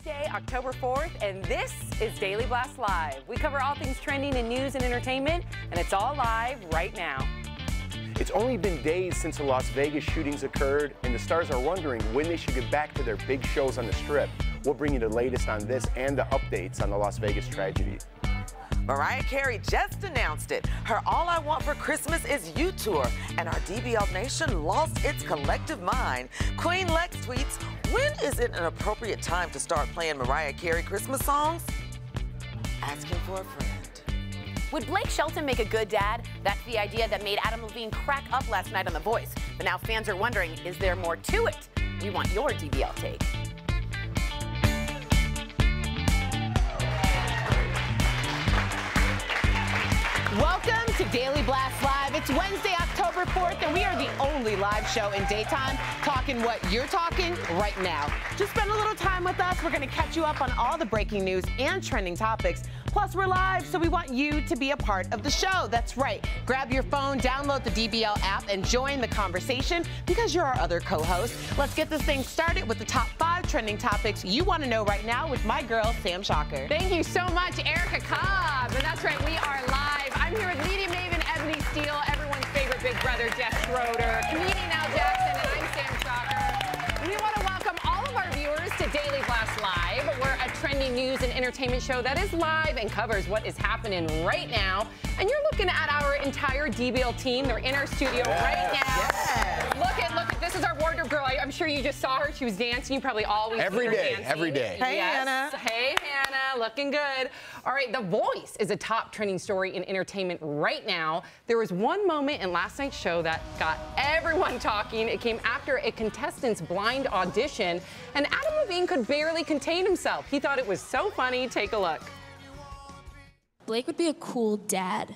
Tuesday, October 4th, and this is Daily Blast Live. We cover all things trending in news and entertainment, and it's all live right now. It's only been days since the Las Vegas shootings occurred, and the stars are wondering when they should get back to their big shows on the Strip. We'll bring you the latest on this and the updates on the Las Vegas tragedy. Mariah Carey just announced it. Her All I Want for Christmas Is You tour, and our DBL Nation lost its collective mind. Queen Lex tweets, when is it an appropriate time to start playing Mariah Carey Christmas songs? Asking for a friend. Would Blake Shelton make a good dad? That's the idea that made Adam Levine crack up last night on The Voice. But now fans are wondering, is there more to it? We want your DBL take. Welcome to Daily Blast Live. It's Wednesday, October 4th, and we are the only live show in daytime talking what you're talking right now. Just spend a little time with us. We're going to catch you up on all the breaking news and trending topics. Plus, we're live, so we want you to be a part of the show. That's right. Grab your phone, download the DBL app, and join the conversation because you're our other co-host. Let's get this thing started with the top 5 trending topics you want to know right now with my girl, Sam Shocker. Thank you so much, Erica Cobb. And that's right, we are live. I'm here with media maven Ebony Steele, everyone's favorite big brother, Jeff Schroeder, comedian Al Jackson, and I'm Sam Shocker. We want to welcome all of our viewers to Daily Blast Live. We're a trending news and entertainment show that is live and covers what is happening right now. And you're looking at our entire DBL team. They're in our studio right now. Yes. Look at, this is our wardrobe girl. I'm sure you just saw her. She was dancing. You probably always Every see her day, dancing. every day. Hey, Yes. Hannah. Hey, Hannah. Looking good. All right, The Voice is a top trending story in entertainment right now. There was one moment in last night's show that got everyone talking. It came after a contestant's blind audition, and Adam Levine could barely contain himself. He thought it was so funny. Take a look. Blake would be a cool dad.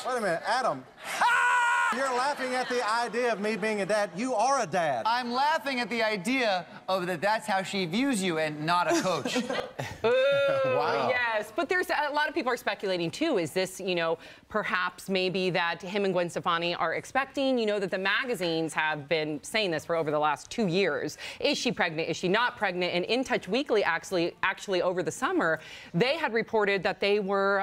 Wait a minute, Adam. You're laughing at the idea of me being a dad. You are a dad. I'm laughing at the idea of that's how she views you and not a coach. Wow. Yes, but there's a lot of people are speculating too. Is this, perhaps maybe that him and Gwen Stefani are expecting? You know that the magazines have been saying this for over the last 2 years. Is she pregnant? Is she not pregnant? And In Touch Weekly actually over the summer, they had reported that they were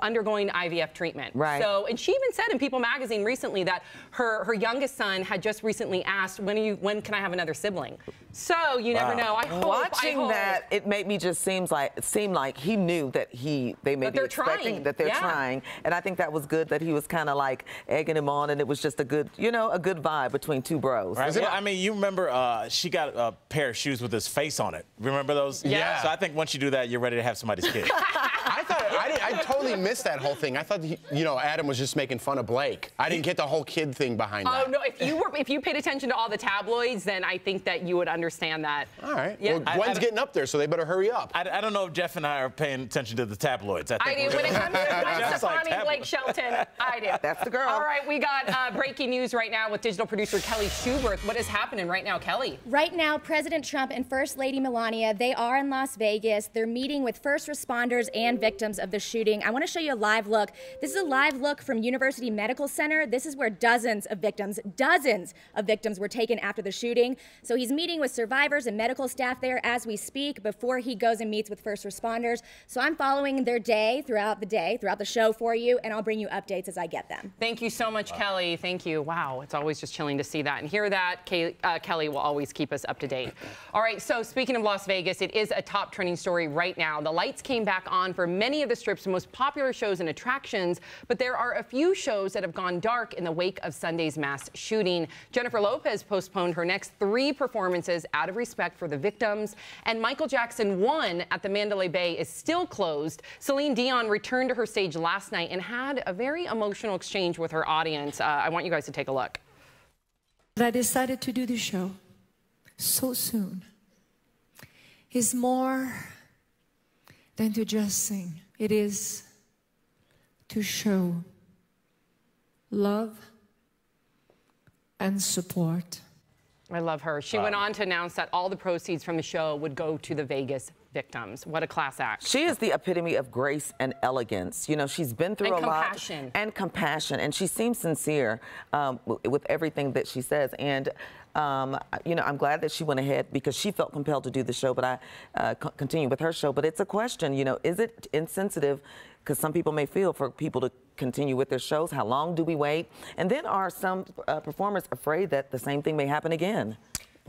undergoing IVF treatment. Right. So, and she even said in People magazine recently that her youngest son had just recently asked, when can I have another sibling? So you never know. Watching that, it made me just seem like he knew that they may be expecting that they're trying, and I think that was good that he was kind of like egging him on, and it was just a good, a good vibe between two bros. Right. Yeah. I mean, you remember she got a pair of shoes with his face on it. Remember those? Yeah. So I think once you do that, you're ready to have somebody's kid. I totally missed that whole thing. I thought, Adam was just making fun of Blake. I didn't get the whole kid thing behind that. Oh, no, if you paid attention to all the tabloids, then I think that you would understand that. All right. Yeah. Well, Gwen's getting up there, so they better hurry up. I don't know if Jeff and I are paying attention to the tabloids. I do. When it comes to Gwen Stefani and Blake Shelton, I do. That's the girl. All right, we got breaking news right now with digital producer Kelly Schubert. What is happening right now, Kelly? Right now, President Trump and First Lady Melania, they are in Las Vegas. They're meeting with first responders and victims of the shooting. I want to show you a live look. This is a live look from University Medical Center. This is where dozens of victims were taken after the shooting. So he's meeting with survivors and medical staff there as we speak before he goes and meets with first responders. So I'm following their day throughout the show for you, and I'll bring you updates as I get them. Thank you so much, Kelly. Thank you. Wow, it's always just chilling to see that and hear that. Kelly will always keep us up to date. All right, so speaking of Las Vegas, it is a top trending story right now. The lights came back on for many of the Strip's most popular shows and attractions, but there are a few shows that have gone dark in the wake of Sunday's mass shooting. Jennifer Lopez postponed her next 3 performances out of respect for the victims, and Michael Jackson 1 at the Mandalay Bay is still closed. Celine Dion returned to her stage last night and had a very emotional exchange with her audience. I want you guys to take a look. I decided to do the show so soon is more than to just sing. It is to show love and support. I love her. She went on to announce that all the proceeds from the show would go to the Vegas victims. What a class act. She is the epitome of grace and elegance. You know, she's been through a lot. And compassion. And she seems sincere with everything that she says. And you know, I'm glad that she went ahead because she felt compelled to do the show, but I continue with her show. But it's a question, you know, is it insensitive? Because some people may feel for people to continue with their shows. How long do we wait? And then are some performers afraid that the same thing may happen again?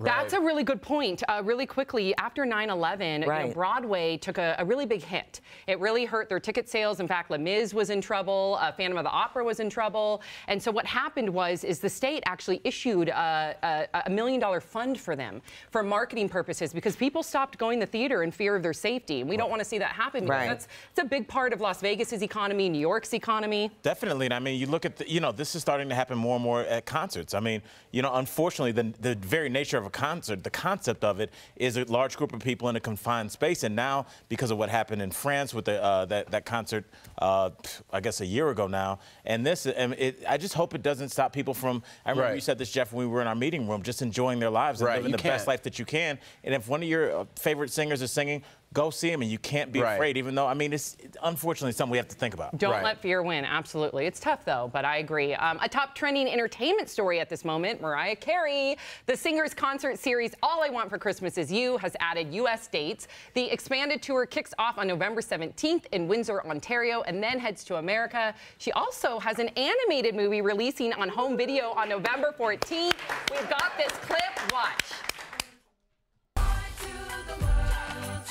That's a really good point. Really quickly, after 9/11, you know, Broadway took a really big hit. It really hurt their ticket sales. In fact, Les Mis was in trouble. Phantom of the Opera was in trouble. And so what happened is the state actually issued a $1 million fund for them for marketing purposes because people stopped going to the theater in fear of their safety. And we don't want to see that happen because that's a big part of Las Vegas's economy, New York's economy. Definitely. And I mean, you look at the, you know, this is starting to happen more and more at concerts. I mean, you know, unfortunately, the very nature of a concert, the concept of it is a large group of people in a confined space. And now, because of what happened in France with the, that concert, I guess a year ago now, and this, I just hope it doesn't stop people from, I remember you said this, Jeff, when we were in our meeting room, just enjoying their lives and living the best life that you can. And if one of your favorite singers is singing, go see him, and you can't be afraid, even though, I mean, it's unfortunately something we have to think about. Don't let fear win, absolutely. It's tough, though, but I agree. A top trending entertainment story at this moment, Mariah Carey. The singer's concert series, All I Want for Christmas Is You, has added U.S. dates. The expanded tour kicks off on November 17th in Windsor, Ontario, and then heads to America. She also has an animated movie releasing on home video on November 14th. We've got this clip. Watch.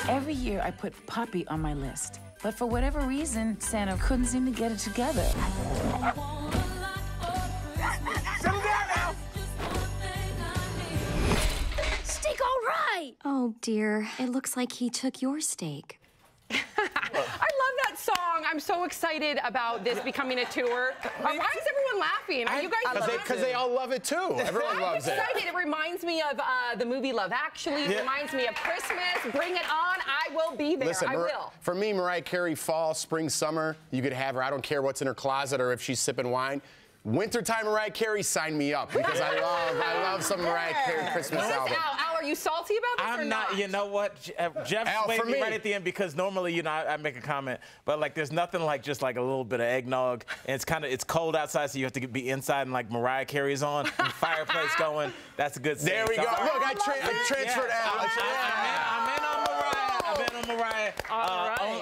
Every year I put puppy on my list, but for whatever reason, Santa couldn't seem to get it together. Settle down now! Steak all right! Oh dear, it looks like he took your steak. I love that song. I'm so excited about this becoming a tour. Why is everyone laughing? Are you guys Because they all love it too. Everyone loves it. I'm excited. It reminds me of the movie Love Actually. It reminds me of Christmas. Bring it on. I will be there. Listen, I will. For me, Mariah Carey, fall, spring, summer, you could have her. I don't care what's in her closet or if she's sipping wine. Wintertime Mariah Carey, sign me up because I love some Mariah Carey Christmas album. Al, are you salty about this or not? You know what? Jeff's waiting me right at the end because normally, you know, I make a comment, but like there's nothing like just like a little bit of eggnog, and it's cold outside, so you have to be inside, and like Mariah Carey's on, and fireplace going. That's a good. There we go. Look, I transferred Al. I'm in on Mariah. I've been on Mariah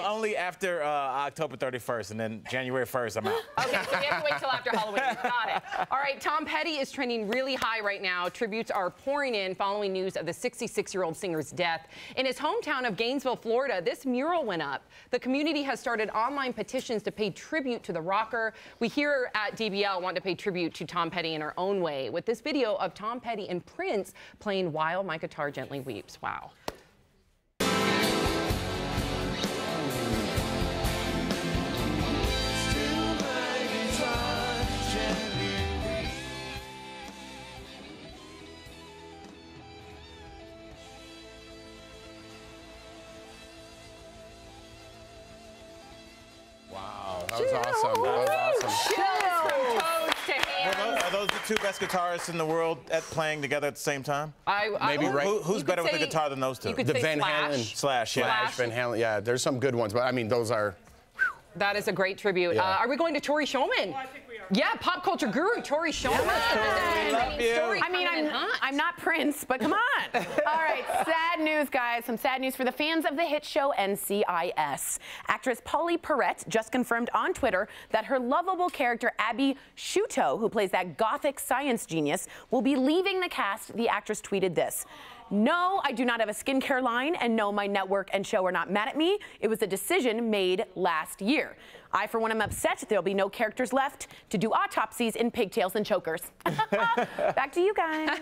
only after October 31st, and then January 1st, I'm out. Okay, so we have to wait till after Halloween. Got it. All right, Tom Petty is trending really high right now. Tributes are pouring in following news of the 66-year-old singer's death. In his hometown of Gainesville, Florida, this mural went up. The community has started online petitions to pay tribute to the rocker. We here at DBL want to pay tribute to Tom Petty in our own way with this video of Tom Petty and Prince playing While My Guitar Gently Weeps. Wow. That was awesome. That was awesome. Are those the two best guitarists in the world at playing together at the same time? Maybe Who's better with the guitar than those two? The Van Halen. Slash, Van Halen. Yeah, there's some good ones, but I mean, those are. That is a great tribute. Yeah. Are we going to Tori Shulman? I think we are. Yeah, pop culture guru Tori Shulman. I mean, I'm not Prince, but come on. All right, sad news, guys. Some sad news for the fans of the hit show NCIS. Actress Polly Perrette just confirmed on Twitter that her lovable character Abby Shuto, who plays that gothic science genius, will be leaving the cast. The actress tweeted this. No, I do not have a skincare line, and no, my network and show are not mad at me. It was a decision made last year. I, for one, am upset. There'll be no characters left to do autopsies in pigtails and chokers. Back to you guys.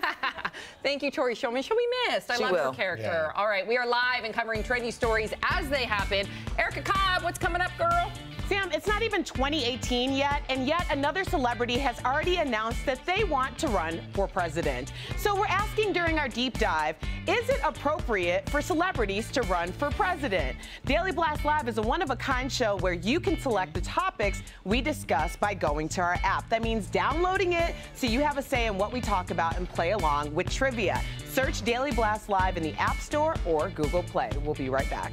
Thank you, Tori Shulman. She'll be missed. I love her character. Yeah. All right, we are live and covering trendy stories as they happen. Erica Cobb, what's coming up, girl? Sam, it's not even 2018 yet, and yet another celebrity has already announced that they want to run for president. So we're asking during our deep dive, is it appropriate for celebrities to run for president? Daily Blast Live is a one-of-a-kind show where you can select the topics we discuss by going to our app. That means downloading it so you have a say in what we talk about and play along with trivia. Search Daily Blast Live in the App Store or Google Play. We'll be right back.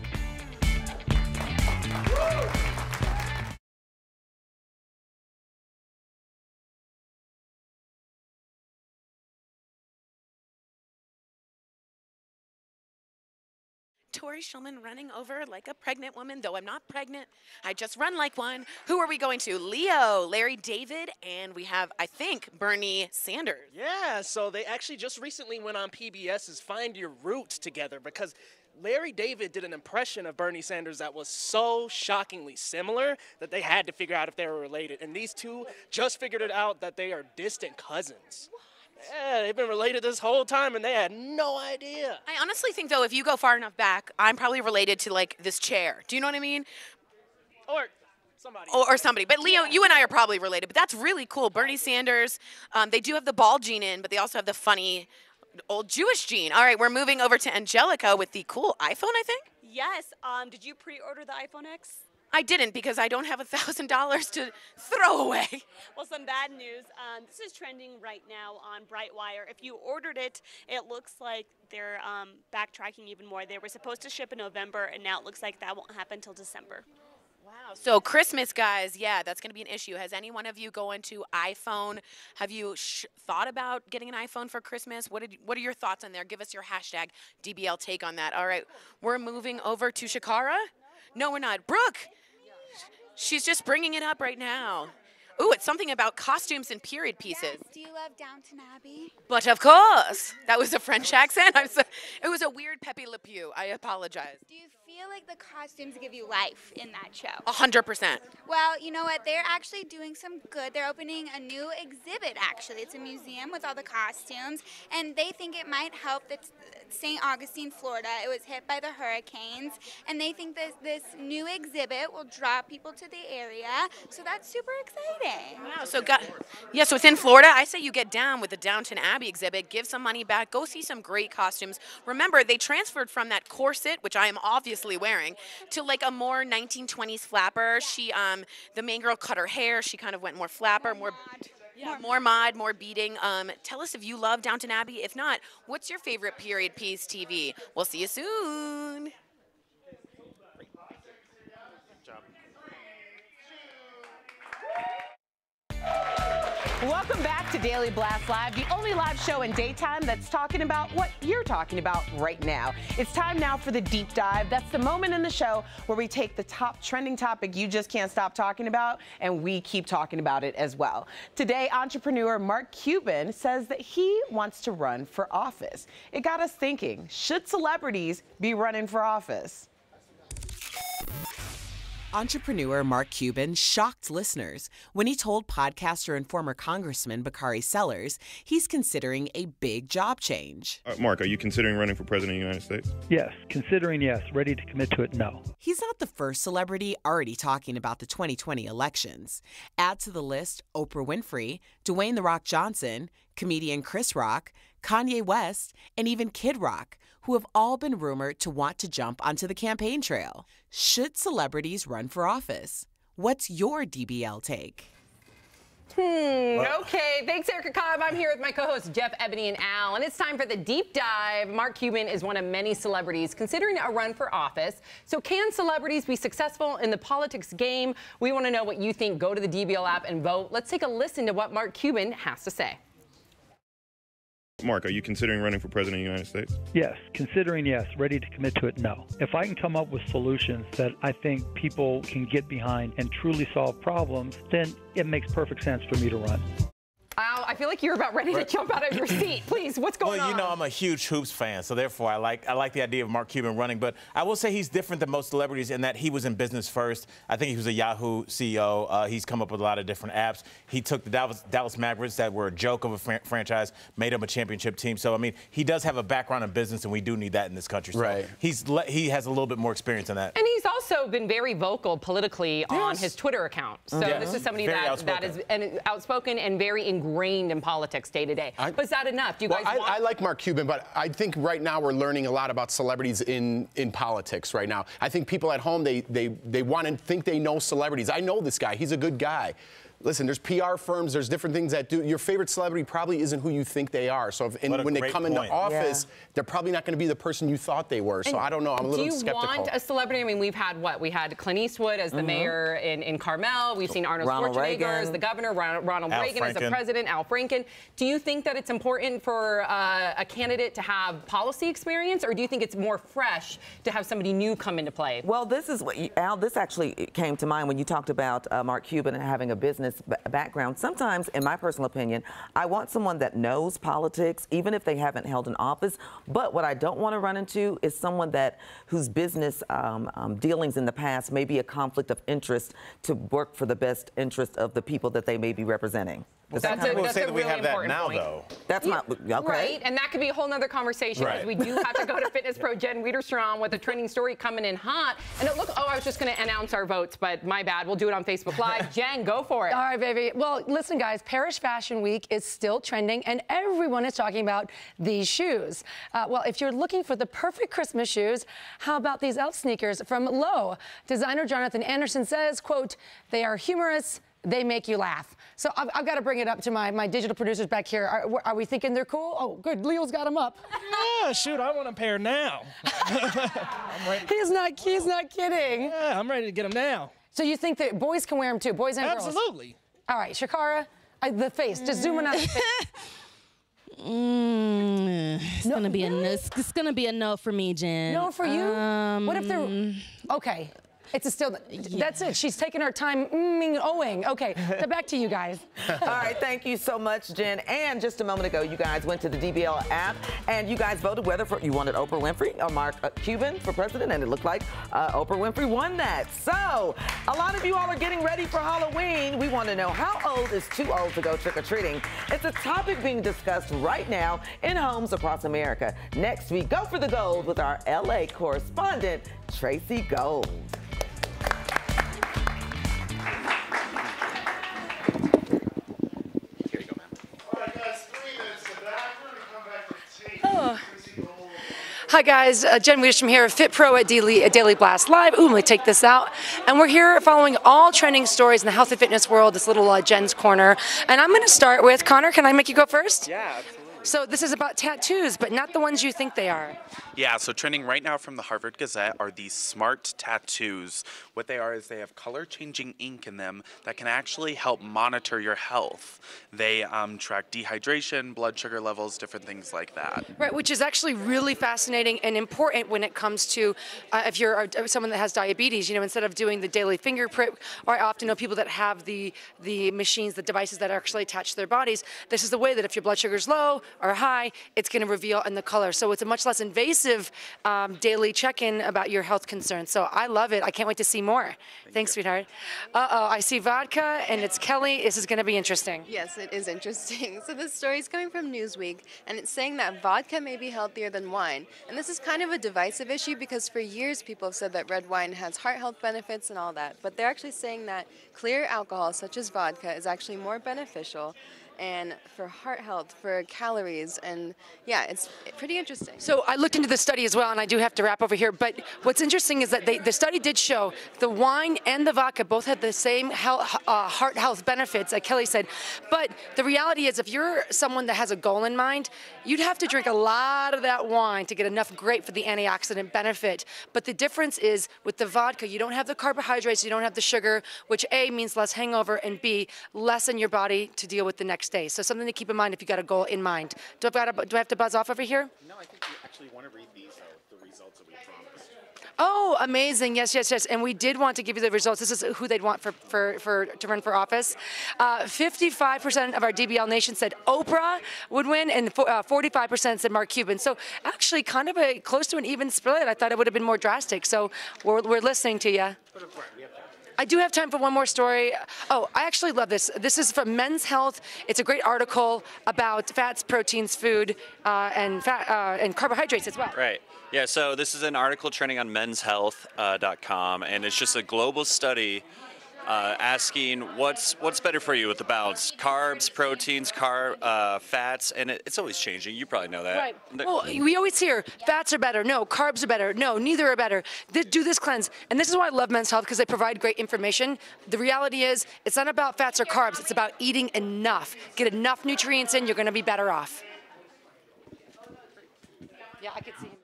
Tori Shulman running over like a pregnant woman, though I'm not pregnant. I just run like one. Who are we going to? Leo, Larry David, and we have, I think, Bernie Sanders. Yeah, so they actually just recently went on PBS's Find Your Roots together because Larry David did an impression of Bernie Sanders that was so shockingly similar that they had to figure out if they were related. And these two just figured it out that they are distant cousins. Yeah, they've been related this whole time, and they had no idea. I honestly think, though, if you go far enough back, I'm probably related to, like, this chair. Do you know what I mean? Or somebody. Or somebody. But, Leo, you and I are probably related. But that's really cool. Bernie Sanders, they do have the bald gene in, but they also have the funny old Jewish gene. All right, we're moving over to Angelica with the cool iPhone, I think? Yes. Did you pre-order the iPhone X? I didn't because I don't have $1,000 to throw away. Well, some bad news. This is trending right now on Brightwire. If you ordered it, it looks like they're backtracking even more. They were supposed to ship in November, and now it looks like that won't happen until December. Wow. So Christmas, guys, yeah, that's going to be an issue. Has any one of you going to iPhone? Have you thought about getting an iPhone for Christmas? What are your thoughts on there? Give us your hashtag DBL take on that. All right, we're moving over to Shakara. No, we're not. Brooke. She's just bringing it up right now. Ooh, it's something about costumes and period pieces. Yes. Do you love Downton Abbey? But of course. That was a French accent. It was a weird Pepe Le Pew. I apologize. Do you feel like the costumes give you life in that show? 100%. Well, you know what? They're actually doing some good. They're opening a new exhibit, actually. It's a museum with all the costumes, and they think it might help St. Augustine, Florida. It was hit by the hurricanes, and they think that this new exhibit will draw people to the area, so that's super exciting. Wow, so so it's in Florida. I say you get down with the Downton Abbey exhibit, give some money back, go see some great costumes. Remember, they transferred from that corset, which I am obviously wearing, to like a more 1920s flapper. She, the main girl cut her hair. She kind of went more flapper, more mod, more beading. Tell us if you love Downton Abbey. If not, what's your favorite period piece TV? We'll see you soon. Welcome back to Daily Blast Live, the only live show in daytime that's talking about what you're talking about right now. It's time now for the deep dive. That's the moment in the show where we take the top trending topic you just can't stop talking about, and we keep talking about it as well. Today, entrepreneur Mark Cuban says that he wants to run for office. It got us thinking, should celebrities be running for office? Entrepreneur Mark Cuban shocked listeners when he told podcaster and former Congressman Bakari Sellers he's considering a big job change. Mark, are you considering running for president of the United States? Yes. Considering yes. Ready to commit to it, no. He's not the first celebrity already talking about the 2020 elections. Add to the list Oprah Winfrey, Dwayne "The Rock" Johnson, comedian Chris Rock, Kanye West, and even Kid Rock, who have all been rumored to want to jump onto the campaign trail. Should celebrities run for office? What's your DBL take? Okay, thanks, Erica Cobb. I'm here with my co-hosts Jeff, Ebony, and Al, and it's time for the deep dive. Mark Cuban is one of many celebrities considering a run for office. So can celebrities be successful in the politics game? We want to know what you think. Go to the DBL app and vote. Let's take a listen to what Mark Cuban has to say. Mark, are you considering running for president of the United States? Yes. Considering yes. Ready to commit to it, no. If I can come up with solutions that I think people can get behind and truly solve problems, then it makes perfect sense for me to run. Al, I feel like you're about ready to jump out of your seat. Please, what's going on? Well, you know, I'm a huge hoops fan, so therefore I like the idea of Mark Cuban running. But I will say he's different than most celebrities in that he was in business first. I think he was a Yahoo CEO. He's come up with a lot of different apps. He took the Dallas Mavericks that were a joke of a franchise, made them a championship team. So, I mean, he does have a background in business, and we do need that in this country. So right. He has a little bit more experience in that. And he's also been very vocal politically on his Twitter account. So this is somebody that is outspoken and very ingrained in politics day to day. But is that enough? Do you guys I like Mark Cuban, but I think right now we're learning a lot about celebrities in politics right now. I think people at home, they want to think they know celebrities. I know this guy. He's a good guy. Listen, there's PR firms, there's different things that do. Your favorite celebrity probably isn't who you think they are. So when they come into office, they're probably not going to be the person you thought they were. So I don't know. I'm a little skeptical. Do you want a celebrity? I mean, we've had what? We had Clint Eastwood as the mayor in Carmel. We've seen Arnold Schwarzenegger as the governor, Ronald Reagan as the president, Al Franken. Do you think that it's important for a candidate to have policy experience, or do you think it's more fresh to have somebody new come into play? Well, this is what, Al, this actually came to mind when you talked about Mark Cuban and having a business background. Sometimes, in my personal opinion, I want someone that knows politics, even if they haven't held an office. But what I don't want to run into is someone whose business dealings in the past may be a conflict of interest to work for the best interest of the people that they may be representing. Well, that's a really important point. Though. That's my okay. Right, and that could be a whole nother conversation because we do have to go to Fitness Pro Jen Wiederstrom with a trending story coming in hot. And it look, I was just going to announce our votes, but my bad. We'll do it on Facebook Live. Jen, go for it. All right, baby. Well, listen, guys, Paris Fashion Week is still trending, and everyone is talking about these shoes. Well, if you're looking for the perfect Christmas shoes, how about these elf sneakers from Lowe? Designer Jonathan Anderson says, quote, "They are humorous. They make you laugh." So I've got to bring it up to my digital producers back here. Are we thinking they're cool? Oh, good. Leo's got them up. Yeah, shoot, I want a pair now. I'm ready. He's not kidding. Yeah, I'm ready to get them now. So you think that boys can wear them too, boys and girls? Absolutely. All right, Shakara, the face. Just zoom in on the face. It's gonna be a no for me, Jen. No for you? What if they're okay? It's a still. That's it. She's taking her time. Owing. Okay. So back to you guys. All right. Thank you so much, Jen. And just a moment ago, you guys went to the DBL app and you guys voted whether you wanted Oprah Winfrey or Mark Cuban for president, and it looked like Oprah Winfrey won that. So a lot of you all are getting ready for Halloween. We want to know, how old is too old to go trick-or-treating? It's a topic being discussed right now in homes across America. Next, we go for the gold with our LA correspondent, Tracy Gold. Hi guys, Jen Wiederstrom here, Fit Pro at Daily Blast Live. Ooh, let me take this out. And we're here following all trending stories in the health and fitness world, this little Jen's Corner. And I'm going to start with, Connor, can I make you go first? Yeah, absolutely. So this is about tattoos, but not the ones you think they are. Yeah, so trending right now from the Harvard Gazette are these smart tattoos. What they are is they have color-changing ink in them that can actually help monitor your health. They track dehydration, blood sugar levels, different things like that. Right, which is actually really fascinating and important when it comes to if you're someone that has diabetes. You know, instead of doing the daily finger prick, or I often know people that have the machines, the devices that are actually attached to their bodies. This is the way that if your blood sugar's low or high, it's going to reveal in the color. So it's a much less invasive daily check-in about your health concerns. So I love it. I can't wait to see more. Thanks, sweetheart. Uh-oh, I see vodka, and it's Kelly. This is going to be interesting. Yes, it is interesting. So this story is coming from Newsweek, and it's saying that vodka may be healthier than wine. And this is kind of a divisive issue because for years people have said that red wine has heart health benefits and all that. But they're actually saying that clear alcohol, such as vodka, is actually more beneficial and for heart health, for calories, and yeah, it's pretty interesting. So I looked into the study as well, and I do have to wrap over here, but what's interesting is that the study did show the wine and the vodka both had the same heart health benefits, like Kelly said, but the reality is if you're someone that has a goal in mind, you'd have to drink a lot of that wine to get enough great for the antioxidant benefit. But the difference is with the vodka, you don't have the carbohydrates, you don't have the sugar, which A, means less hangover, and B, less in your body to deal with the next day. So something to keep in mind if you got a goal in mind. Do I have to buzz off over here? No, I think you actually want to read these, the results that we promised. Oh, amazing. Yes, yes, yes. And we did want to give you the results. This is who they'd want to run for office. 55% of our DBL nation said Oprah would win, and 45% said Mark Cuban. So actually kind of a close to an even split. I thought it would have been more drastic. So we're listening to you. I do have time for one more story. Oh, I actually love this. This is from Men's Health. It's a great article about fats, proteins, food, and carbohydrates as well. Right. Yeah, so this is an article trending on menshealth.com, and it's just a global study asking what's better for you with the balance, carbs, proteins, fats, and it's always changing. You probably know that. Right. Well, we always hear fats are better. No, carbs are better. No, neither are better. Do this cleanse. And this is why I love Men's Health, because they provide great information. The reality is it's not about fats or carbs. It's about eating enough. Get enough nutrients in, you're going to be better off. Yeah, I could see him.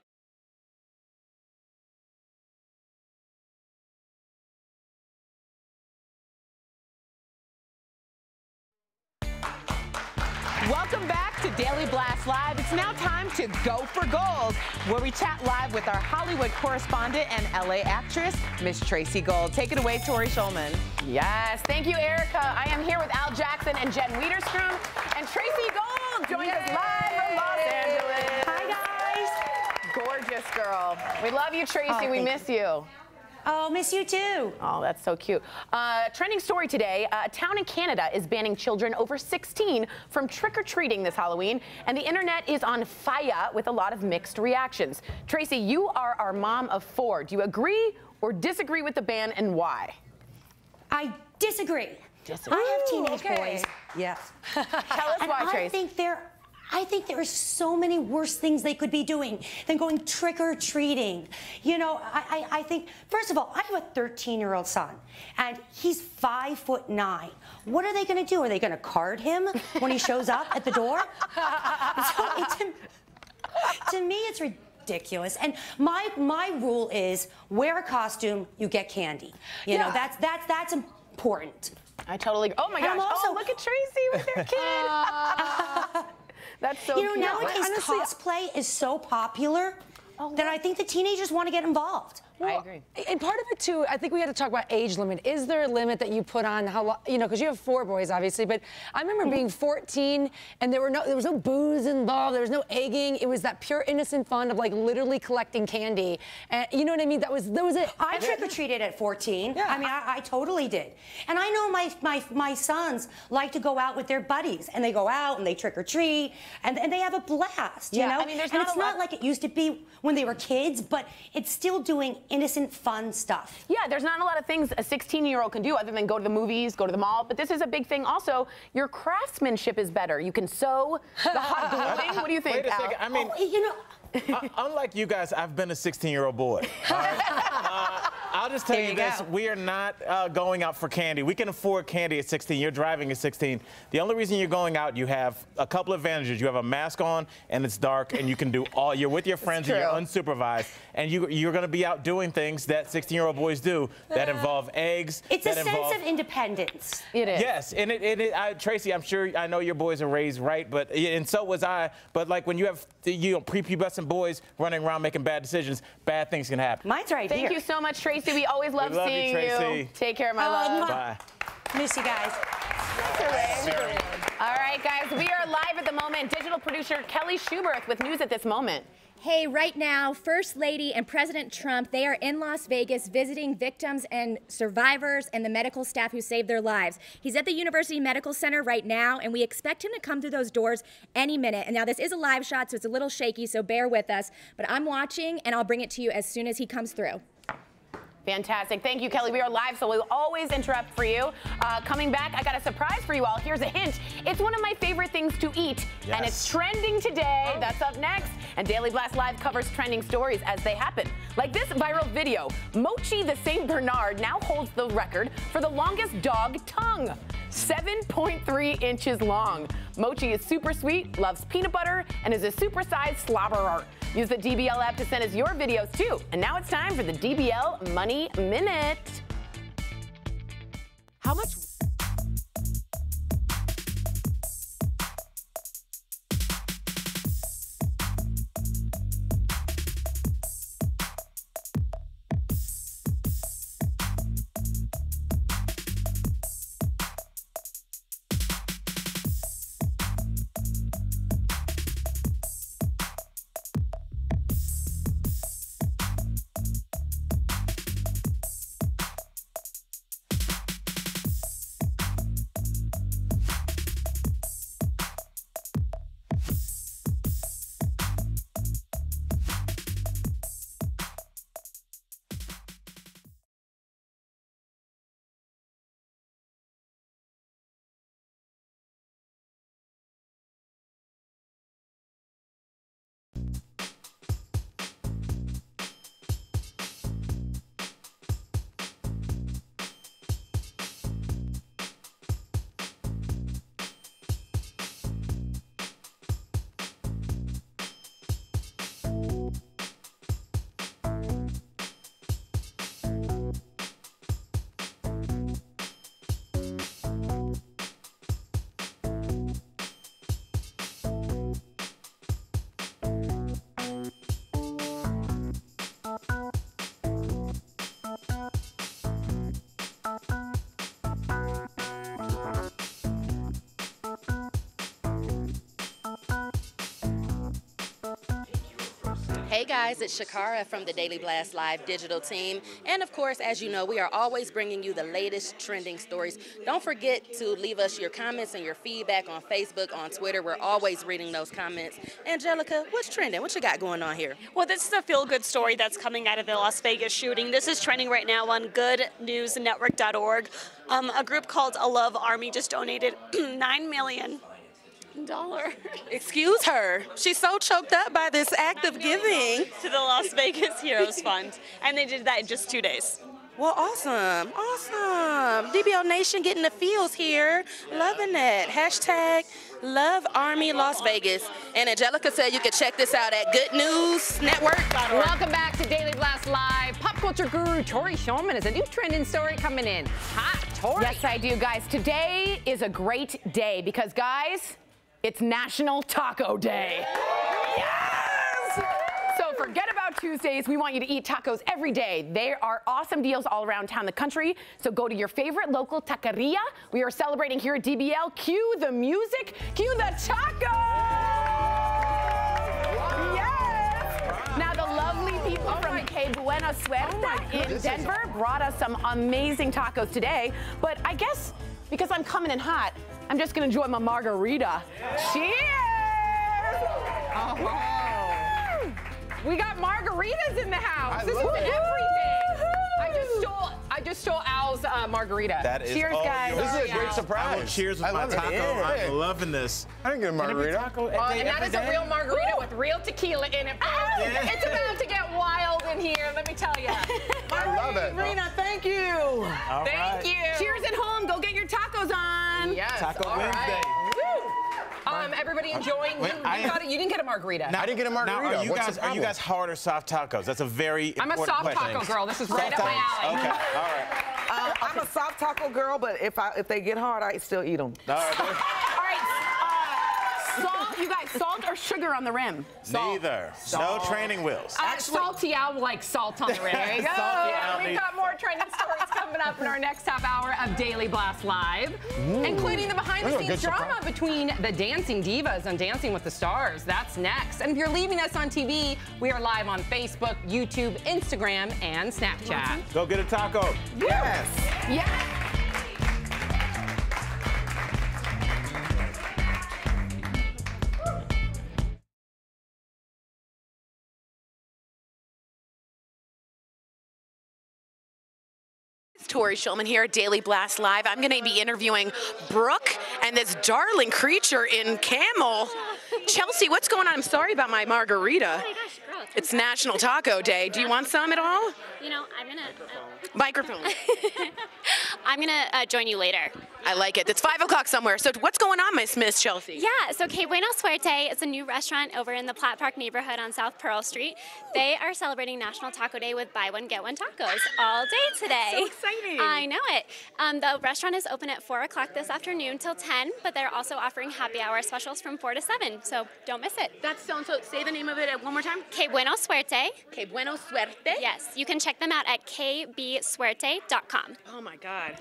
Welcome back to Daily Blast Live. It's now time to go for gold, where we chat live with our Hollywood correspondent and LA actress, Miss Tracy Gold. Take it away, Tori Schulman. Yes, thank you, Erica. I am here with Al Jackson and Jen Wiederstrom, and Tracy Gold joins us live from Los Angeles. Hi, guys. Gorgeous girl. We love you, Tracy. We miss you. Oh, miss you too. Oh, that's so cute. Trending story today, a town in Canada is banning children over 16 from trick-or-treating this Halloween, and the internet is on fire with a lot of mixed reactions. Tracy, you are our mom of 4. Do you agree or disagree with the ban, and why? I disagree. I have teenage boys. Yes. Tell us why, Tracy. I think there are so many worse things they could be doing than going trick-or-treating. You know, I think, first of all, I have a 13-year-old son, and he's 5'9". What are they going to do? Are they going to card him when he shows up at the door? To me, it's ridiculous. And my rule is wear a costume, you get candy. You know, that's important. I totally agree. Oh, my gosh. Also, look at Tracy with their kid. That's so cute. cute. Nowadays, cosplay is so popular that I think the teenagers want to get involved. Well, I agree. And part of it, too, I think we had to talk about age limit. Is there a limit that you put on how long, you know, because you have 4 boys, obviously, but I remember being 14 and there was no booze involved, there was no egging. It was that pure innocent fun of like literally collecting candy. And you know what I mean? That was it. I trick-or-treated at 14. Yeah. I mean, I totally did. And I know my sons like to go out with their buddies, and they go out and they trick-or-treat, and they have a blast, you know? I mean, it's not like it used to be when they were kids, but it's still doing innocent, fun stuff. Yeah, there's not a lot of things a 16-year-old can do other than go to the movies, go to the mall, but this is a big thing. Also, your craftsmanship is better. You can sew the hot gluing. What do you think, Wait a Al? second. I mean, you know, unlike you guys, I've been a 16-year-old boy. I'll just tell you this. We are not going out for candy. We can afford candy at 16. You're driving at 16. The only reason you're going out, you have a couple of advantages. You have a mask on, and it's dark, and you can do all. You're with your friends, and you're unsupervised, and you're going to be out doing things that 16-year-old boys do that involve eggs. It's a sense of independence. It is. Yes, and Tracy, I'm sure, I know your boys are raised right, but and so was I. But like when you have prepubescent boys running around making bad decisions, bad things can happen. Mine's right here. Thank you so much, Tracy. We always love seeing you. Take care, my love. Bye. Miss you guys. All right, guys, we are live at the moment. Digital producer Kelly Schuberth with news at this moment. Hey, right now, First Lady and President Trump, they are in Las Vegas visiting victims and survivors and the medical staff who saved their lives. He's at the University Medical Center right now, and we expect him to come through those doors any minute. And now this is a live shot, so it's a little shaky, so bear with us. But I'm watching, and I'll bring it to you as soon as he comes through. Fantastic. Thank you, Kelly. We are live, so we'll always interrupt for you. Coming back, I got a surprise for you all. Here's a hint. It's one of my favorite things to eat, and it's trending today. That's up next. And Daily Blast Live covers trending stories as they happen. Like this viral video. Mochi the St. Bernard now holds the record for the longest dog tongue. 7.3 inches long. Mochi is super sweet, loves peanut butter, and is a supersized slobberer. Use the DBL app to send us your videos too. And now it's time for the DBL Money Minute. How much? Hey guys, it's Shakara from the Daily Blast Live digital team. And of course, as you know, we are always bringing you the latest trending stories. Don't forget to leave us your comments and your feedback on Facebook, on Twitter. We're always reading those comments. Angelica, what's trending? What you got going on here? Well, this is a feel-good story that's coming out of the Las Vegas shooting. This is trending right now on goodnewsnetwork.org. A group called A Love Army just donated $9 million. Excuse her. She's so choked up by this act of giving. To the Las Vegas Heroes Fund. And they did that in just 2 days. Well, awesome. Awesome. DBL Nation getting the feels here. Loving it. Hashtag Love Army Las Vegas. And Angelica said you can check this out at goodnewsnetwork.org. Welcome back to Daily Blast Live. Pop culture guru Tori Shulman has a new trending story coming in. Hot, Tori. Yes, I do, guys. Today is a great day because, guys, it's National Taco Day. Yes! So forget about Tuesdays. We want you to eat tacos every day. There are awesome deals all around town, the country. So go to your favorite local taqueria. We are celebrating here at DBL. Cue the music. Cue the tacos! Yes! Now, the lovely people from Que Buena Suerte in Denver brought us some amazing tacos today. But I guess because I'm coming in hot, I'm just gonna enjoy my margarita. Cheers! Oh. We got margaritas in the house. This is everything. I just stole Al's margarita. That is cheers, guys. This is a great surprise. I will cheers with my taco. I'm loving this. I didn't get a margarita. And that is a real margarita with real tequila in it. It's about to get wild in here, let me tell you. I love it. Rena, thank you. Thank you. Cheers at home. Go get your tacos on. Yes. Taco all Wednesday. Right. Everybody enjoying? You didn't get a margarita. I didn't get a margarita. Now, are you guys hard or soft tacos? That's a very I'm a important soft question. taco girl. This is right up my alley. Okay, all right. I'm a soft taco girl, but if they get hard, I still eat them. All right. All right, salt, you guys, salt or sugar on the rim? Neither. No training wheels. Salty Al likes salt on the rim. There you go. Salty Al We've needs- got more trending stories coming up in our next half hour of Daily Blast Live, including the behind-the-scenes drama between the dancing divas and Dancing with the Stars. That's next. And if you're leaving us on TV, we are live on Facebook, YouTube, Instagram, and Snapchat. Go get a taco. Yes. Yes. Tori Shulman here at Daily Blast Live. I'm going to be interviewing Brooke and this darling creature in camel. Chelsea, what's going on? I'm sorry about my margarita. Oh my gosh, girl, It's National Taco Day. Do you want some at all? You know, I'm gonna. Microphone. I'm gonna join you later. I like it. It's 5 o'clock somewhere. So what's going on, Miss Chelsea? Yeah, so Que Buena Suerte is a new restaurant over in the Platt Park neighborhood on South Pearl Street. They are celebrating National Taco Day with buy one, get one tacos all day today. So exciting. I know it. The restaurant is open at 4 o'clock this afternoon till 10, but they're also offering happy hour specials from 4 to 7, so don't miss it. That's so say the name of it one more time. Que Buena Suerte. Que Buena Suerte? Yes, you can check them out at kbsuerte.com. Oh my God.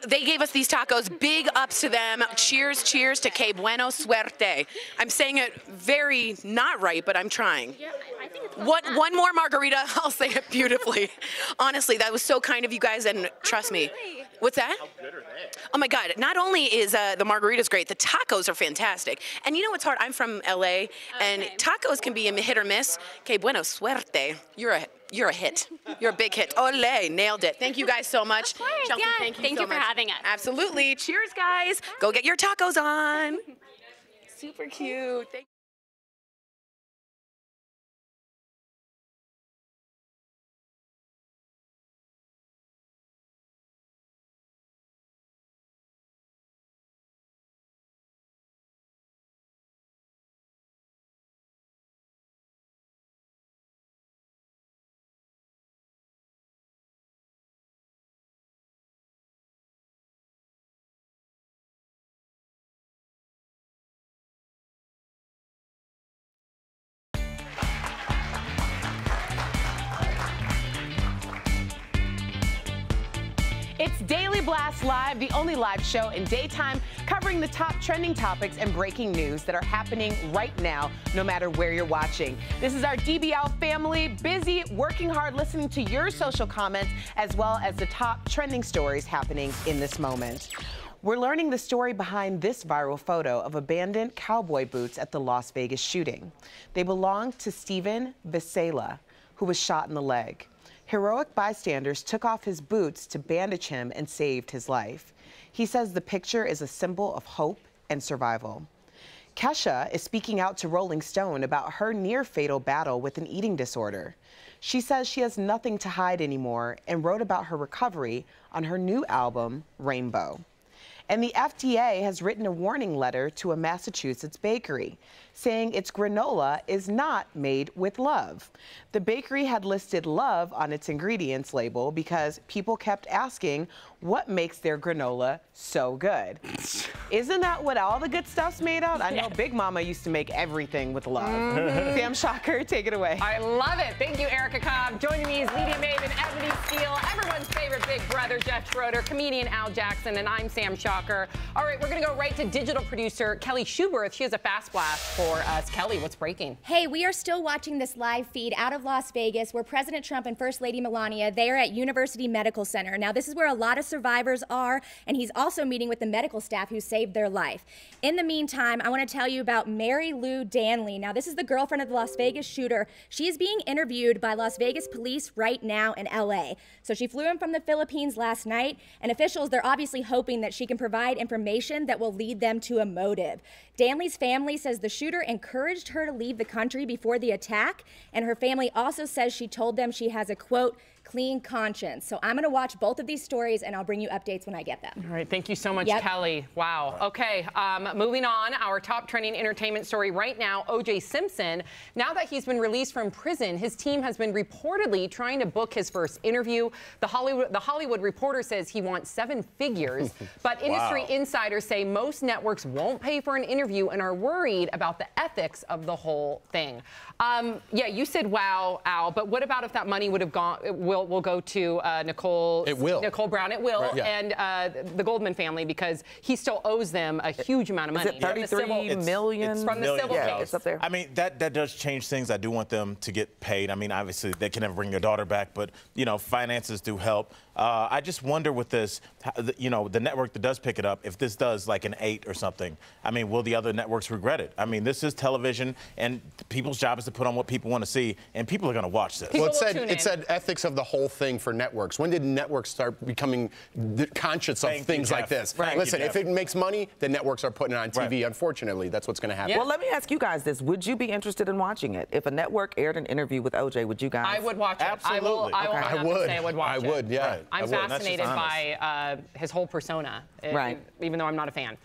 They gave us these tacos. Big ups to them. Cheers, cheers to Que Buena Suerte. I'm saying it very not right, but I'm trying. Yeah, I think it's One more margarita, I'll say it beautifully. Honestly, that was so kind of you guys, and trust me. What's that? How good are they? Oh my God, not only is the margarita's great, the tacos are fantastic. And you know what's hard? I'm from LA, and tacos can be a hit or miss. Que Buena Suerte. You're a hit. You're a big hit. Ole, nailed it. Thank you guys so much. Of course, Chelsea, yeah. thank you Thank so you for much. having us. Absolutely. Cheers, guys. Go get your tacos on. Super cute. Thank Daily Blast Live, the only live show in daytime covering the top trending topics and breaking news that are happening right now, no matter where you're watching. This is our DBL family, busy, working hard, listening to your social comments, as well as the top trending stories happening in this moment. We're learning the story behind this viral photo of abandoned cowboy boots at the Las Vegas shooting. They belong to Steven Visela, who was shot in the leg. Heroic bystanders took off his boots to bandage him and saved his life. He says the picture is a symbol of hope and survival. Kesha is speaking out to Rolling Stone about her near-fatal battle with an eating disorder. She says she has nothing to hide anymore and wrote about her recovery on her new album, Rainbow. And the FDA has written a warning letter to a Massachusetts bakery, saying its granola is not made with love. The bakery had listed love on its ingredients label because people kept asking what makes their granola so good. Isn't that what all the good stuff's made out? I know Big Mama used to make everything with love. Sam Shocker, take it away. I love it. Thank you, Erica Cobb. Joining me is media maven Ebony Steele, everyone's favorite big brother, Jeff Schroeder, comedian Al Jackson, and I'm Sam Shocker. All right, we're going to go right to digital producer Kelly Schuberth. She has a fast blast for us. Kelly, what's breaking? Hey, we are still watching this live feed out of Las Vegas where President Trump and First Lady Melania, they are at University Medical Center. Now, this is where a lot of survivors are, and he's also meeting with the medical staff who saved their life. In the meantime, I want to tell you about Mary Lou Danley. Now, this is the girlfriend of the Las Vegas shooter. She is being interviewed by Las Vegas police right now in LA. So she flew in from the Philippines last night, and officials, they're obviously hoping that she can provide information that will lead them to a motive. Danley's family says the shooter encouraged her to leave the country before the attack, and her family also says she told them she has a, quote, clean conscience. So I'm going to watch both of these stories, and I'll bring you updates when I get them. All right, thank you so much, Kelly. Wow. Okay, moving on, our top trending entertainment story right now, O.J. Simpson. Now that he's been released from prison, his team has been reportedly trying to book his first interview. The Hollywood Reporter says he wants 7 figures, but industry insiders say most networks won't pay for an interview and are worried about the ethics of the whole thing. Yeah, you said wow, Al, but what about if that money would have gone, will go to Nicole Brown, it will, right. And the Goldman family, because he still owes them a huge amount of money. Is it 33 million? It's from the civil case. It's up there. I mean, that does change things. I do want them to get paid. I mean, obviously, they can never bring their daughter back, but, you know, finances do help. I just wonder with this, you know, the network that does pick it up, if this does like an 8 or something, I mean, will the other networks regret it? I mean, this is television, and people's job is to put on what people want to see, and people are going to watch this. Well, it said ethics of the whole thing for networks. When did networks start becoming conscious of things like this? Right. Listen, if it makes money, the networks are putting it on TV. Right. Unfortunately, that's what's going to happen. Well, let me ask you guys this. Would you be interested in watching it? If a network aired an interview with OJ, would you guys? I would watch it. Absolutely. I would watch it. I would, yeah. Right. I'm fascinated by his whole persona, even though I'm not a fan.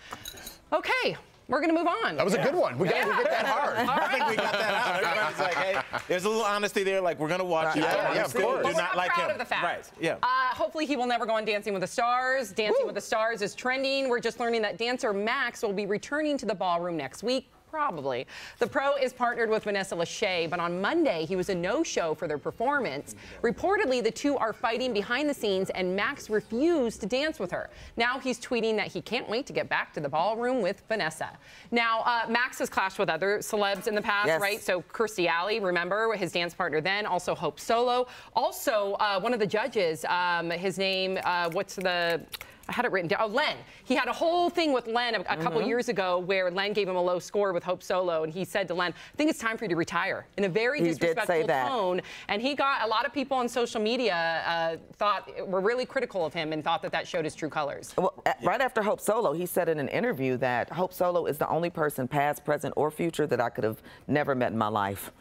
Okay. We're going to move on. That was a good one. We got that hard. I think we got that out. Everybody's like, hey, there's a little honesty there. Like, we're going to watch it. Yeah, of course. Do not like proud him. Of the fact. Right. Yeah. Hopefully he will never go on Dancing with the Stars. Dancing with the Stars is trending. We're just learning that dancer Max will be returning to the ballroom next week. Probably. The Pro is partnered with Vanessa Lachey, but on Monday he was a no-show for their performance. Reportedly, the two are fighting behind the scenes, and Max refused to dance with her. Now he's tweeting that he can't wait to get back to the ballroom with Vanessa. Now, Max has clashed with other celebs in the past, right? So Kirstie Alley, remember, his dance partner then, also Hope Solo. Also, one of the judges, his name, I had it written down. Oh, Len. He had a whole thing with Len a couple years ago where Len gave him a low score with Hope Solo, and he said to Len, I think it's time for you to retire, in a very disrespectful tone. And he got a lot of people on social media were really critical of him and thought that showed his true colors. Well, right after Hope Solo, he said in an interview that Hope Solo is the only person, past, present, or future, that I could have never met in my life.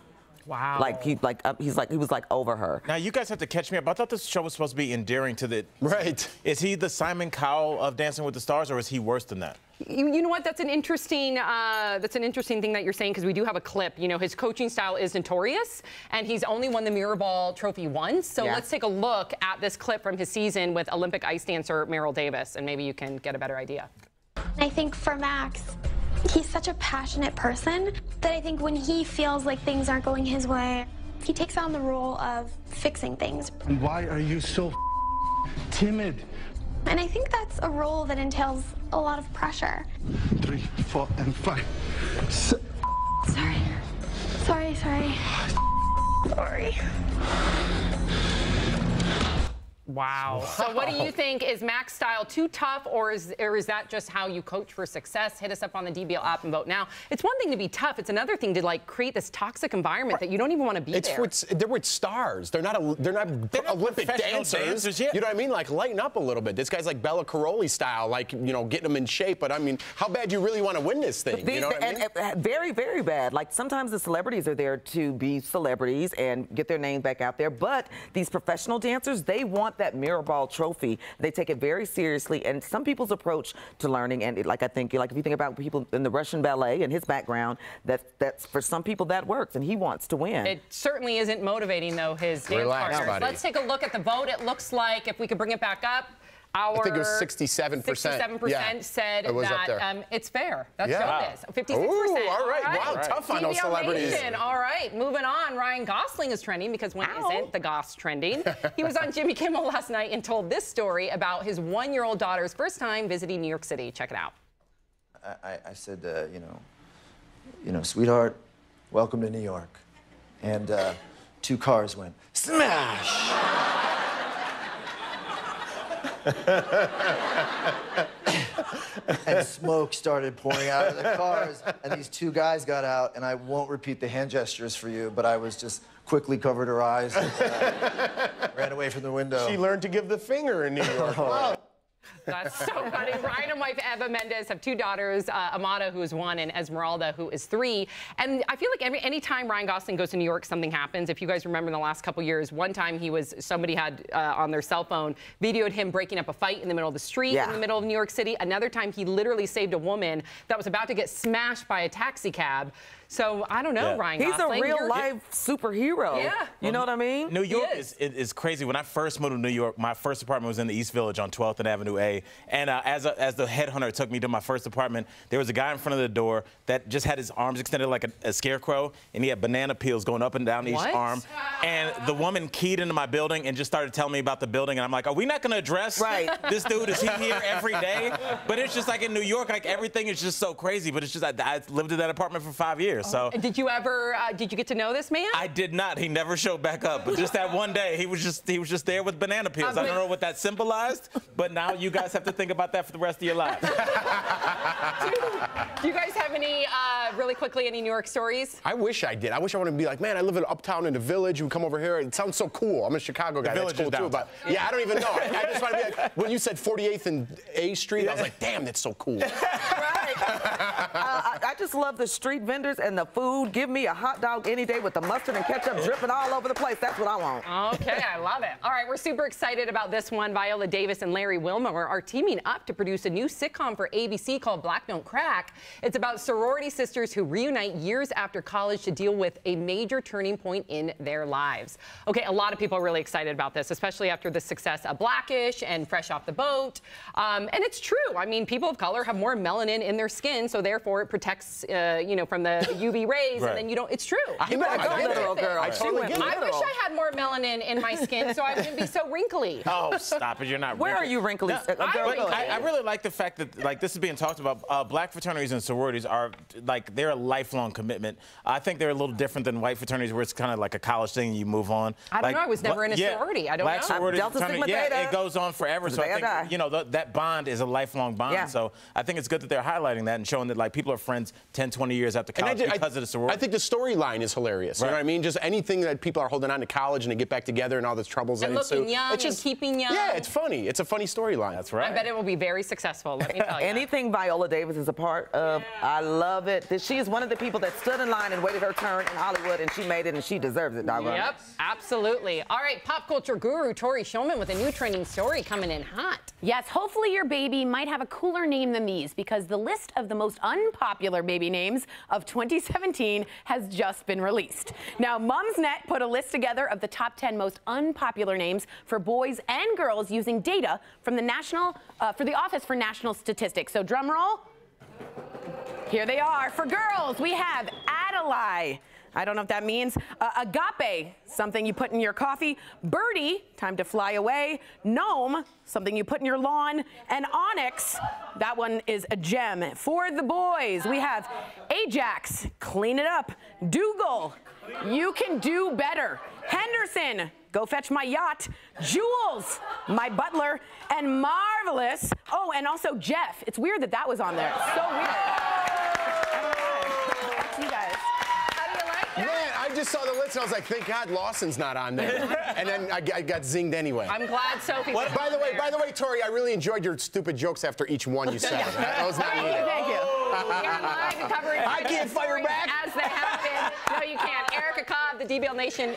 Wow. He was over her. Now you guys have to catch me up. I thought this show was supposed to be endearing to the. Right. Is he the Simon Cowell of Dancing with the Stars, or is he worse than that? You know what? That's an interesting thing that you're saying, because we do have a clip. You know, his coaching style is notorious, and he's only won the Mirrorball Trophy once. So let's take a look at this clip from his season with Olympic ice dancer Meryl Davis, and maybe you can get a better idea. I think for Max, he's such a passionate person that I think when he feels like things aren't going his way, he takes on the role of fixing things. Why are you so timid? I And I think that's a role that entails a lot of pressure. 3, 4, and 5. Sorry. Sorry. Sorry. Wow. So what do you think? Is Mac's style too tough, or is that just how you coach for success? Hit us up on the DBL app and vote now. It's one thing to be tough. It's another thing to like create this toxic environment that you don't even want to be there. They're with stars. They're not Olympic dancers. Yeah. You know what I mean? Like lighten up a little bit. This guy's like Bella Caroli style, like, you know, getting them in shape. But I mean, how bad do you really want to win this thing? You know what I mean? And very, very bad. Like sometimes the celebrities are there to be celebrities and get their names back out there. But these professional dancers, they want that mirror ball trophy. They take it very seriously. And some people's approach to learning, and like I think, like if you think about people in the Russian ballet and his background, that's for some people that works, and he wants to win. It certainly isn't motivating, though, his dance partners. Buddy. Let's take a look at the vote. It looks like, if we could bring it back up, I think it was 67%. 67% said that it's fair. That's what it is. 56%. Ooh, all right. Wow, tough on those celebrities. Nation. All right, moving on. Ryan Gosling is trending because when isn't the Goss trending? He was on Jimmy Kimmel last night and told this story about his 1-year-old daughter's first time visiting New York City. Check it out. I said, you know, sweetheart, welcome to New York. And 2 cars went smash. And smoke started pouring out of the cars, and these 2 guys got out, and I won't repeat the hand gestures for you, but I was just quickly covered her eyes and ran away from the window. She learned to give the finger in New York. That's so funny. Ryan and wife Eva Mendes have 2 daughters, Amada, who is 1, and Esmeralda, who is 3. And I feel like any time Ryan Gosling goes to New York, something happens. If you guys remember in the last couple years, one time somebody had on their cell phone videoed him breaking up a fight in the middle of the street in the middle of New York City. Another time he literally saved a woman that was about to get smashed by a taxi cab. So I don't know, Ryan Gosling. He's a real life superhero. Yeah. You know what I mean? New York is crazy. When I first moved to New York, my first apartment was in the East Village on 12th and Avenue A. And as the headhunter took me to my first apartment, there was a guy in front of the door that just had his arms extended like a scarecrow, and he had banana peels going up and down each arm. And the woman keyed into my building and just started telling me about the building. And I'm like, are we not going to address this dude? Is he here every day? But it's just like in New York, like everything is just so crazy. But it's just, I lived in that apartment for 5 years. So. Did you ever, did you get to know this man? I did not. He never showed back up. But just that one day, he was just there with banana peels. I don't know what that symbolized, but now you guys have to think about that for the rest of your lives. Do you guys have any, really quickly, any New York stories? I wish I did. I wish I wanted to be like, man, I live in uptown in the Village. You come over here. It sounds so cool. I'm a Chicago guy. That's cool too. But yeah, I don't even know. I just want to be like, when you said 48th and A Street, I was like, damn, that's so cool. I just love the street vendors and the food. Give me a hot dog any day with the mustard and ketchup dripping all over the place. That's what I want. Okay, I love it. All right, we're super excited about this one. Viola Davis and Larry Wilmore are teaming up to produce a new sitcom for ABC called Black Don't Crack. It's about sorority sisters who reunite years after college to deal with a major turning point in their lives. Okay, a lot of people are really excited about this, especially after the success of Blackish and Fresh Off the Boat. And it's true. I mean, people of color have more melanin in their skin, so therefore it protects, you know, from the UV rays, and then you don't. It's true. I wish I had more melanin in my skin, so I wouldn't be so wrinkly. Oh, stop it! You're not. Where are you wrinkly? I really like the fact that like this is being talked about. Black fraternities and sororities are like they're a lifelong commitment. I think they're a little different than white fraternities, where it's kind of like a college thing and you move on. I don't know. I was never in a sorority. I don't Black know. Sorority, it goes on forever. So I think you know that bond is a lifelong bond. Yeah. So I think it's good that they're highlighting that and showing that like people are friends 10, 20 years after college because of the sorority. I think the storyline is hilarious. You know what I mean? Just anything that people are holding on to college and they get back together and all the troubles that ensue. Looking young and keeping young. Yeah, it's funny. It's a funny storyline. That's right. I bet it will be very successful. Let me tell you. Anything Viola Davis is a part of, I love it. She is one of the people that stood in line and waited her turn in Hollywood, and she made it, and she deserves it, doggone. Yep, absolutely. All right, pop culture guru Tori Shulman with a new trending story coming in hot. Yes, hopefully your baby might have a cooler name than these, because the list of the most unpopular baby names of 2017 has just been released. Now, Mumsnet put a list together of the top 10 most unpopular names for boys and girls using data from the for the Office for National Statistics. So drum roll. Here they are. For girls, we have Adelaide, I don't know if that means. Agape, something you put in your coffee. Birdie, time to fly away. Gnome, something you put in your lawn. And onyx, that one is a gem. For the boys, we have Ajax, clean it up. Dougal, you can do better. Henderson, go fetch my yacht. Jules, my butler. And Marvelous, oh, and also Jeff. It's weird that that was on there. So weird. Back to you guys. Man, I just saw the list and I was like, thank God Lawson's not on there. And then I got zinged anyway. I'm glad Sophie. By the way, Tori, I really enjoyed your stupid jokes after each one you said. That was not needed. Thank you. We're live and covering I can't fire back. as they happen. No, you can't. Erica Cobb, the DBL Nation.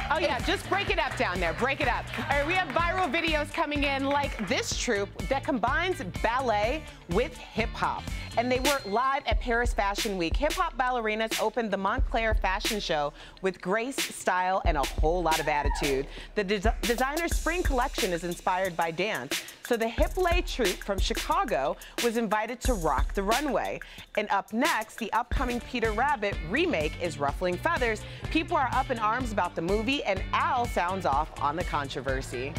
Oh, yeah, just break it up down there. Break it up. All right, we have viral videos coming in like this troupe that combines ballet with hip-hop. And they were live at Paris Fashion Week. Hip-hop ballerinas opened the Montclair fashion show with grace, style, and a whole lot of attitude. The designer's spring collection is inspired by dance. So the Hip-Lay troupe from Chicago was invited to rock the runway. And up next, the upcoming Peter Rabbit remake is ruffling feathers. People are up in arms about the movie, and Al sounds off on the controversy.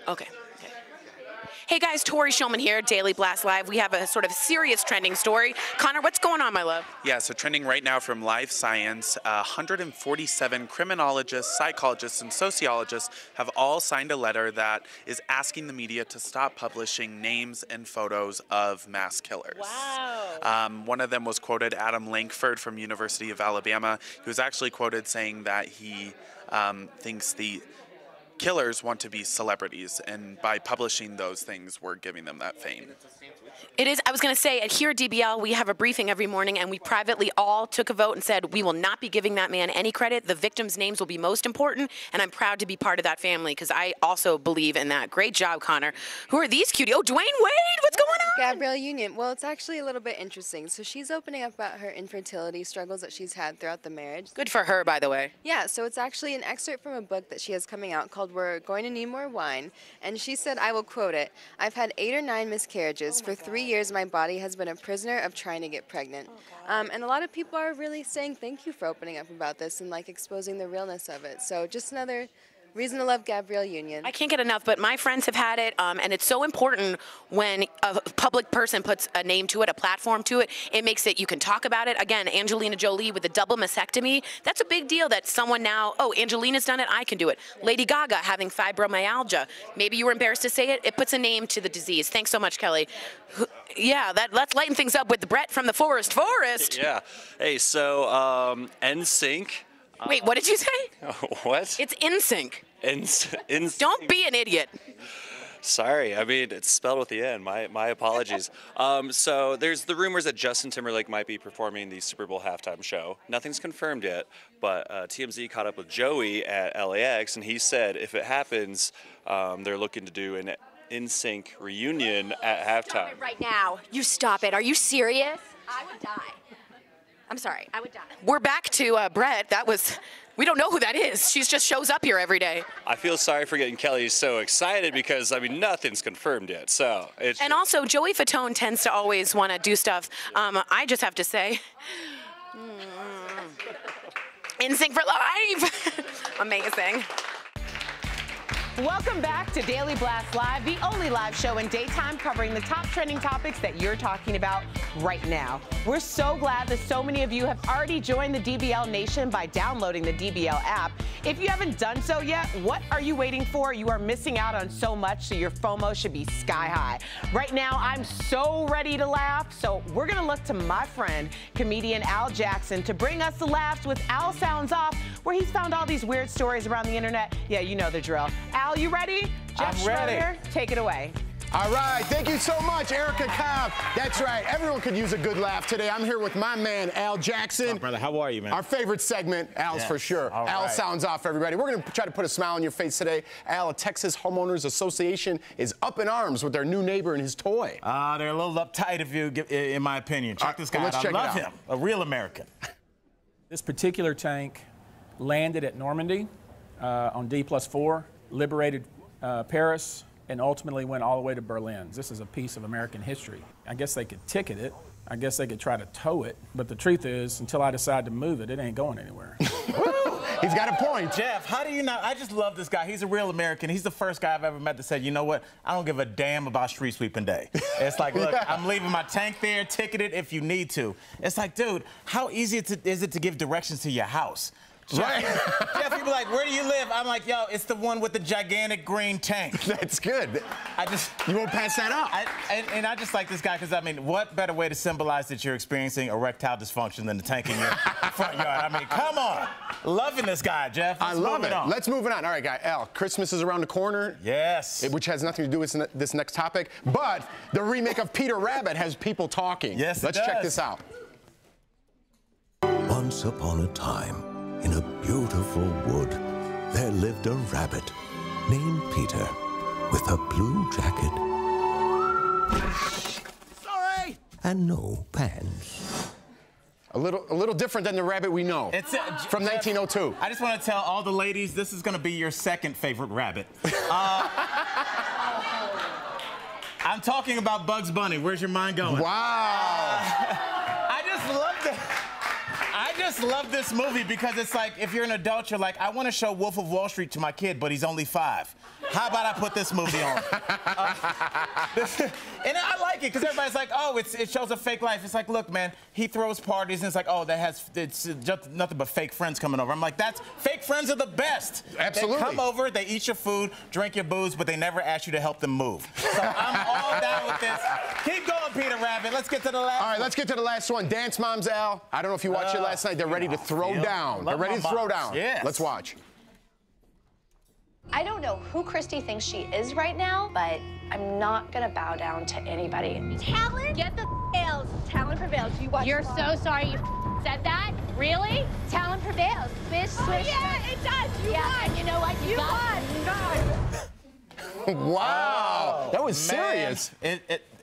Okay. Hey guys, Tori Shulman here, Daily Blast Live. We have a sort of serious trending story. Connor, what's going on, my love? Yeah, so trending right now from Live Science, 147 criminologists, psychologists, and sociologists have all signed a letter that is asking the media to stop publishing names and photos of mass killers. Wow. One of them was quoted, Adam Lankford from University of Alabama. He was actually quoted saying that he thinks the killers want to be celebrities, and by publishing those things, we're giving them that fame. It is. I was going to say, here at DBL, we have a briefing every morning, and we privately all took a vote and said we will not be giving that man any credit. The victims' names will be most important, and I'm proud to be part of that family because I also believe in that. Great job, Connor. Who are these cuties? Oh, Dwayne Wade, what's going on? Gabrielle Union. Well, it's actually a little bit interesting. So she's opening up about her infertility struggles that she's had throughout the marriage. Good for her, by the way. Yeah, so it's actually an excerpt from a book that she has coming out called We're Going to Need More Wine. And she said, I will quote it, I've had 8 or 9 miscarriages. For 3 years, my body has been a prisoner of trying to get pregnant. And a lot of people are really saying thank you for opening up about this and like exposing the realness of it. So just another reason to love Gabrielle Union. I can't get enough, but my friends have had it, and it's so important when a public person puts a name to it, a platform to it. It makes it, you can talk about it. Again, Angelina Jolie with the double mastectomy, that's a big deal that someone now, oh, Angelina's done it, I can do it. Lady Gaga having fibromyalgia. Maybe you were embarrassed to say it. It puts a name to the disease. Thanks so much, Kelly. Yeah, let's lighten things up with Brett from the Forest. Yeah. Hey, so NSYNC. Wait, what did you say? What? It's NSYNC. Don't be an idiot. Sorry, I mean, it's spelled with the N. My apologies. So there's the rumors that Justin Timberlake might be performing the Super Bowl halftime show. Nothing's confirmed yet, but TMZ caught up with Joey at LAX, and he said if it happens, they're looking to do an NSYNC reunion at halftime. Stop it right now. You stop it. Are you serious? I would die. I'm sorry, I would die. We're back to Brett. We don't know who that is. She just shows up here every day. I feel sorry for getting Kelly so excited because, I mean, nothing's confirmed yet. So it's. And also, Joey Fatone tends to always want to do stuff. I just have to say, NSYNC for life. Amazing. Welcome back to Daily Blast Live, the only live show in daytime covering the top trending topics that you're talking about right now. We're so glad that so many of you have already joined the DBL Nation by downloading the DBL app. If you haven't done so yet, what are you waiting for? You are missing out on so much, so your FOMO should be sky high. Right now, I'm so ready to laugh, so we're going to look to my friend, comedian Al Jackson, to bring us the laughs with Al Sounds Off, where he's found all these weird stories around the internet. Yeah, you know the drill. Al, you ready? Jeff I'm ready. Schroeder, take it away. All right, thank you so much, Erica Cobb. That's right, everyone could use a good laugh today. I'm here with my man, Al Jackson. Oh, brother, how are you, man? Our favorite segment, Al's for sure. Al Sounds Off, everybody. We're gonna try to put a smile on your face today. Al, a Texas Homeowners Association is up in arms with their new neighbor and his toy. They're a little uptight, in my opinion. Check this guy out. I love him, a real American. This particular tank landed at Normandy on D+4, liberated Paris, and ultimately went all the way to Berlin. This is a piece of American history. I guess they could ticket it. I guess they could try to tow it. But the truth is, until I decide to move it, it ain't going anywhere. He's got a point. Jeff, how do you not? I just love this guy. He's a real American. He's the first guy I've ever met that said, you know what? I don't give a damn about street sweeping day. It's like, look, I'm leaving my tank there, ticket it if you need to. It's like, dude, how easy is it to give directions to your house? Right. Jeff, people like, where do you live? I'm like, yo, it's the one with the gigantic green tank. That's good. You won't pass that up. And I just like this guy because, I mean, what better way to symbolize that you're experiencing erectile dysfunction than the tank in your front yard? I mean, come on. Loving this guy, Jeff. I love it. Let's move it on. All right, guy. Al, Christmas is around the corner. Yes. Which has nothing to do with this next topic. But the remake of Peter Rabbit has people talking. Yes, Let's check this out. Once upon a time, in a beautiful wood, there lived a rabbit named Peter with a blue jacket. Sorry! And no pants. A little different than the rabbit we know. It's from 1902. I just want to tell all the ladies, this is going to be your second favorite rabbit. I'm talking about Bugs Bunny. Where's your mind going? Wow. I just love this movie because it's like, if you're an adult, you're like, I want to show Wolf of Wall Street to my kid, but he's only 5. How about I put this movie on? And I like it because everybody's like, oh, it shows a fake life. It's like, look, man, he throws parties and it's like, oh, it's just nothing but fake friends coming over. I'm like, fake friends are the best. Absolutely. They come over, they eat your food, drink your booze, but they never ask you to help them move. So I'm all down with this. Keep going, Peter Rabbit. Let's get to the last one. All right, let's get to the last one. Dance Moms, Al. I don't know if you watched it last night. They're ready to throw down. They're ready to throw down. Yes. Let's watch. I don't know who Christy thinks she is right now, but I'm not gonna bow down to anybody. Talent, get the prevails. Talent prevails. You're so sorry you said that? Really? Talent prevails. Bitch, switch. Yeah, it does. You won. And you know what? You won. Wow. That was serious.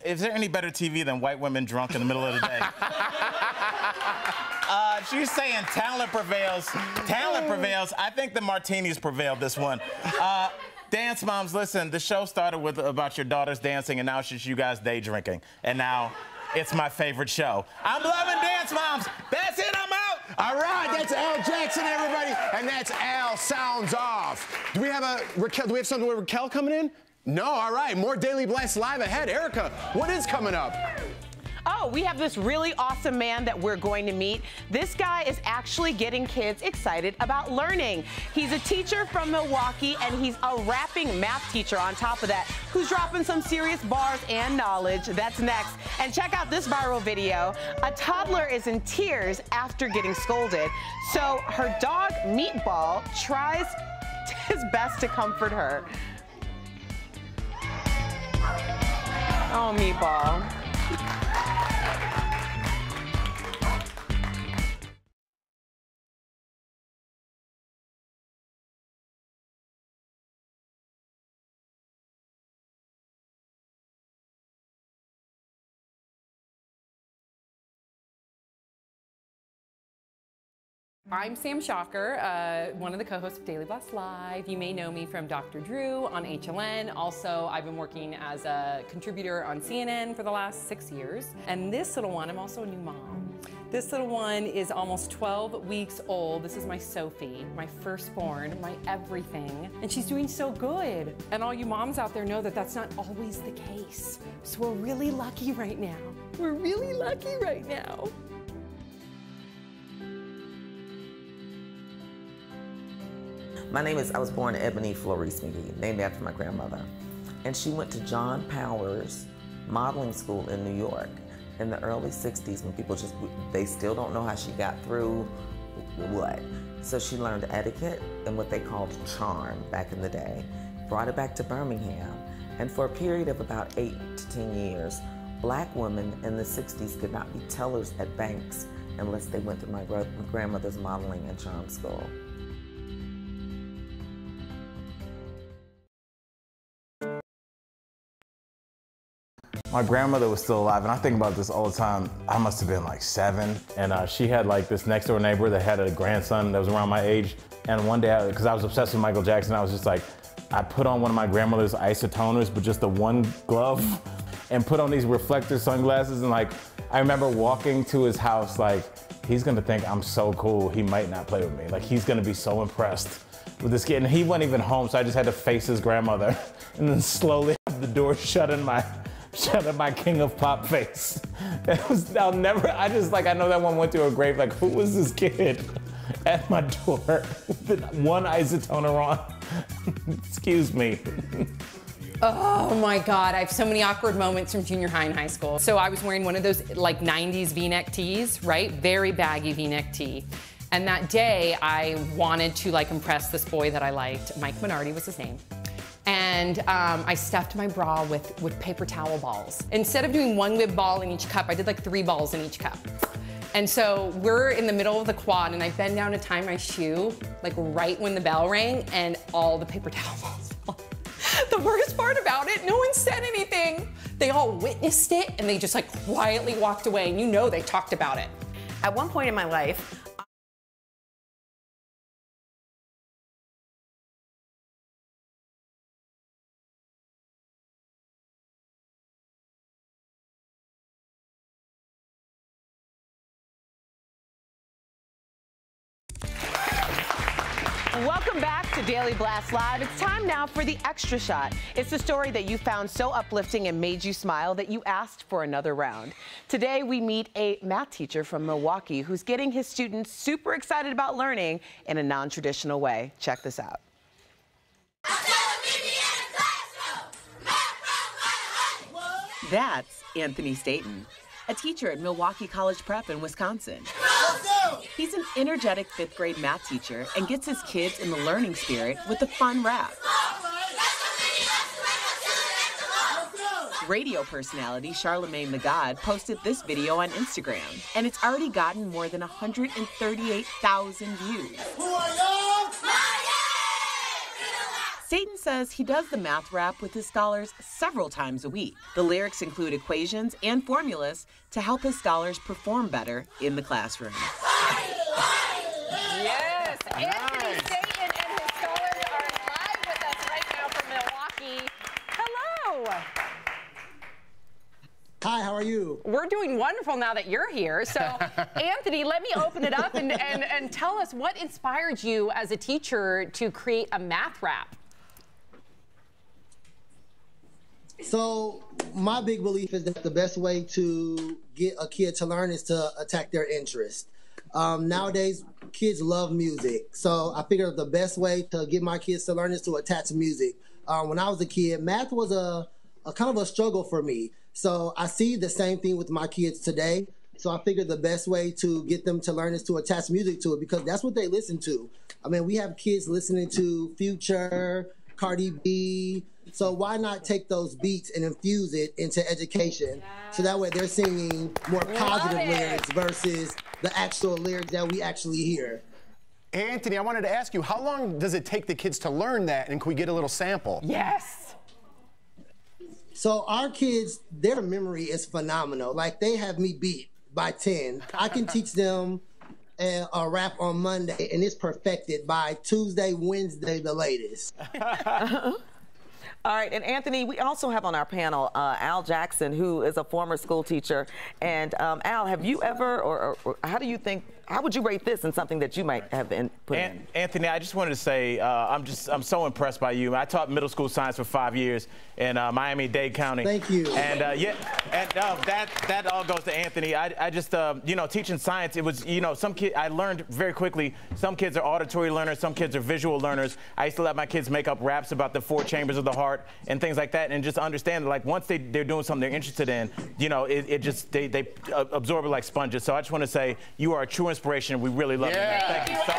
Is there any better TV than white women drunk in the middle of the day? She's saying talent prevails. Talent prevails. I think the martinis prevailed this one. Dance Moms, listen, the show started with about your daughters dancing, and now it's just you guys day drinking. And now it's my favorite show. I'm loving Dance Moms. That's it, I'm out. All right, that's Al Jackson, everybody. And that's Al Sounds Off. Do we have something with Raquel coming in? No, all right. More Daily Blast Live ahead. Erica, what is coming up? Oh, we have this really awesome man that we're going to meet. This guy is actually getting kids excited about learning. He's a teacher from Milwaukee, and he's a rapping math teacher on top of that, who's dropping some serious bars and knowledge. That's next. And check out this viral video. A toddler is in tears after getting scolded. So her dog, Meatball, tries his best to comfort her. Oh, Meatball. I'm Sam Shocker, one of the co-hosts of Daily Blast Live. You may know me from Dr. Drew on HLN. Also, I've been working as a contributor on CNN for the last 6 years. And this little one, I'm also a new mom. This little one is almost 12 weeks old. This is my Sophie, my firstborn, my everything. And she's doing so good. And all you moms out there know that that's not always the case. So we're really lucky right now. We're really lucky right now. I was born Ebony Florece McGee, named after my grandmother. And she went to John Powers Modeling School in New York in the early 60s when people they still don't know how she got through what. So she learned etiquette and what they called charm back in the day, brought it back to Birmingham. And for a period of about 8 to 10 years, Black women in the 60s could not be tellers at banks unless they went through my grandmother's modeling and charm school. My grandmother was still alive, and I think about this all the time. I must have been like 7, and she had like this next door neighbor that had a grandson that was around my age. And one day, because I was obsessed with Michael Jackson, I was just like, I put on one of my grandmother's isotoners, but just the one glove, and put on these reflector sunglasses, and like, I remember walking to his house like, he's gonna think I'm so cool, he might not play with me. Like, he's gonna be so impressed with this kid. And he wasn't even home, so I just had to face his grandmother and then slowly have the door shut in my King of Pop face. It was, I know that one went to her grave, like, who was this kid at my door with one isotoner on? Excuse me. Oh my God, I have so many awkward moments from junior high and high school. So I was wearing one of those like 90s V-neck tees, right? Very baggy V-neck tee. And that day I wanted to like impress this boy that I liked. Mike Minardi was his name. And I stuffed my bra with paper towel balls. Instead of doing one lib ball in each cup, I did like 3 balls in each cup. And so we're in the middle of the quad and I bend down to tie my shoe, like right when the bell rang, and all the paper towel balls fell. The worst part about it, no one said anything. They all witnessed it and they just like quietly walked away, and you know they talked about it. At one point in my life, Welcome back to Daily Blast Live. It's time now for the Extra Shot. It's the story that you found so uplifting and made you smile that you asked for another round. Today we meet a math teacher from Milwaukee who's getting his students super excited about learning in a non-traditional way. Check this out. That's Anthony Staten, a teacher at Milwaukee College Prep in Wisconsin. He's an energetic 5th grade math teacher and gets his kids in the learning spirit with a fun rap. Radio personality Charlemagne the God posted this video on Instagram, and it's already gotten more than 138,000 views. Staten says he does the math rap with his scholars several times a week. The lyrics include equations and formulas to help his scholars perform better in the classroom. Yes, Anthony Staten and his scholars are live with us right now from Milwaukee. Hello. Hi, how are you? We're doing wonderful now that you're here. So, Anthony, let me open it up and tell us what inspired you as a teacher to create a math rap. So my big belief is that the best way to get a kid to learn is to attack their interest. Nowadays, kids love music. So I figured the best way to get my kids to learn is to attach music. When I was a kid, math was a kind of a struggle for me. So I see the same thing with my kids today. So I figured the best way to get them to learn is to attach music to it, because that's what they listen to. I mean, we have kids listening to Future, Cardi B. So why not take those beats and infuse it into education? So that way they're singing more positive lyrics versus the actual lyrics that we actually hear. Anthony, I wanted to ask you, how long does it take the kids to learn that, and can we get a little sample? Yes. So our kids, their memory is phenomenal. Like, they have me beat by 10. I can teach them a rap on Monday, and it's perfected by Tuesday, Wednesday, the latest. All right, and Anthony, we also have on our panel Al Jackson, who is a former school teacher. And Al, have you ever, or how do you think, how would you rate this in something that you might have been put in? Anthony, I just wanted to say I'm so impressed by you. I taught middle school science for 5 years in Miami-Dade County. Thank you. And that all goes to Anthony. I just you know, teaching science, it was, you know, some kids, I learned very quickly, some kids are auditory learners, some kids are visual learners. I used to let my kids make up raps about the 4 chambers of the heart and things like that, and just understand that, like, once they're doing something they're interested in, you know, they absorb it like sponges. So I just want to say you are a true inspiration. We really love you, man. Thank you so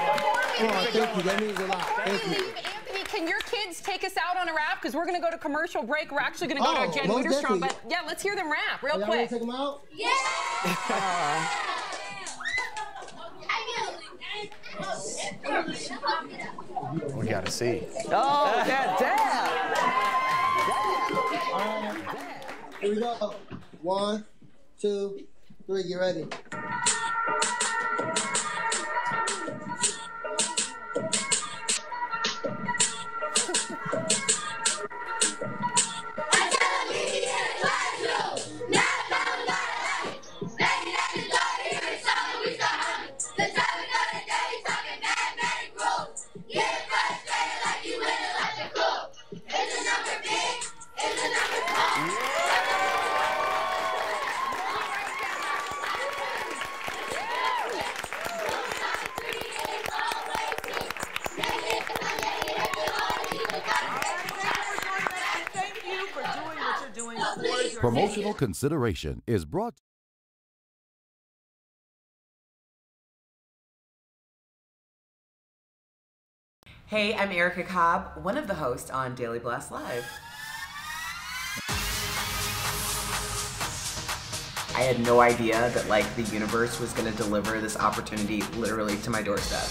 much. Thank you. That means a lot. Thank you. Anthony, can your kids take us out on a rap? Because we're going to go to commercial break. We're actually going to go to Jen Widerstrom. But yeah, let's hear them rap real quick. Ready to take them out? Yeah! We gotta see. Oh, that dab! Here we go. 1, 2, 3, get ready. Promotional consideration is brought. Hey, I'm Erica Cobb, one of the hosts on Daily Blast Live. I had no idea that like the universe was going to deliver this opportunity literally to my doorstep.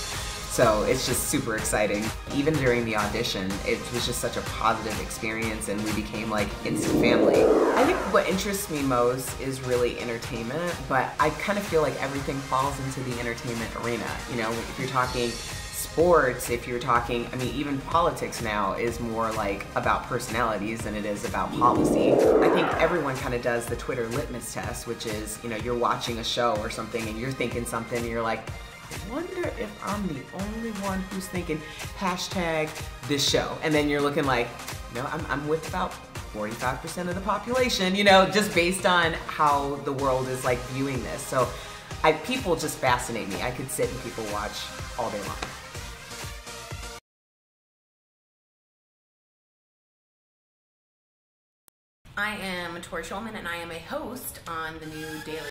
So it's just super exciting. Even during the audition, it was just such a positive experience and we became like instant family. I think what interests me most is really entertainment, but I kind of feel like everything falls into the entertainment arena. You know, if you're talking sports, if you're talking, I mean, even politics now is more like about personalities than it is about policy. I think everyone kind of does the Twitter litmus test, which is, you know, you're watching a show or something and you're thinking something and you're like, I wonder if I'm the only one who's thinking hashtag this show. And then you're looking like, no, I'm with about 45% of the population, you know, just based on how the world is like viewing this. So people just fascinate me. I could sit and people watch all day long. I am Tori Schulman, and I am a host on the new Daily.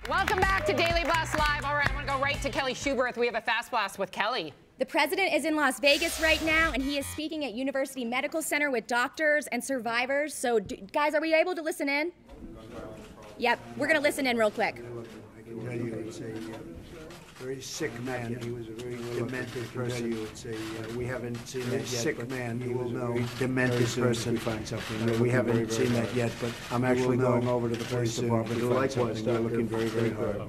Welcome back to Daily Blast Live. All right, I'm going to go right to Kelly Schuberth. We have a Fast Blast with Kelly. The president is in Las Vegas right now, and he is speaking at University Medical Center with doctors and survivors. So, guys, are we able to listen in? Yep, we're going to listen in real quick. I can tell you it's a very sick man. He was a very demented person. We haven't seen that yet. Sick man, you will know. Demented person. Find something. We haven't seen that yet, but I'm actually going over to the police department. Likewise, they're looking very, very hard.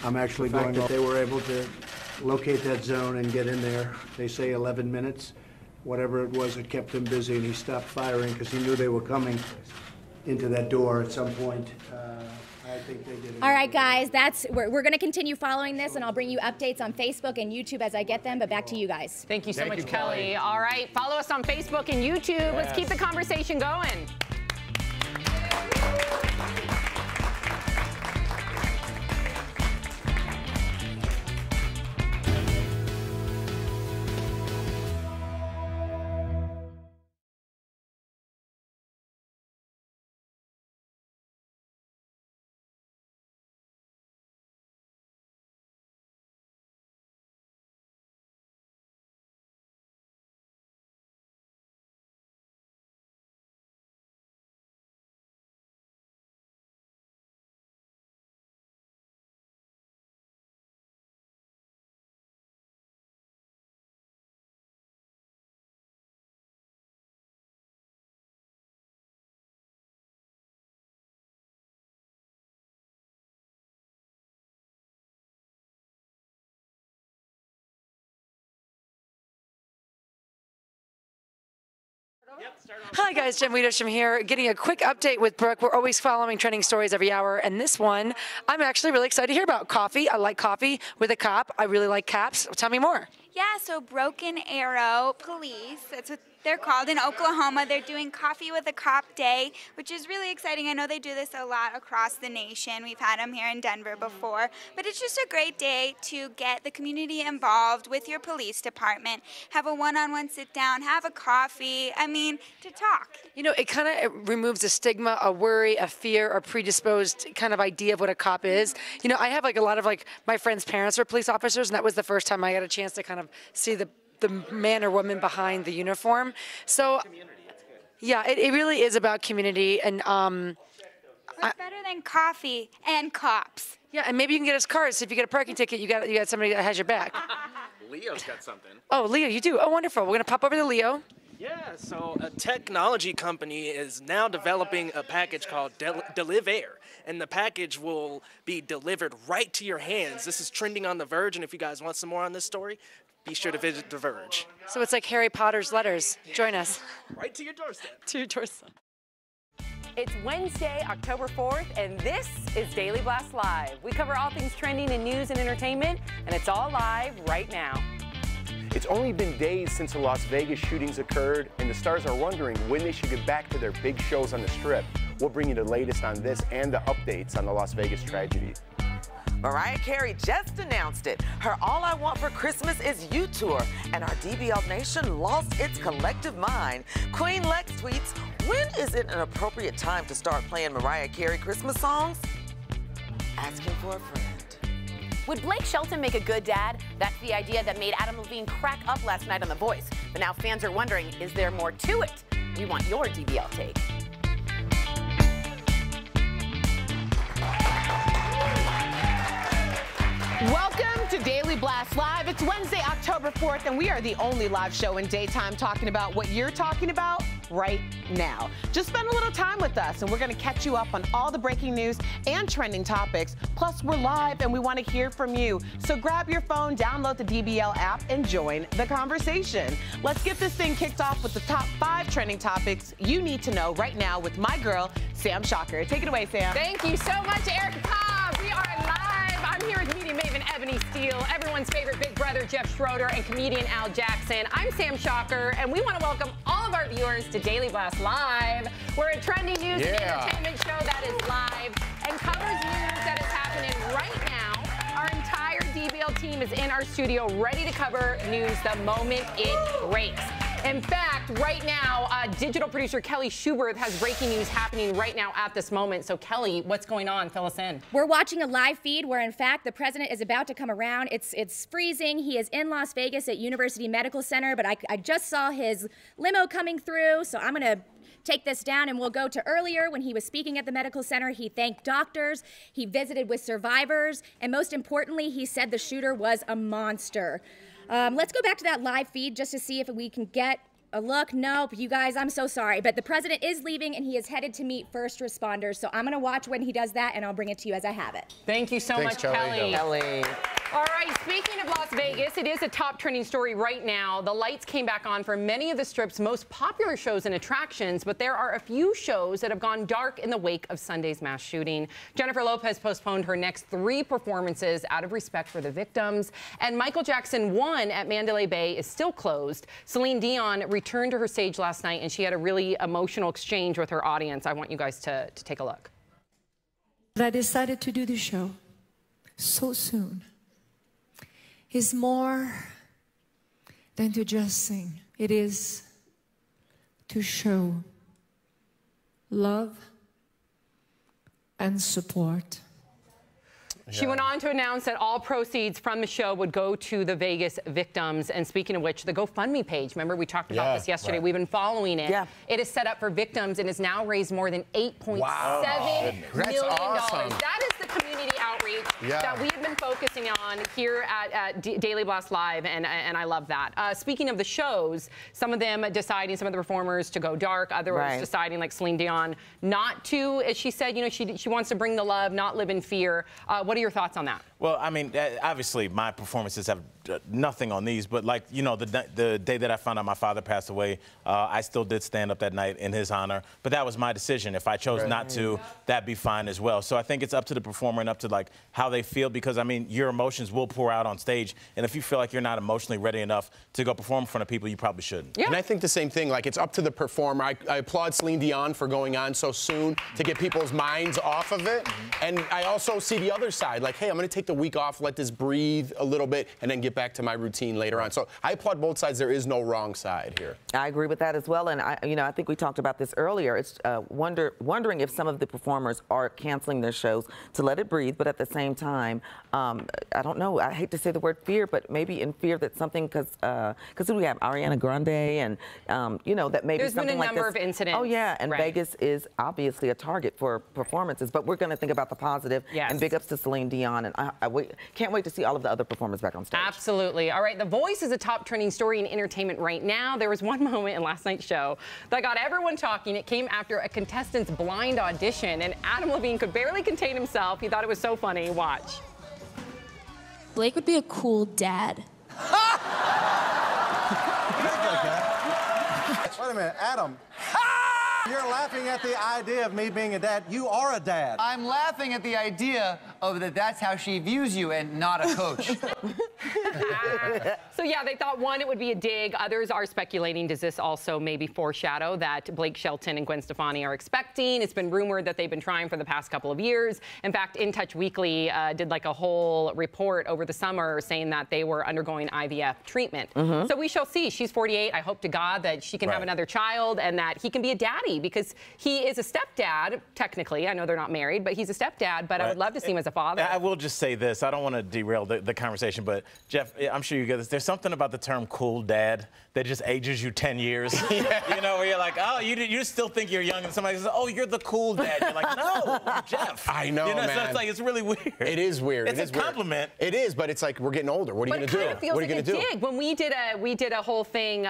I'm actually going. That they were able to locate that zone and get in there. They say 11 minutes. Whatever it was, it kept him busy, and he stopped firing because he knew they were coming into that door at some point. I think they did. All right, guys, we're going to continue following this, and I'll bring you updates on Facebook and YouTube as I get them, but back to you guys. Thank you so much, Kelly. All right, follow us on Facebook and YouTube. Yes. Let's keep the conversation going. Hi guys, Jen Wiederstrom here, getting a quick update with Brooke. We're always following trending stories every hour, and this one I'm actually really excited to hear about. Coffee. I like coffee with a cop. I really like caps. Tell me more. Yeah, so Broken Arrow Police, that's what they're called in Oklahoma. They're doing Coffee with a Cop Day, which is really exciting. I know they do this a lot across the nation. We've had them here in Denver before. But it's just a great day to get the community involved with your police department, have a one-on-one sit-down, have a coffee, I mean, to talk. You know, it kind of removes a stigma, a worry, a fear, a predisposed kind of idea of what a cop is. You know, I have like a lot of like my friends' parents are police officers, and that was the first time I got a chance to kind of see the man or woman behind the uniform. So, yeah, it really is about community. And what's better than coffee and cops? Yeah, and maybe you can get us cards. So if you get a parking ticket, you got somebody that has your back. Leo's got something. Oh, Leo, you do. Oh, wonderful. We're gonna pop over to Leo. Yeah, so a technology company is now developing a package called Delivair, and the package will be delivered right to your hands. This is trending on The Verge, and if you guys want some more on this story, be sure to visit The Verge. So it's like Harry Potter's letters. Join us. Right to your doorstep. To your doorstep. It's Wednesday, October 4th, and this is Daily Blast Live. We cover all things trending in news and entertainment, and it's all live right now. It's only been days since the Las Vegas shootings occurred, and the stars are wondering when they should get back to their big shows on the Strip. We'll bring you the latest on this and the updates on the Las Vegas tragedy. Mariah Carey just announced it. Her All I Want for Christmas Is You tour, and our DBL Nation lost its collective mind. Queen Lex tweets, When is it an appropriate time to start playing Mariah Carey Christmas songs? Asking for a friend. Would Blake Shelton make a good dad? That's the idea that made Adam Levine crack up last night on The Voice. But now fans are wondering, is there more to it? We want your DBL take. Welcome to Daily Blast Live. It's Wednesday, October 4th, and we are the only live show in daytime talking about what you're talking about right now. Just spend a little time with us, and we're going to catch you up on all the breaking news and trending topics. Plus, we're live, and we want to hear from you. So grab your phone, download the DBL app, and join the conversation. Let's get this thing kicked off with the top 5 trending topics you need to know right now with my girl, Sam Shocker. Take it away, Sam. Thank you so much, Erica Cobb. We are live. I'm here with media maven Ebony Steele, everyone's favorite Big Brother Jeff Schroeder, and comedian Al Jackson. I'm Sam Shocker, and we want to welcome all of our viewers to Daily Blast Live. We're a trending news and entertainment show that is live and covers news that is happening right now. Our entire DBL team is in our studio ready to cover news the moment it breaks. In fact, right now, digital producer Kelly Schubert has breaking news happening right now at this moment. So, Kelly, what's going on? Fill us in. We're watching a live feed where, in fact, the president is about to come around. It's freezing. He is in Las Vegas at University Medical Center, but I just saw his limo coming through, so I'm going to take this down, and we'll go to earlier when he was speaking at the medical center. He thanked doctors, he visited with survivors, and most importantly, he said the shooter was a monster. Let's go back to that live feed just to see if we can get a look. Nope, you guys, I'm so sorry, but the president is leaving and he is headed to meet first responders. So I'm going to watch when he does that, and I'll bring it to you as I have it. Thank you so much, Kelly. All right, speaking of Las Vegas, it is a top trending story right now. The lights came back on for many of the Strip's most popular shows and attractions, but there are a few shows that have gone dark in the wake of Sunday's mass shooting. Jennifer Lopez postponed her next 3 performances out of respect for the victims, and Michael Jackson 1 at Mandalay Bay is still closed. Celine Dion returned to her stage last night, and she had a really emotional exchange with her audience. I want you guys to take a look. I decided to do the show so soon is more than to just sing. It is to show love and support. She went on to announce that all proceeds from the show would go to the Vegas victims. And speaking of which, the GoFundMe page, remember we talked about this yesterday. Right. We've been following it. Yeah. It is set up for victims and has now raised more than $8.7 million. Awesome. That is the community outreach that we have been focusing on here at Daily Blast Live, and I love that. Speaking of the shows, some of them deciding, some of the performers to go dark, others deciding, like Celine Dion, not to. As she said, you know, she wants to bring the love, not live in fear. What are your thoughts on that? Well, I mean, obviously, my performances have nothing on these, but like, you know, the day that I found out my father passed away, I still did stand up that night in his honor, but that was my decision. If I chose not to, that'd be fine as well. So I think it's up to the performer and up to like how they feel, because I mean, your emotions will pour out on stage, and if you feel like you're not emotionally ready enough to go perform in front of people, you probably shouldn't. Yeah. And I think the same thing, like it's up to the performer. I applaud Celine Dion for going on so soon to get people's minds off of it, and I also see the other side, like, hey, I'm gonna take the week off, let this breathe a little bit, and then get back to my routine later on. So I applaud both sides. There is no wrong side here. I agree with that as well. And I think we talked about this earlier. It's wondering if some of the performers are canceling their shows to let it breathe, but at the same time, I don't know. I hate to say the word fear, but maybe in fear that something, because we have Ariana Grande, and you know, that maybe there's something like this. There's been a number of incidents. Oh yeah, and Vegas is obviously a target for performances, but we're going to think about the positive. Yes. And big ups to Celine Dion, and I can't wait to see all of the other performers back on stage. Absolutely. All right, The Voice is a top trending story in entertainment right now. There was one moment in last night's show that got everyone talking. It came after a contestant's blind audition, and Adam Levine could barely contain himself. He thought it was so funny. Watch. Blake would be a cool dad. Wait a minute, Adam. You're laughing at the idea of me being a dad. You are a dad. I'm laughing at the idea of that's how she views you and not a coach. So yeah, they thought one, it would be a dig. Others are speculating, does this also maybe foreshadow that Blake Shelton and Gwen Stefani are expecting? It's been rumored that they've been trying for the past couple of years. In fact, In Touch Weekly did like a whole report over the summer saying that they were undergoing IVF treatment. So we shall see. She's 48. I hope to God that she can have another child and that he can be a daddy, because he is a stepdad, technically. I know they're not married, but he's a stepdad, but I would love to see him as a father. I will just say this. I don't want to derail the conversation, but Jeff, I'm sure you get this. There's something about the term cool dad that just ages you 10 years. You know, where you're like, oh, you still think you're young, and somebody says, oh, you're the cool dad. You're like, no, I'm Jeff. I know, man. So it's like, it's really weird. It is weird. It's a compliment. It is, but it's like, we're getting older. What are you going to do? It kind of feels what are you like going to do? Dig. When we did a whole thing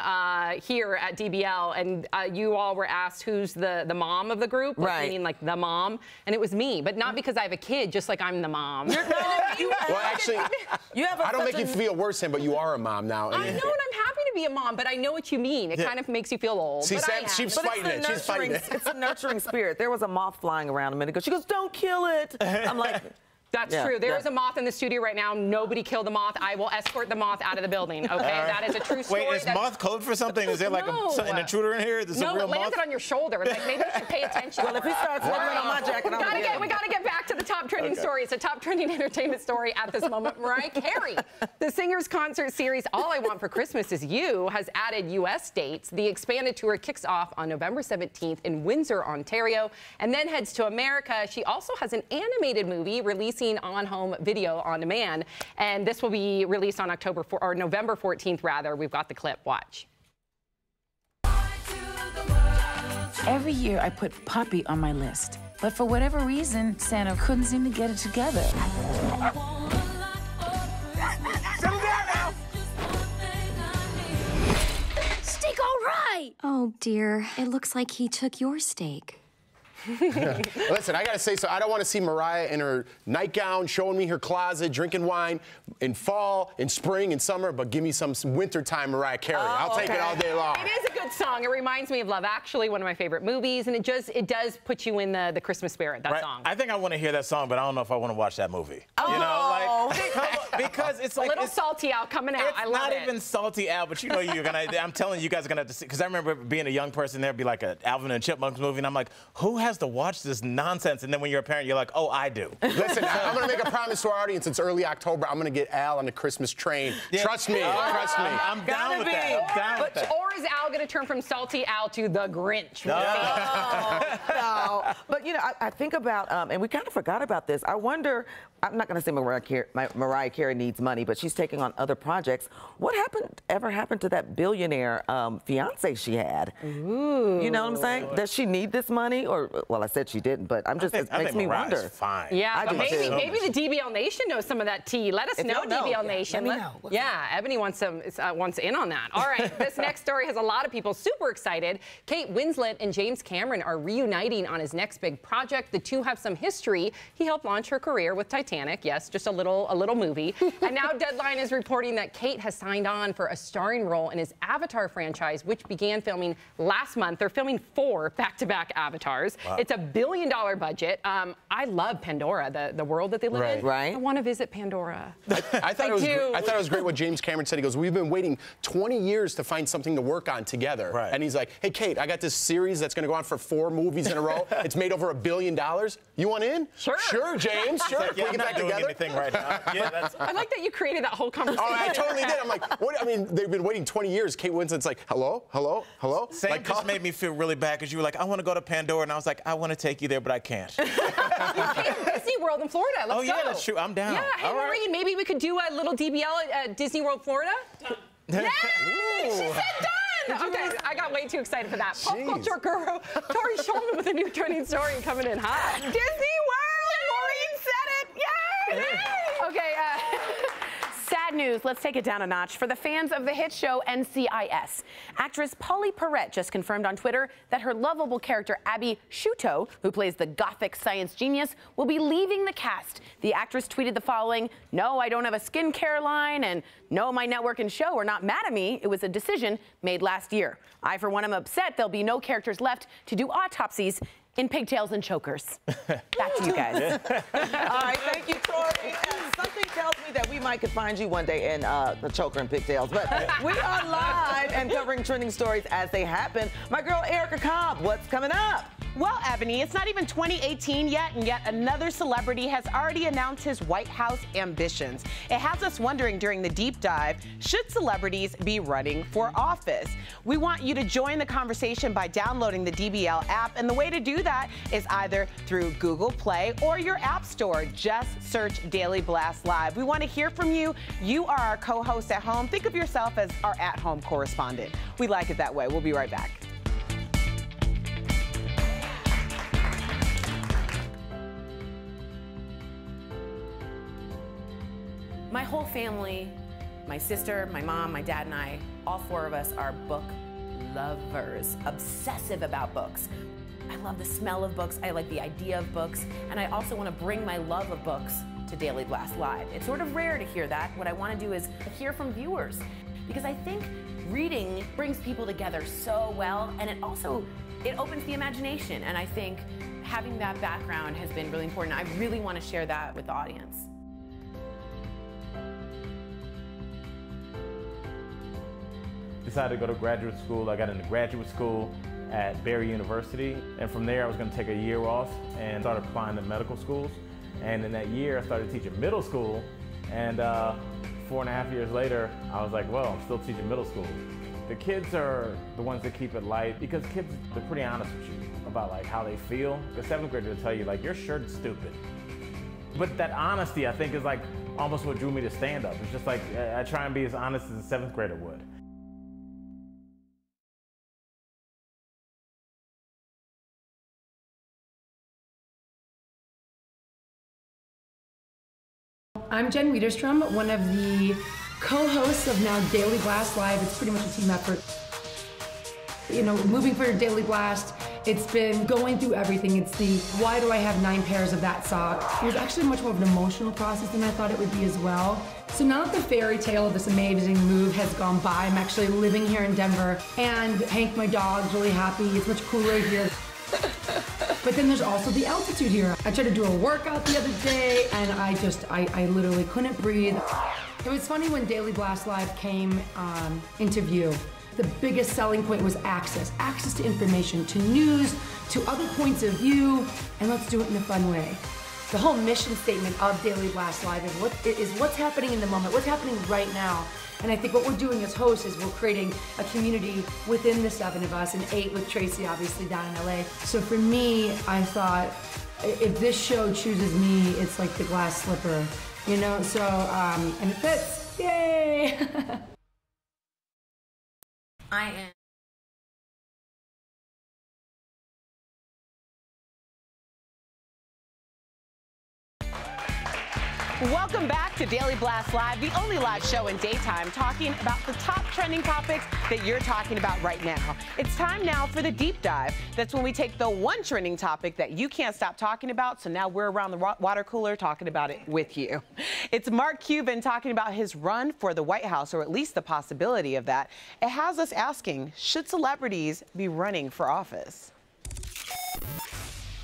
here at DBL, and you all were asked who's the mom of the group, like, meaning like the mom, and it was me, but not because I have a kid, just like I'm the mom. Well, actually, I don't make you feel worse, Sam, but you are a mom now. I know, and I'm happy to be a mom, but I know what you mean. It kind of makes you feel old. See, Sam, she's fighting it. She's fighting it. It's a nurturing spirit. There was a moth flying around a minute ago. She goes, don't kill it. I'm like... That's true. There is a moth in the studio right now. Nobody killed the moth. I will escort the moth out of the building. Okay, that is a true story. Wait, is moth code for something? Is there like an intruder in here? Is this a real it landed moth? on your shoulder. Like, maybe you should pay attention. Well, if he starts landing on my jacket, we gotta get back to the top trending story. It's a top trending entertainment story at this moment. Mariah Carey, the singer's concert series All I Want for Christmas Is You has added U.S. dates. The expanded tour kicks off on November 17th in Windsor, Ontario, and then heads to America. She also has an animated movie releasing on home video on demand, and this will be released on November 14th rather. We've got the clip. Watch. Every year I put puppy on my list, but for whatever reason Santa couldn't seem to get it together. Settle down now. Steak all right. Oh dear, it looks like he took your steak. Listen, I gotta say, so I don't want to see Mariah in her nightgown showing me her closet, drinking wine in fall, in spring, in summer, but give me some wintertime Mariah Carey. I'll take it all day long. It is a good song. It reminds me of Love Actually, one of my favorite movies, and it does put you in the Christmas spirit, that song. I think I want to hear that song, but I don't know if I want to watch that movie. Oh. You know, like, because it's like a little salty Al coming out. I love it. It's not even salty Al, but you know I'm telling you guys are gonna have to see, because I remember being a young person, there'd be like an Alvin and Chipmunks movie, and I'm like, who has to watch this nonsense? And then when you're a parent, you're like, oh, I do. Listen, I'm going to make a promise to our audience. It's early October. I'm going to get Al on the Christmas train. Yeah. Trust me. Trust me. I'm down with that. I'm down with that. Or is Al going to turn from salty Al to the Grinch? No. But, you know, I think about, and we kind of forgot about this. I wonder, I'm not going to say Mariah Carey needs money, but she's taking on other projects. What ever happened to that billionaire fiance she had? Ooh. You know what I'm saying? Does she need this money? Or, well, I said she didn't, but it makes me wonder. Fine. Yeah, but maybe the DBL Nation knows some of that tea. Let us know, DBL Nation. Let me know. Yeah, Ebony wants in on that. All right, this next story has a lot of people super excited. Kate Winslet and James Cameron are reuniting on his next big project. The two have some history. He helped launch her career with Titanic. Yes, just a little movie. And now Deadline is reporting that Kate has signed on for a starring role in his Avatar franchise, which began filming last month. They're filming 4 back-to-back Avatars. Wow. It's $1 billion budget. I love Pandora, the world that they live in. Right. I want to visit Pandora. I thought it was great what James Cameron said. He goes, we've been waiting 20 years to find something to work on together. Right. And he's like, hey, Kate, I got this series that's going to go on for 4 movies in a row. It's made over $1 billion. You want in? Sure. Sure, James. Sure. Like, yeah, I'm not doing anything right now. Yeah, I like that you created that whole conversation. Oh, I totally did. I'm like, what? I mean, they've been waiting 20 years. Kate Winslet's like, hello, hello, hello. Sam just made me feel really bad because you were like, I want to go to Pandora, and I was like, I want to take you there, but I can't. You came to Disney World in Florida. Let's go. Yeah, that's true. I'm down. Yeah, hey, Maureen, maybe we could do a little DBL at Disney World, Florida? Yay! She said done! Okay, I got way too excited for that. Pop culture guru Tori Schulman with a new trending story coming in hot. Disney World! Maureen said it! Yay! Okay, sad news. Let's take it down a notch for the fans of the hit show NCIS. Actress Polly Perrette just confirmed on Twitter that her lovable character Abby Shuto, who plays the gothic science genius, will be leaving the cast. The actress tweeted the following: "No, I don't have a skincare line, and no, my network and show are not mad at me. It was a decision made last year. I, for one, am upset there'll be no characters left to do autopsies In pigtails and chokers. Back to you guys. All right, thank you, Tori. And something tells me that we might could find you one day in the choker and pigtails. But we are live and covering trending stories as they happen. My girl Erica Cobb, what's coming up? Well, Ebony, it's not even 2018 yet, and yet another celebrity has already announced his White House ambitions. It has us wondering during the deep dive, should celebrities be running for office? We want you to join the conversation by downloading the DBL app, and the way to do that is either through Google Play or your app store. Just search Daily Blast Live. We want to hear from you. You are our co-host at home. Think of yourself as our at-home correspondent. We like it that way. We'll be right back. My whole family, my sister, my mom, my dad, and I, all four of us are book lovers, obsessive about books. I love the smell of books, I like the idea of books, and I also want to bring my love of books to Daily Blast Live. It's sort of rare to hear that. What I want to do is hear from viewers, because I think reading brings people together so well, and it opens the imagination, and I think having that background has been really important. I really want to share that with the audience. Decided to go to graduate school. I got into graduate school at Barry University, and from there I was going to take a year off and start applying to medical schools. And in that year I started teaching middle school, and 4.5 years later I was like, well, I'm still teaching middle school. The kids are the ones that keep it light, because kids, they're pretty honest with you about like how they feel. The 7th grader will tell you like, your shirt's stupid. But that honesty, I think, is like almost what drew me to stand up. It's just like I try and be as honest as a 7th grader would. I'm Jen Widerstrom, one of the co-hosts of now Daily Blast Live. It's pretty much a team effort. You know, moving for Daily Blast, it's been going through everything. It's the, why do I have 9 pairs of that sock? It was actually much more of an emotional process than I thought it would be as well. So now that the fairy tale of this amazing move has gone by, I'm actually living here in Denver, and Hank, my dog's really happy. It's much cooler here. But then there's also the altitude here. I tried to do a workout the other day, and I literally couldn't breathe. It was funny when Daily Blast Live came into view. The biggest selling point was access to information, to news, to other points of view, and let's do it in a fun way. The whole mission statement of Daily Blast Live is what's happening in the moment, what's happening right now. And I think what we're doing as hosts is we're creating a community within the 7 of us, and 8 with Tracy, obviously, down in LA. So for me, I thought, if this show chooses me, it's like the glass slipper, you know? So, and it fits, yay! I am. Welcome back to Daily Blast Live, the only live show in daytime talking about the top trending topics that you're talking about right now. It's time now for the deep dive. That's when we take the one trending topic that you can't stop talking about, so now we're around the water cooler talking about it with you. It's Mark Cuban talking about his run for the White House, or at least the possibility of that. It has us asking, should celebrities be running for office?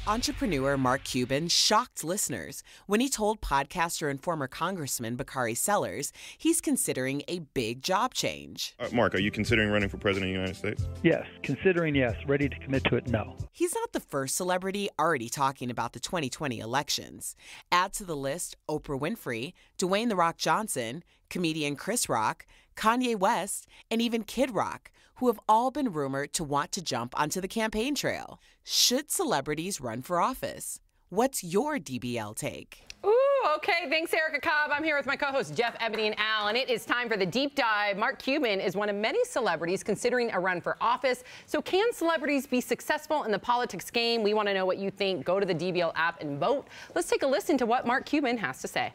Entrepreneur Mark Cuban shocked listeners when he told podcaster and former Congressman Bakari Sellers he's considering a big job change. Mark, are you considering running for president of the United States? Yes. Considering, yes. Ready to commit to it, no. He's not the first celebrity already talking about the 2020 elections. Add to the list Oprah Winfrey, Dwayne "The Rock" Johnson, comedian Chris Rock, Kanye West, and even Kid Rock, who have all been rumored to want to jump onto the campaign trail. Should celebrities run for office? What's your DBL take? Ooh, okay. Thanks, Erica Cobb. I'm here with my co-hosts, Jeff, Ebony, and Al, and it is time for the deep dive. Mark Cuban is one of many celebrities considering a run for office. So can celebrities be successful in the politics game? We want to know what you think. Go to the DBL app and vote. Let's take a listen to what Mark Cuban has to say.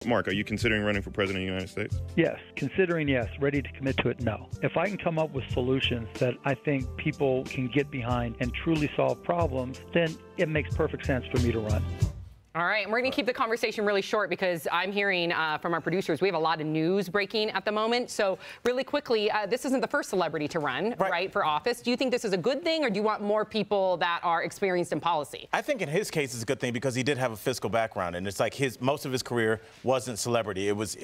Mark, are you considering running for president of the United States? Yes. Considering, yes. Ready to commit to it, no. If I can come up with solutions that I think people can get behind and truly solve problems, then it makes perfect sense for me to run. All right, and we're going to keep the conversation really short because I'm hearing from our producers we have a lot of news breaking at the moment. So really quickly, this isn't the first celebrity to run, right, for office. Do you think this is a good thing, or do you want more people that are experienced in policy? I think in his case it's a good thing because he did have a fiscal background, and it's like most of his career wasn't celebrity. It was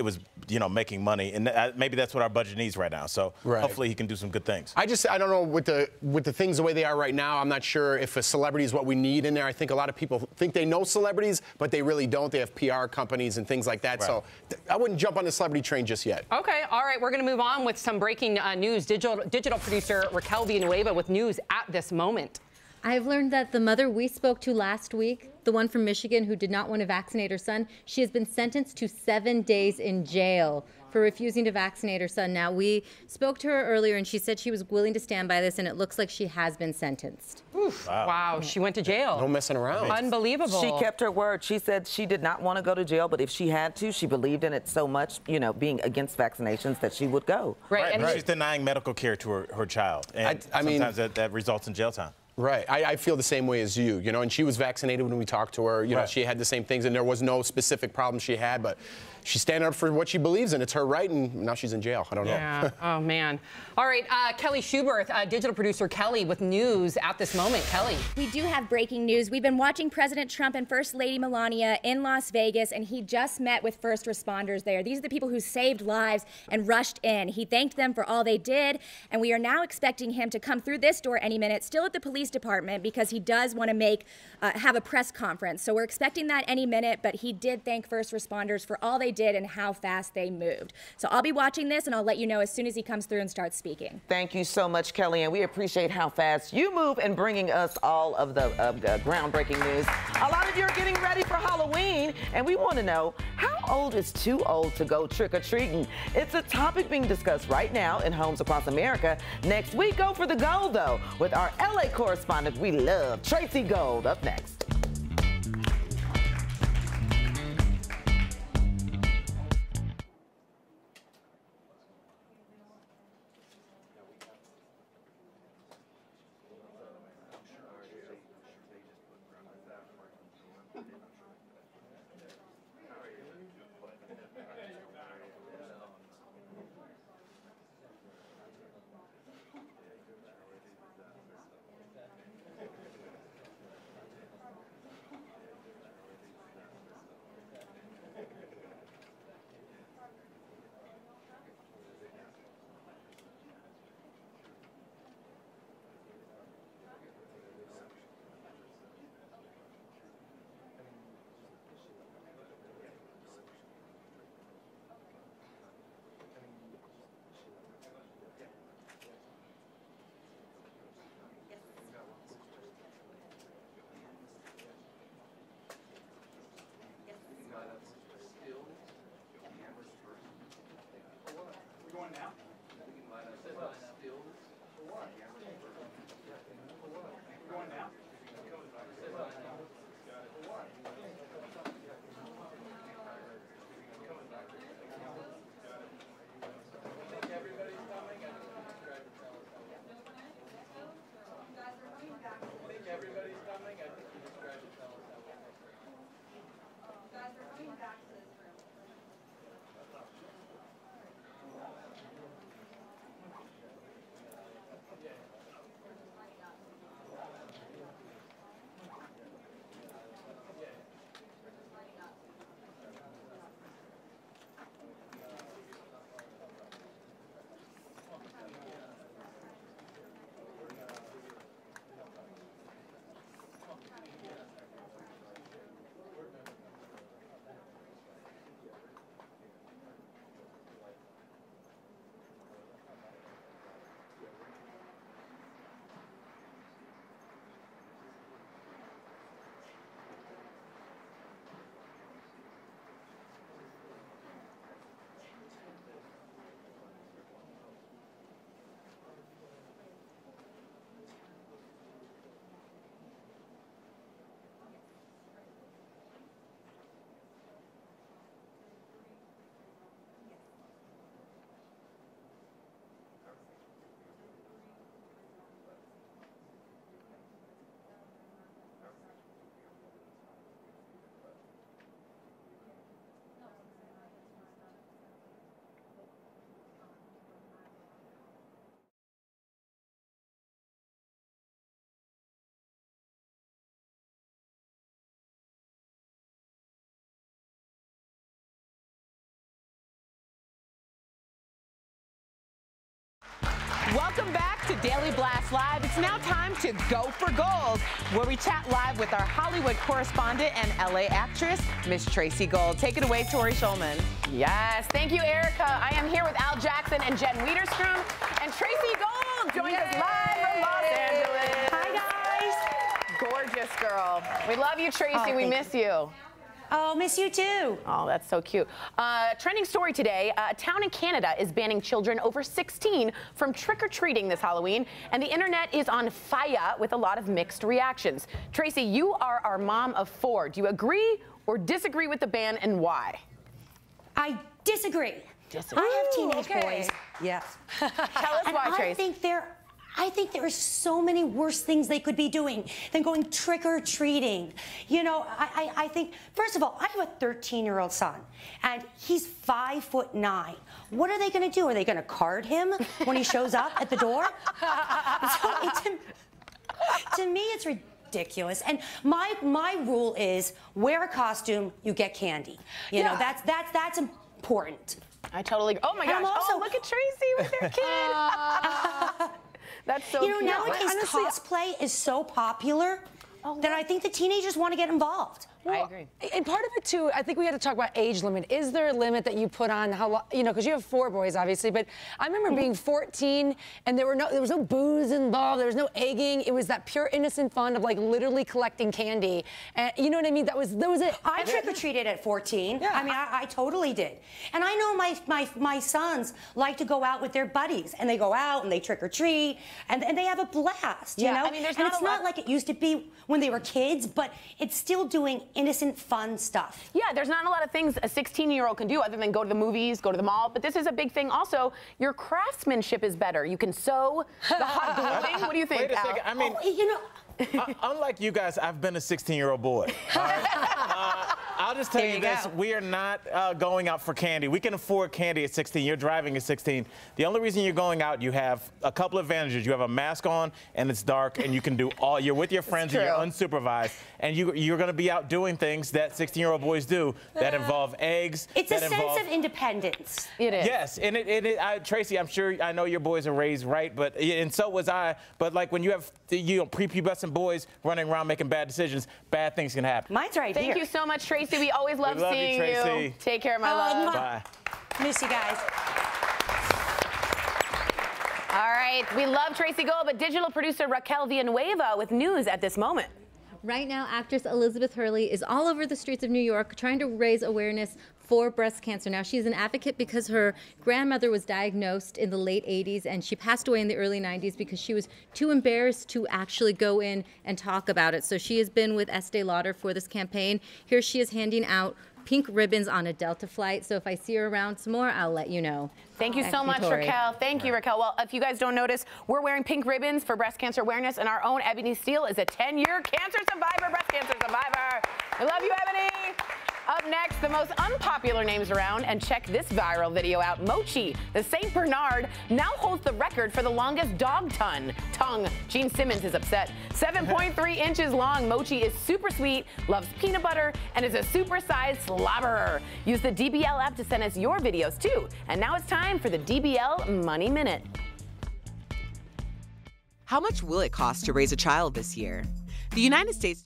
making money, and maybe that's what our budget needs right now. So hopefully he can do some good things. I don't know with the things the way they are right now. I'm not sure if a celebrity is what we need in there. I think a lot of people think they know celebrities, but they really don't. They have PR companies and things like that. Right. So I wouldn't jump on the celebrity train just yet. Okay, all right. We're going to move on with some breaking news. Digital producer Raquel Villanueva with news at this moment. I've learned that the mother we spoke to last week, the one from Michigan who did not want to vaccinate her son, she has been sentenced to 7 days in jail for refusing to vaccinate her son. Now, we spoke to her earlier, and she said she was willing to stand by this, and it looks like she has been sentenced. Oof. Wow, she went to jail. No messing around. Unbelievable. She kept her word. She said she did not want to go to jail, but if she had to, she believed in it so much, being against vaccinations, that she would go. Right. And she's denying medical care to her child. And sometimes that results in jail time. Right. I feel the same way as you, and she was vaccinated when we talked to her. You know, she had the same things, and there was no specific problem she had, but she's standing up for what she believes in. It's her right, and now she's in jail. I don't know. Yeah. Oh, man. All right, Kelly Schuberth, digital producer Kelly with news at this moment. Kelly. We do have breaking news. We've been watching President Trump and First Lady Melania in Las Vegas, and he just met with first responders there. These are the people who saved lives and rushed in. He thanked them for all they did, and we are now expecting him to come through this door any minute, still at the police department, because he does want to have a press conference. So we're expecting that any minute, but he did thank first responders for all they did and how fast they moved. So I'll be watching this, and I'll let you know as soon as he comes through and starts speaking. Thank you so much, Kelly, and we appreciate how fast you move and bringing us all of the groundbreaking news. A lot of you are getting ready for Halloween, and we want to know, how old is too old to go trick-or-treating? It's a topic being discussed right now in homes across America. Next week, go for the gold, though, with our LA correspondent we love, Tracy Gold, up next. Welcome back to Daily Blast Live. It's now time to go for gold, where we chat live with our Hollywood correspondent and LA actress, Miss Tracy Gold. Take it away, Tori Schulman. Yes, thank you, Erica. I am here with Al Jackson and Jen Wiederstrom, and Tracy Gold joins us live from Los Angeles. Hi, guys. Gorgeous girl. We love you, Tracy. We miss you. Oh, miss you too. Oh, that's so cute. Trending story today, a town in Canada is banning children over 16 from trick-or-treating this Halloween, and the internet is on fire with a lot of mixed reactions. Tracy, you are our mom of 4. Do you agree or disagree with the ban, and why? I disagree. I have teenage boys. Yes. Tell us why, Tracy. I think there are so many worse things they could be doing than going trick-or-treating. You know, I think, first of all, I have a 13-year-old son, and he's 5'9". What are they going to do? Are they going to card him when he shows up at the door? To me, it's ridiculous. And my rule is wear a costume, you get candy. You know, that's important. I totally agree. Oh, my gosh. Also, look at Tracy with their kid. That's so cute. cute. Nowadays cosplay is so popular that I think the teenagers want to get involved. I agree. And part of it, too, I think we had to talk about age limit. Is there a limit that you put on how, you know, because you have 4 boys, obviously, but I remember being 14 and there was no booze involved, there was no egging. It was that pure innocent fun of, like, literally collecting candy. And you know what I mean? That was it. I trick-or-treated at 14. Yeah. I mean, I totally did. And I know my sons like to go out with their buddies, and they go out and they trick-or-treat, and they have a blast, you know? I mean, and it's not like it used to be when they were kids, but it's still doing innocent, fun stuff. Yeah, there's not a lot of things a 16-year-old can do other than go to the movies, go to the mall, but this is a big thing. Also, your craftsmanship is better. You can sew the hot gluing. What do you think, Wait a second. I mean, you know, unlike you guys, I've been a 16-year-old boy. I'll just tell you this. We are not going out for candy. We can afford candy at 16. You're driving at 16. The only reason you're going out, you have a couple advantages. You have a mask on, and it's dark, and you can do all. You're with your friends, and you're unsupervised. And you're going to be out doing things that 16-year-old boys do that involve eggs. It's a sense of independence. It is. Yes, and Tracy, I'm sure, I know your boys are raised right, and so was I. But like when you have prepubescent boys running around making bad decisions, bad things can happen. Mine's right here. Thank you so much, Tracy. We always love seeing you, Tracy. you. Take care, my love. Bye. Miss you guys. All right, we love Tracy Gold, but digital producer Raquel Villanueva with news at this moment. Right now, actress Elizabeth Hurley is all over the streets of New York trying to raise awareness for breast cancer. Now, she's an advocate because her grandmother was diagnosed in the late 80s and she passed away in the early 90s because she was too embarrassed to actually go in and talk about it. So she has been with Estee Lauder for this campaign. Here she is handing out pink ribbons on a Delta flight. So if I see her around some more, I'll let you know. Thank you so much, Raquel. Thank you, Raquel. Well, if you guys don't notice, we're wearing pink ribbons for breast cancer awareness, and our own Ebony Steele is a 10-year cancer survivor, breast cancer survivor. We love you, Ebony. Up next, the most unpopular names around, and check this viral video out. Mochi, the St. Bernard, now holds the record for the longest dog tongue. Gene Simmons is upset. 7.3 inches long, Mochi is super sweet, loves peanut butter, and is a super-sized slobberer. Use the DBL app to send us your videos, too. And now it's time for the DBL Money Minute. How much will it cost to raise a child this year? The United States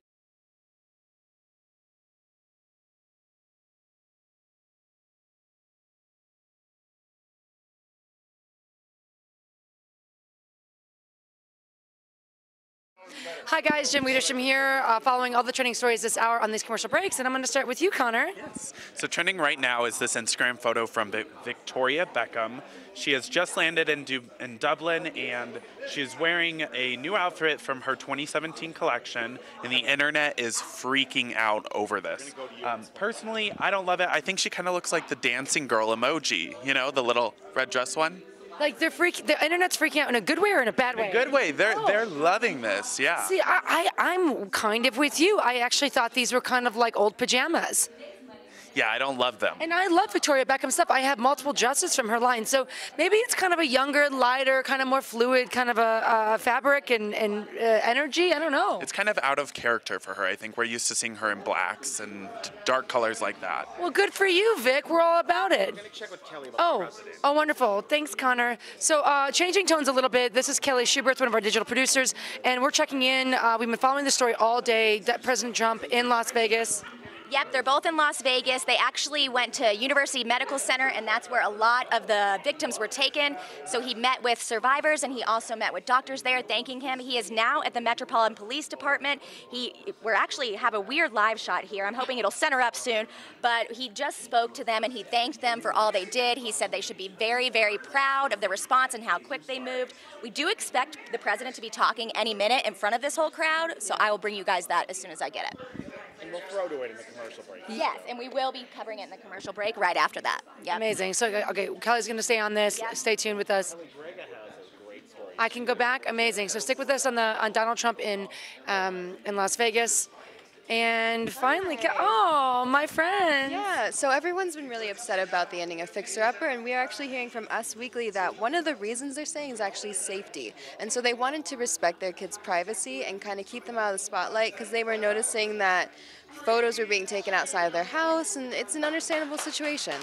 Hi guys, Jen Wiederstrom here, following all the trending stories this hour on these commercial breaks, and I'm going to start with you, Connor. Yes. So trending right now is this Instagram photo from Victoria Beckham. She has just landed in Dublin, and she's wearing a new outfit from her 2017 collection, and the internet is freaking out over this. Personally, I don't love it. I think she kind of looks like the dancing girl emoji, you know, the little red dress one. Like the internet's freaking out in a good way or in a bad way? In a good way. They're loving this, yeah. See, I'm kind of with you. I actually thought these were kind of like old pajamas. Yeah, I don't love them. And I love Victoria Beckham stuff. I have multiple dresses from her line. So maybe it's kind of a younger, lighter, kind of more fluid, kind of a fabric and energy. I don't know. It's kind of out of character for her. I think we're used to seeing her in blacks and dark colors like that. Well, good for you, Vic. We're all about it. I'm going to check with Kelly about Oh, the president. oh, wonderful. Thanks, Connor. So changing tones a little bit. This is Kelly Schubert, one of our digital producers, and we're checking in. We've been following the story all day. President Trump in Las Vegas. Yep, they're both in Las Vegas. They actually went to University Medical Center, and that's where a lot of the victims were taken. So he met with survivors, and he also met with doctors there, thanking him. He is now at the Metropolitan Police Department. We're actually have a weird live shot here. I'm hoping it'll center up soon. But he just spoke to them, and he thanked them for all they did. He said they should be very, very proud of the response and how quick they moved. We do expect the president to be talking any minute in front of this whole crowd, so I will bring you guys that as soon as I get it. And we'll throw to it in the commercial break. Yes, and we will be covering it in the commercial break right after that. Yep. Amazing. So, okay, Kelly's going to stay on this. Yep. Stay tuned with us. I can go back. Amazing. So stick with us on Donald Trump in Las Vegas. And finally, oh, my friend. Yeah, so everyone's been really upset about the ending of Fixer Upper, and we are actually hearing from Us Weekly that one of the reasons they're saying is actually safety. And so they wanted to respect their kids' privacy and kind of keep them out of the spotlight because they were noticing that photos were being taken outside of their house, and it's an understandable situation.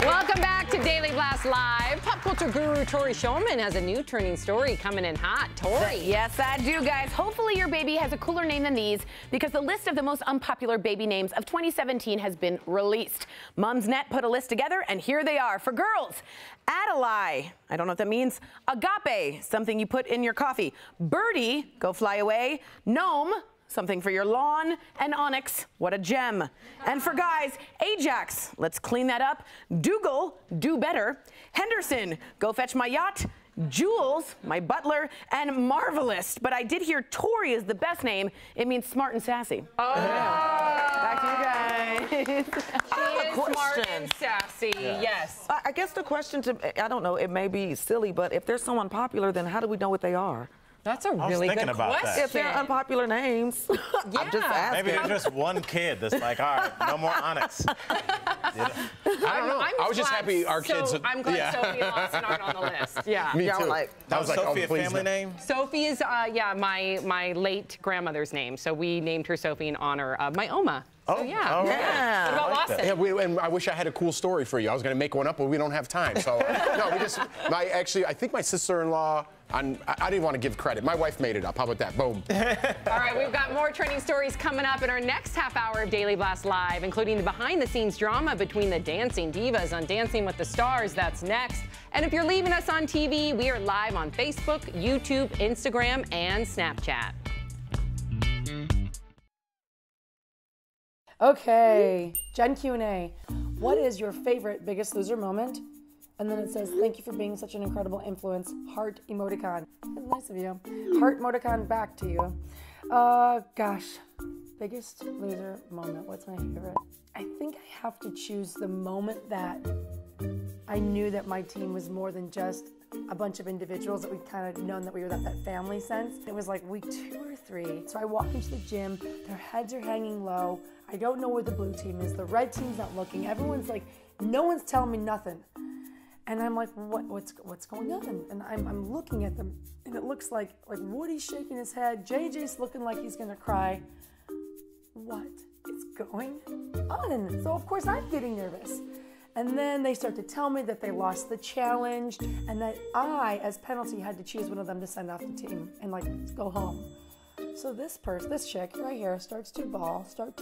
Welcome back to Daily Blast Live. Pop culture guru Tori Shulman has a new trending story coming in hot. Tori. Yes, I do, guys. Hopefully your baby has a cooler name than these because the list of the most unpopular baby names of 2017 has been released. Mumsnet put a list together, and here they are. For girls, Adelaide, I don't know what that means. Agape, something you put in your coffee. Birdie, go fly away. Gnome, something for your lawn, and Onyx, what a gem. And for guys, Ajax, let's clean that up. Dougal, do better. Henderson, go fetch my yacht. Jules, my butler, and Marvelous. But I did hear Tori is the best name. It means smart and sassy. Oh. Back to you guys. She is smart and sassy, yes. I guess the question I don't know, it may be silly, but if there's someone popular, then how do we know what they are? That's a really good question. If they're unpopular names, I'm just asking. Maybe there's just one kid that's like, all right, no more Onyx. I don't know. I was just happy our kids. I'm glad Sophie and Lawson aren't on the list. Yeah. Me too. That was like, Sophie a family name? Sophie is, my late grandmother's name. So we named her Sophie in honor of my Oma. So, yeah. What about Lawson? Yeah, and I wish I had a cool story for you. I was going to make one up, but we don't have time. So, no, I think my sister-in-law, I didn't want to give credit. My wife made it up. How about that? Boom. All right, we've got more trending stories coming up in our next half hour of Daily Blast Live, including the behind-the-scenes drama between the dancing divas on Dancing with the Stars. That's next. And if you're leaving us on TV, we are live on Facebook, YouTube, Instagram, and Snapchat. Okay, Gen Q&A. What is your favorite Biggest Loser moment? And then it says, thank you for being such an incredible influence. Heart emoticon. That's nice of you. Heart emoticon back to you. Gosh, Biggest Loser moment. What's my favorite? I think I have to choose the moment that I knew that my team was more than just a bunch of individuals, that we'd kind of known that we were that family sense. It was like week 2 or 3. So I walk into the gym, their heads are hanging low. I don't know where the blue team is. The red team's not looking. Everyone's like, no one's telling me nothing. And I'm like, what's going on? And I'm looking at them, and it looks like Woody's shaking his head. JJ's looking like he's gonna cry. What is going on? So of course I'm getting nervous. And then they start to tell me that they lost the challenge and that I, as penalty, had to choose one of them to send off the team and go home. So this chick right here starts to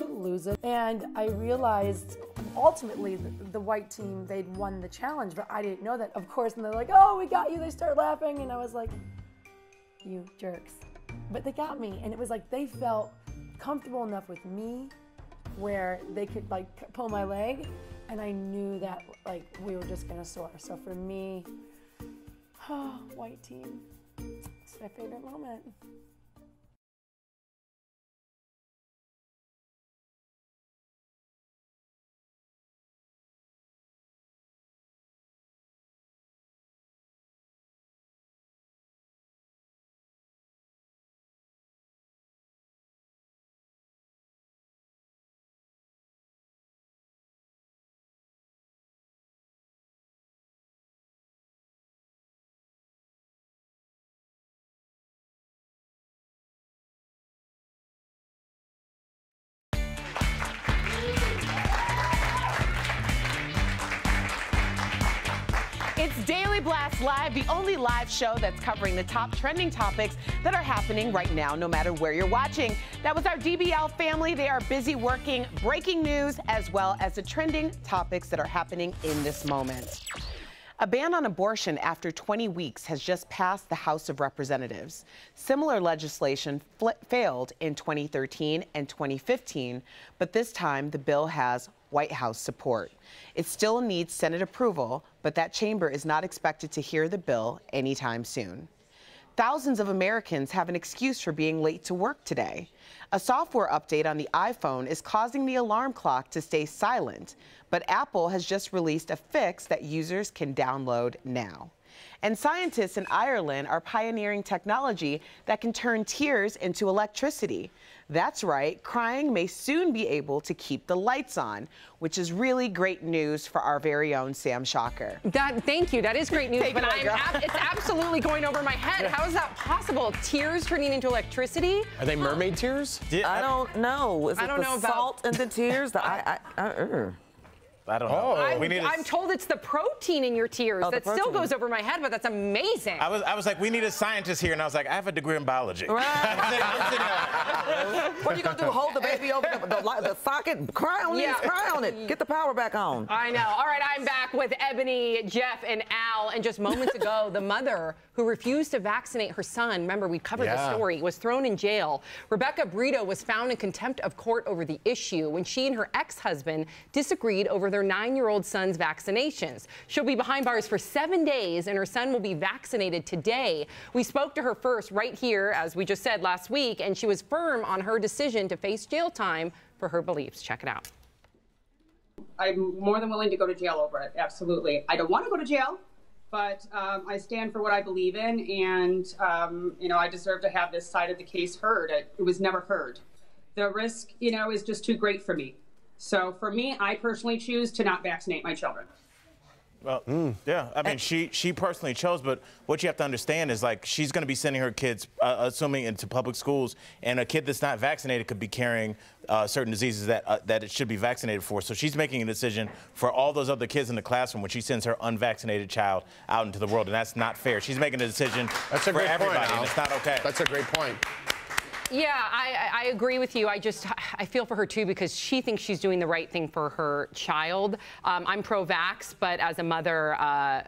lose it. And I realized ultimately the white team, they'd won the challenge, but I didn't know that, of course. And they're like, oh, we got you. They start laughing. And I was like, you jerks. But they got me. And it was like they felt comfortable enough with me where they could pull my leg. And I knew that we were just gonna soar. So for me, white team, it's my favorite moment. Blast Live, the only live show that's covering the top trending topics that are happening right now, no matter where you're watching. That was our DBL family. They are busy working breaking news as well as the trending topics that are happening in this moment. A ban on abortion after 20 weeks has just passed the House of Representatives. Similar legislation failed in 2013 and 2015, but this time the bill has White House support. It still needs Senate approval, but that chamber is not expected to hear the bill anytime soon. Thousands of Americans have an excuse for being late to work today. A software update on the iPhone is causing the alarm clock to stay silent, but Apple has just released a fix that users can download now. And scientists in Ireland are pioneering technology that can turn tears into electricity. That's right, crying may soon be able to keep the lights on, which is really great news for our very own Sam Shocker. Thank you. That is great news, but it's absolutely going over my head. How is that possible? Tears turning into electricity? Are they mermaid tears? I don't know. Is it the salt and the tears? I don't know. I'm told it's the protein in your tears. That still goes over my head, but that's amazing. I was like, we need a scientist here, and I was like, I have a degree in biology. Right. What are you going to do, hold the baby over the socket? Cry on it, cry on it. Get the power back on. I know. All right, I'm back with Ebony, Jeff, and Al. And just moments ago, the mother who refused to vaccinate her son, remember we covered the story, was thrown in jail. Rebecca Brito was found in contempt of court over the issue when she and her ex-husband disagreed over their 9-year-old son's vaccinations. She'll be behind bars for 7 days, and her son will be vaccinated today. We spoke to her first right here, as we just said last week, and she was firm on her decision to face jail time for her beliefs. Check it out. I'm more than willing to go to jail over it, absolutely. I don't want to go to jail, but I stand for what I believe in, and you know, I deserve to have this side of the case heard. It was never heard. The risk, you know, is just too great for me. So for me, I personally choose to not vaccinate my children. Well, yeah, I mean, she personally chose, but what you have to understand is, like, she's going to be sending her kids, assuming, into public schools, and a kid that's not vaccinated could be carrying certain diseases that it should be vaccinated for. So she's making a decision for all those other kids in the classroom when she sends her unvaccinated child out into the world, and that's not fair. She's making a decision for everybody, and it's not okay. That's a great point. Yeah, I agree with you. I feel for her, too, because she thinks she's doing the right thing for her child. I'm pro-vax, but as a mother, I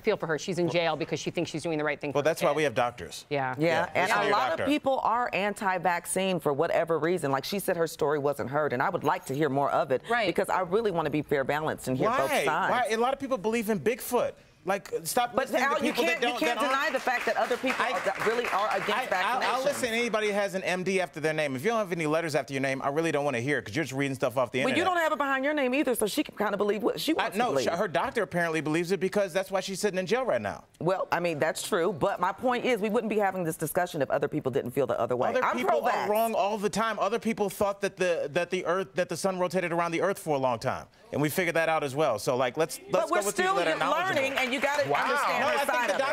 feel for her. She's in jail because she thinks she's doing the right thing for her that's why we have doctors. Yeah. And a lot of people are anti-vaccine for whatever reason. Like she said, her story wasn't heard, and I would like to hear more of it because I really want to be fair balanced and hear both sides. Why? A lot of people believe in Bigfoot. Like, stop listening to people that don't. You can't deny the fact that other people really are against vaccination. I'll listen to anybody who has an MD after their name. If you don't have any letters after your name, I really don't want to hear it because you're just reading stuff off the internet. Well, you don't have it behind your name either, so she can kind of believe what she wants to believe. No, her doctor apparently believes it because that's why she's sitting in jail right now. Well, I mean, that's true, but my point is we wouldn't be having this discussion if other people didn't feel the other way. Other people are wrong all the time. Other people thought that the sun rotated around the Earth for a long time, and we figured that out as well. So, like, let's go with people that are knowledgeable. But we're still learning, and you got to understand. No,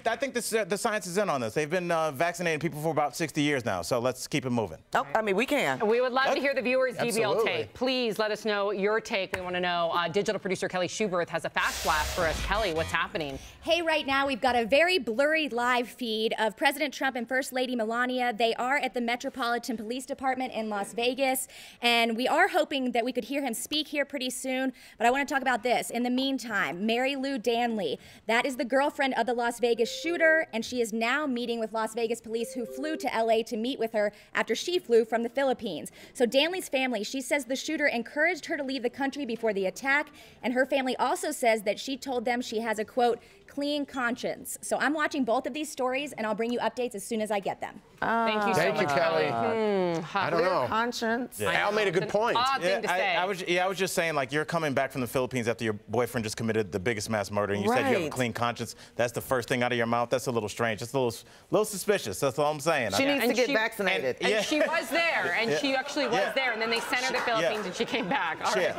I think the science is in on this. They've been vaccinating people for about 60 years now, so let's keep it moving. Oh, I mean, we can. We would love to hear the viewers' DBL take. Please let us know your take. We want to know. Digital producer Kelly Schubert has a fast flash for us. Kelly, what's happening? Hey, right now we've got a very blurry live feed of President Trump and First Lady Melania. They are at the Metropolitan Police Department in Las Vegas, and we are hoping that we could hear him speak here pretty soon. But I want to talk about this. In the meantime, Mary Lou Danley, that is the girlfriend of the Las Vegas shooter, and she is now meeting with Las Vegas police who flew to LA to meet with her after she flew from the Philippines. So Danley's family, she says the shooter encouraged her to leave the country before the attack, and her family also says that she told them she has a, quote, clean conscience. So I'm watching both of these stories, and I'll bring you updates as soon as I get them. Thank you so much, Kelly. I don't know. Conscience. Yeah. Al made a good point. Odd thing to say. I was just saying, like, you're coming back from the Philippines after your boyfriend just committed the biggest mass murder, and you said you have a clean conscience. That's the first thing out of your mouth. That's a little strange. That's a little suspicious. That's all I'm saying. She needs to get vaccinated. And she was there, and she actually was there, and then they sent her to the Philippines, and she came back. All right.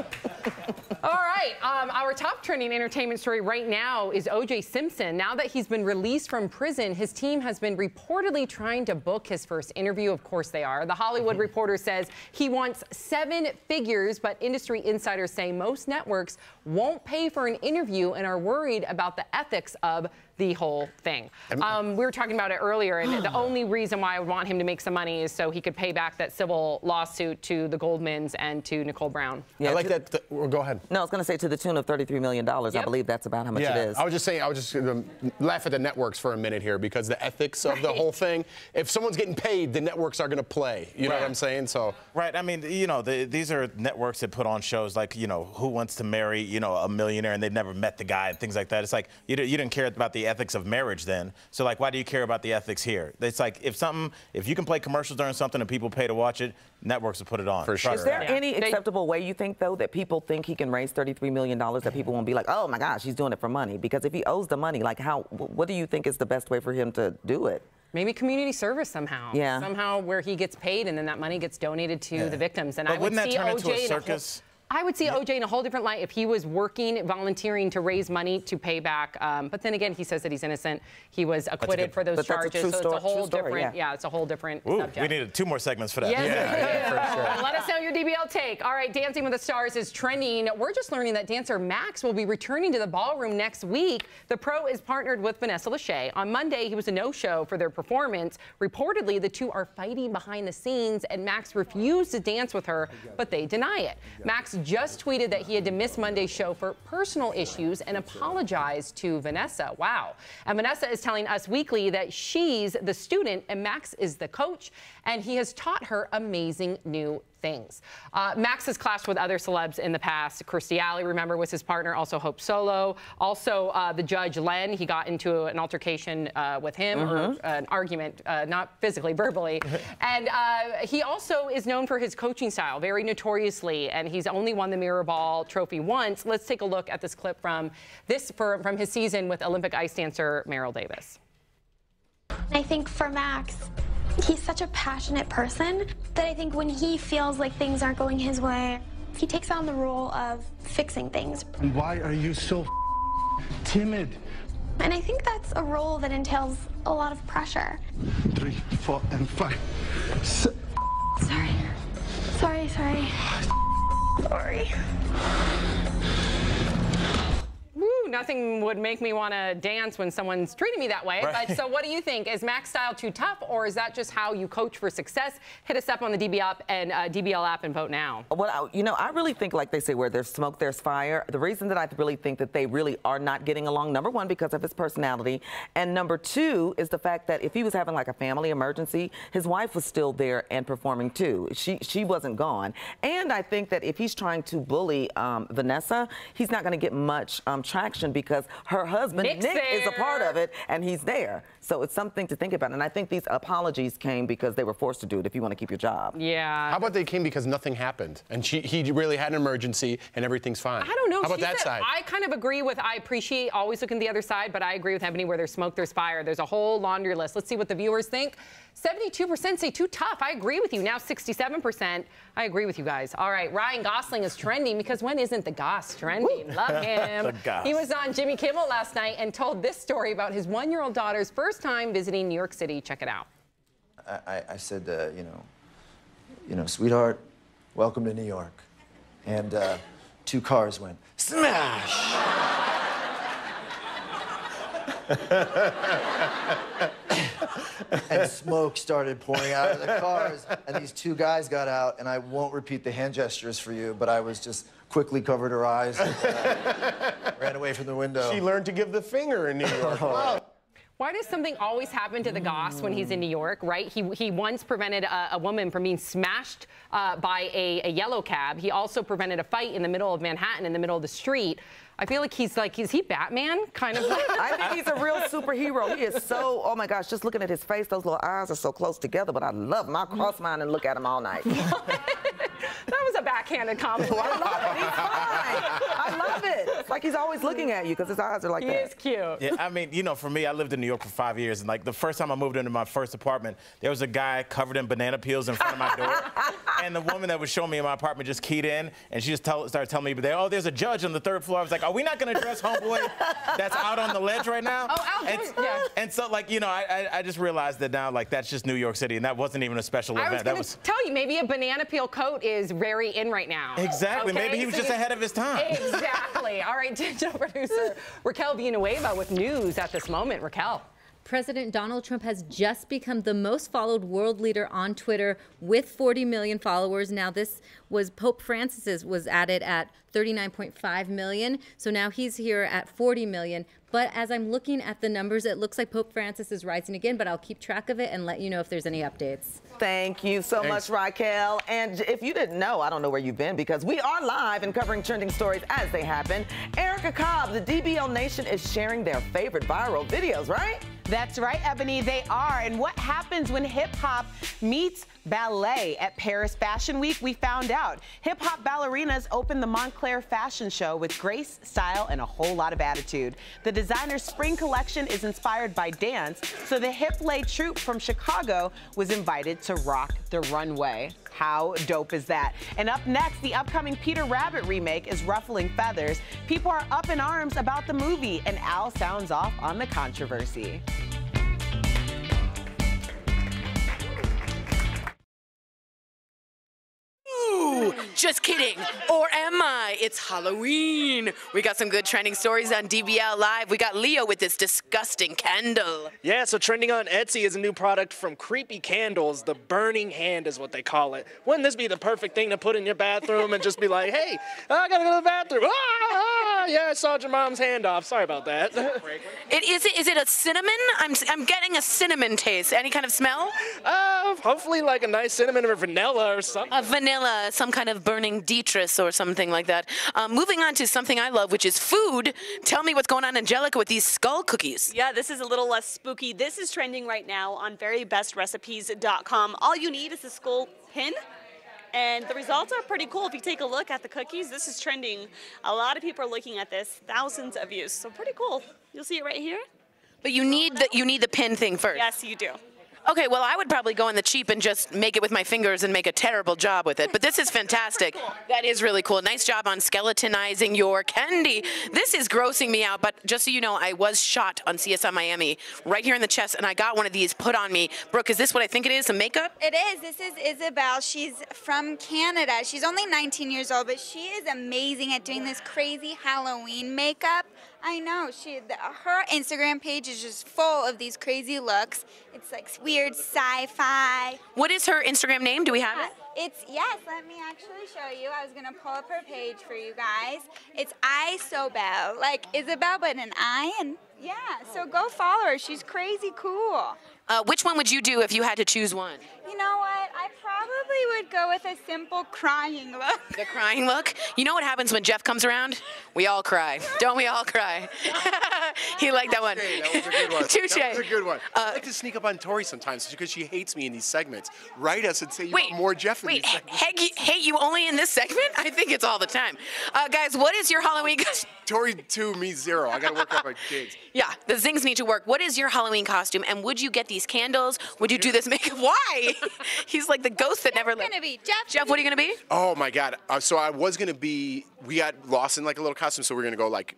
All right. Our top trending entertainment story right now is O.J. O.J. Simpson. Now that he's been released from prison, his team has been reportedly trying to book his first interview. Of course they are. The Hollywood Reporter says he wants 7 figures, but industry insiders say most networks won't pay for an interview and are worried about the ethics of the whole thing. We were talking about it earlier, and the only reason why I would want him to make some money is so he could pay back that civil lawsuit to the Goldmans and to Nicole Brown. Yeah, I like that. Well, go ahead. No, I was going to say to the tune of $33 million. I believe that's about how much it is. I was just saying, I was just going to laugh at the networks for a minute here because the ethics of the whole thing, if someone's getting paid, the networks are going to play. You know what I'm saying? So. Right. I mean, you know, these are networks that put on shows like, you know, Who Wants to Marry, you know, a millionaire and they've never met the guy and things like that. It's like you didn't care about the ethics of marriage then. So, like, why do you care about the ethics here? It's like if you can play commercials during something and people pay to watch it, networks will put it on. For sure. Is there any acceptable way you think, though, that people think he can raise $33 million, that people won't be like, oh, my gosh, he's doing it for money? Because if he owes the money, like, what do you think is the best way for him to do it? Maybe community service somehow. Yeah. Somehow where he gets paid and then that money gets donated to the victims. And I would wouldn't see that turn into OJ a circus? I would see OJ in a whole different light if he was working, volunteering to raise money to pay back. But then again, he says that he's innocent. He was acquitted for those charges. So it's a whole different, it's a whole different subject. We needed 2 more segments for that. Yes. For sure. Let us know your DBL take. All right, Dancing with the Stars is trending. We're just learning that dancer Max will be returning to the ballroom next week. The pro is partnered with Vanessa Lachey. On Monday, he was a no-show for their performance. Reportedly, the two are fighting behind the scenes, and Max refused to dance with her, but they deny it. Max just tweeted that he had to miss Monday's show for personal issues and apologized to Vanessa. Wow. And Vanessa is telling Us Weekly that she's the student and Max is the coach, and he has taught her amazing new things. Max has clashed with other celebs in the past. Kirstie Alley, remember, was his partner. Also Hope Solo. Also the judge Len. He got into an altercation with him, or an argument, not physically, verbally. And he also is known for his coaching style, very notoriously. And he's only won the Mirror Ball trophy once. Let's take a look at this clip from his season with Olympic ice dancer Meryl Davis. I think for Max, he's such a passionate person that I think when he feels like things aren't going his way, he takes on the role of fixing things. And why are you so timid? And I think that's a role that entails a lot of pressure. 3, 4, and 5. Sorry. Woo, nothing would make me want to dance when someone's treating me that way. Right. But so what do you think? Is Max style too tough, or is that just how you coach for success? Hit us up on the DBL app and vote now. Well, you know, I really think, like they say, where there's smoke, there's fire. The reason that I really think that they really are not getting along, number one, because of his personality, and number two is the fact that if he was having like a family emergency, his wife was still there and performing too. She wasn't gone. And I think that if he's trying to bully Vanessa, he's not going to get much traction because her husband, Nick, is a part of it, and he's there. So it's something to think about. And I think these apologies came because they were forced to do it if you want to keep your job. Yeah. How about they came because nothing happened and he really had an emergency and everything's fine? I don't know. How about that side? I kind of agree with, I appreciate always looking at the other side, but I agree with Ebony, where there's smoke, there's fire. There's a whole laundry list. Let's see what the viewers think. 72% say too tough. I agree with you. Now 67%. I agree with you guys. All right, Ryan Gosling is trending because when isn't the Goss trending? Woo. Love him. The Goss. He was on Jimmy Kimmel last night and told this story about his 1-year-old daughter's first time visiting New York City. Check it out. I said, you know, sweetheart, welcome to New York. And 2 cars went smash. And smoke started pouring out of the cars, and these 2 guys got out, and I won't repeat the hand gestures for you, but I was just quickly covered her eyes and ran away from the window. She learned to give the finger in New York. Wow. Why does something always happen to the Goss when he's in New York, right? He once prevented a woman from being smashed by a yellow cab. He also prevented a fight in the middle of Manhattan, in the middle of the street. I feel like is he Batman? Kind of. I think he's a real superhero. He is so, oh my gosh, just looking at his face, those little eyes are so close together, but I love him. I cross mine and look at him all night. That was a backhanded compliment. I love it. He's fine. I love it. It's like he's always looking at you because his eyes are like that. He is cute. Yeah, I mean, you know, for me, I lived in New York for 5 years, and like the first time I moved into my first apartment, there was a guy covered in banana peels in front of my door, and the woman that was showing me in my apartment just keyed in, and she just started telling me, oh, there's a judge on the 3rd floor. I was like, are we not going to address homeboy that's out on the ledge right now? And so, like, you know, I just realized that now, like, that's just New York City, and that wasn't even a special event. I was going to tell you, maybe a banana peel coat is very in right now. Exactly. Okay? Maybe he was just ahead of his time. Exactly. All right, digital producer Raquel Villanueva with news at this moment. Raquel. President Donald Trump has just become the most followed world leader on Twitter with 40 million followers. Now this was Pope Francis's was added at 39.5 million. So now he's here at 40 million. But as I'm looking at the numbers, it looks like Pope Francis is rising again, but I'll keep track of it and let you know if there's any updates. Thank you so much, Raquel. And if you didn't know, I don't know where you've been because we are live and covering trending stories as they happen. Erica Cobb, the DBL Nation is sharing their favorite viral videos, right? That's right, Ebony, they are. And what happens when hip-hop meets ballet at Paris Fashion Week? We found out. Hip-hop ballerinas opened the Montclair fashion show with grace, style, and a whole lot of attitude. The designer's spring collection is inspired by dance, so the hip-lay troupe from Chicago was invited to rock the runway. How dope is that? And up next, the upcoming Peter Rabbit remake is ruffling feathers. People are up in arms about the movie, and Al sounds off on the controversy. Ooh, just kidding. Or am I? It's Halloween. We got some good trending stories on DBL Live. We got Leo with this disgusting candle. Yeah, so trending on Etsy is a new product from Creepy Candles. The burning hand is what they call it. Wouldn't this be the perfect thing to put in your bathroom and just be like, hey, I gotta go to the bathroom. Yeah, I sawed your mom's hand off. Sorry about that. Is it a cinnamon? I'm getting a cinnamon taste. Any kind of smell? Hopefully like a nice cinnamon or vanilla or something. A vanilla, some kind of burning detritus or something like that. Moving on to something I love, which is food. Tell me what's going on, Angelica, with these skull cookies. Yeah, this is a little less spooky. This is trending right now on verybestrecipes.com. All you need is a skull pin. And the results are pretty cool. If you take a look at the cookies, this is trending. A lot of people are looking at this, thousands of views. So pretty cool. You'll see it right here. But you need the pin thing first. Yes, you do. Okay, well, I would probably go in the cheap and just make it with my fingers and make a terrible job with it. But this is fantastic. Cool. That is really cool. Nice job on skeletonizing your candy. This is grossing me out, but just so you know, I was shot on CSI Miami right here in the chest, and I got one of these put on me. Brooke, is this what I think it is, some makeup? It is. This is Isabel. She's from Canada. She's only 19 years old, but she is amazing at doing this crazy Halloween makeup. I know. Her Instagram page is just full of these crazy looks. It's like weird sci-fi. What is her Instagram name? Do we have it? Yes, let me actually show you. I was going to pull up her page for you guys. It's Isobel, like Isabel, but an I. And yeah, so go follow her. She's crazy cool. Which one would you do if you had to choose one? You know what? I probably would go with a simple crying look. The crying look? You know what happens when Jeff comes around? We all cry. Don't we all cry? He liked that one. That was a good one. Touche. That was a good one. I like to sneak up on Tori sometimes because she hates me in these segments. Write us and say you want more Jeff in these segments. Hate you only in this segment? I think it's all the time. Guys, what is your Halloween costume? Tori 2, me 0. I got to work out my gigs. Yeah, the zings need to work. What is your Halloween costume, and would you get these candles? Would you do this makeup? Why? He's like the ghost that never left. Jeff, what are you going to be? Oh, my God. So I was going to be, we got lost in like a little costume, so we're going to go like,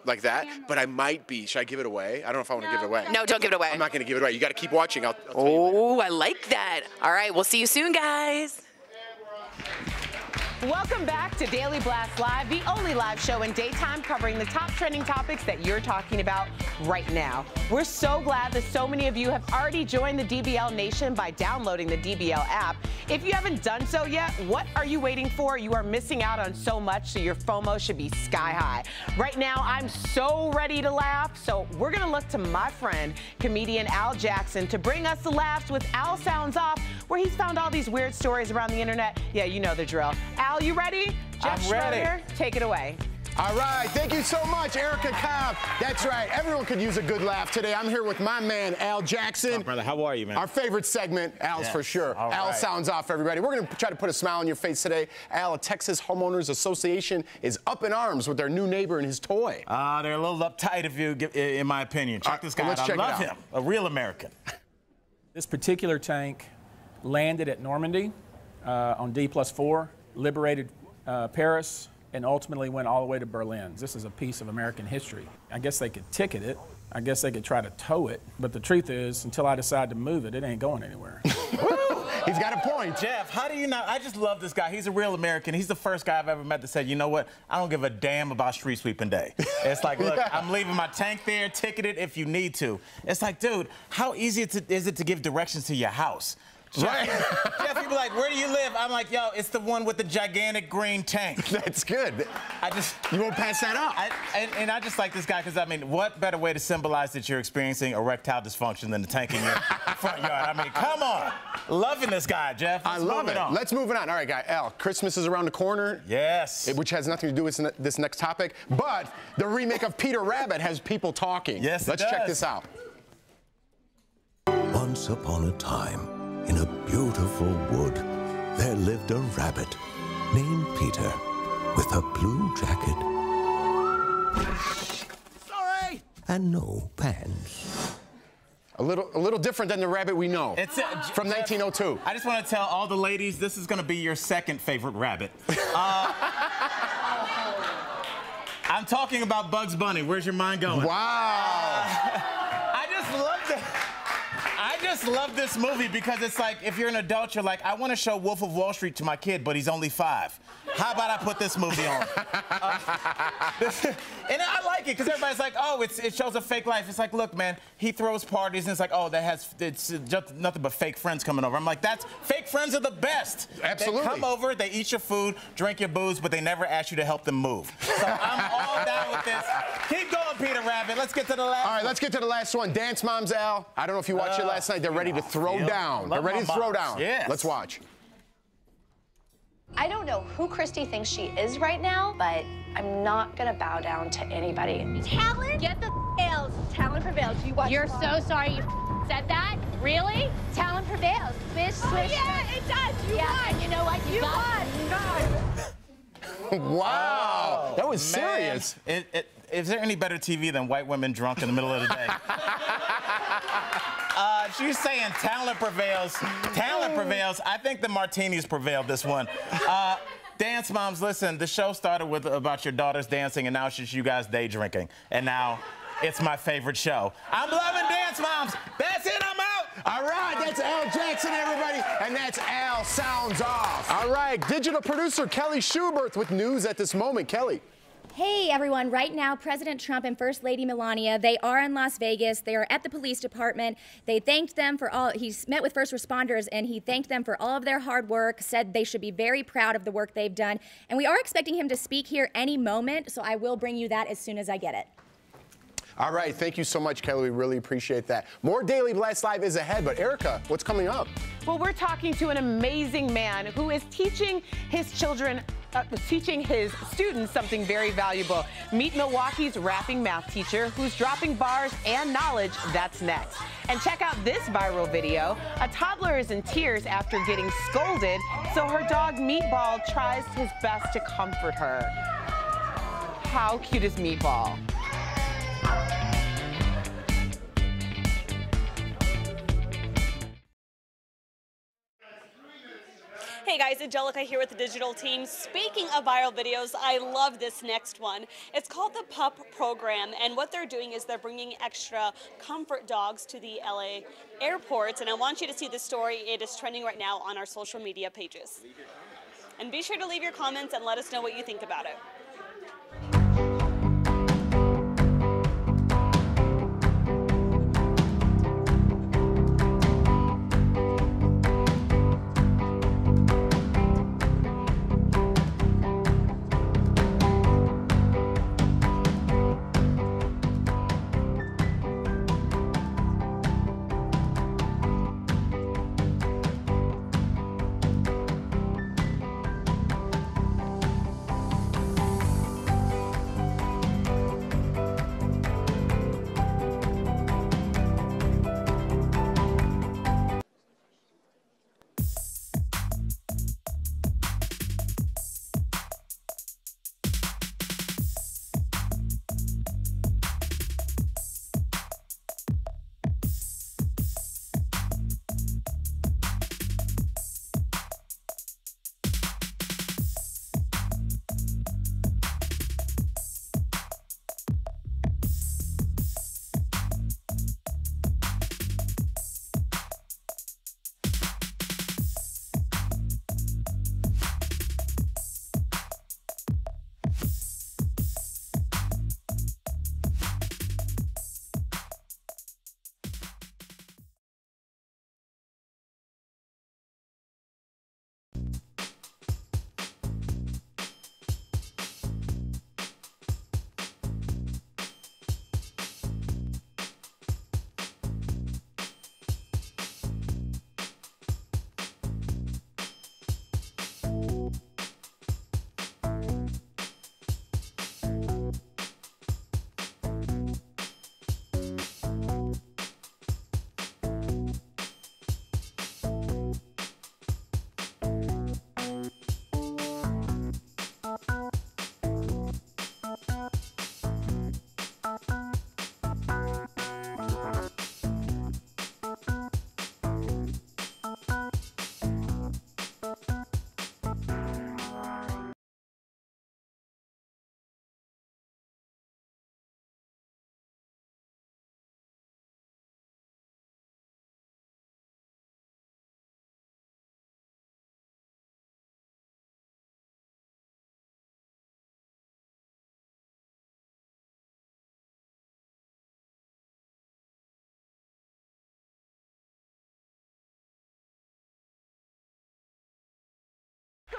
like that. But I might be. Should I give it away? I don't know if I want to give it away. No, don't give it away. I'm not going to give it away. You got to keep watching. I'll tell you. I like that. All right, we'll see you soon, guys. Welcome back to Daily Blast Live, the only live show in daytime covering the top trending topics that you're talking about right now. We're so glad that so many of you have already joined the DBL Nation by downloading the DBL app. If you haven't done so yet, what are you waiting for? You are missing out on so much, so your FOMO should be sky high. Right now, I'm so ready to laugh, so we're going to look to my friend, comedian Al Jackson, to bring us the laughs with Al Sounds Off, where he's found all these weird stories around the internet. Yeah, you know the drill. Al, you ready? Jeff I'm ready. Schroeder, take it away. All right, thank you so much, Erica Cobb. That's right, everyone could use a good laugh today. I'm here with my man, Al Jackson. Oh, brother, how are you, man? Our favorite segment, Al's for sure. All Al right. sounds off, everybody. We're going to try to put a smile on your face today. Al, a Texas Homeowners Association is up in arms with their new neighbor and his toy. They're a little uptight, in my opinion. Check this guy out. I love him. A real American. This particular tank landed at Normandy on D+4, liberated Paris, and ultimately went all the way to Berlin. This is a piece of American history. I guess they could ticket it. I guess they could try to tow it. But the truth is, until I decide to move it, it ain't going anywhere. He's got a point. Jeff, how do you know? I just love this guy. He's a real American. He's the first guy I've ever met that said, you know what? I don't give a damn about street sweeping day. It's like, look, I'm leaving my tank there, ticket it if you need to. It's like, dude, how easy is it to give directions to your house? Right. Jeff, you be like, where do you live? I'm like, yo, it's the one with the gigantic green tank. That's good. You won't pass that up. And I just like this guy because, I mean, what better way to symbolize that you're experiencing erectile dysfunction than the tank in your front yard? I mean, come on. Loving this guy, Jeff. I love it. Let's move it on. All right, guy. Al, Christmas is around the corner. Yes. Which has nothing to do with this next topic. But the remake of Peter Rabbit has people talking. Yes, Let's check this out. Once upon a time, in a beautiful wood, there lived a rabbit named Peter with a blue jacket. Sorry! And no pants. A little different than the rabbit we know. It's from 1902. I just want to tell all the ladies, this is going to be your second favorite rabbit. I'm talking about Bugs Bunny. Where's your mind going? Wow. I just love this movie because it's like, if you're an adult, you're like, I want to show Wolf of Wall Street to my kid, but he's only 5. How about I put this movie on? And I like it because everybody's like, oh, it shows a fake life. It's like, look, man, he throws parties and it's like, oh, it's just nothing but fake friends coming over. I'm like, fake friends are the best. Absolutely. They come over, they eat your food, drink your booze, but they never ask you to help them move. So I'm all down with this. Keep going, Peter Rabbit. Let's get to the last one. All right, let's get to the last one. Dance Moms, Al. I don't know if you watched it last night. They're ready to throw down. They're ready to throw down. Yes. Let's watch. I don't know who Christy thinks she is right now, but I'm not gonna bow down to anybody. Talent? Get the L's. Talent prevails. You watch. You're so sorry you said that? Really? Talent prevails. Bitch, swish. Yeah, it does. You won. And you know what? You won. Wow. That was serious. Is there any better TV than white women drunk in the middle of the day? She's saying talent prevails. Talent prevails. I think the martinis prevailed this one. Dance Moms, listen, the show started with about your daughters dancing, and now it's just you guys day drinking. And now it's my favorite show. I'm loving Dance Moms. That's it. I'm out. All right, that's Al Jackson, everybody, and that's Al Sounds Off. All right, digital producer Kelly Schubert with news at this moment. Kelly. Hey everyone, right now President Trump and First Lady Melania, they are in Las Vegas. They are at the police department. They thanked them for he's met with first responders and he thanked them for all of their hard work, said they should be very proud of the work they've done. And we are expecting him to speak here any moment, so I will bring you that as soon as I get it. All right, thank you so much, Kelly. We really appreciate that. More Daily Blast Live is ahead, but Erica, what's coming up? Well, we're talking to an amazing man who is teaching his students something very valuable. Meet Milwaukee's rapping math teacher who's dropping bars and knowledge. That's next. And check out this viral video. A toddler is in tears after getting scolded, so her dog Meatball tries his best to comfort her. How cute is Meatball? Hey guys, Angelica here with the digital team. Speaking of viral videos, I love this next one. It's called the Pup Program, and what they're doing is they're bringing extra comfort dogs to the LA airports, and I want you to see this story. It is trending right now on our social media pages. And be sure to leave your comments and let us know what you think about it.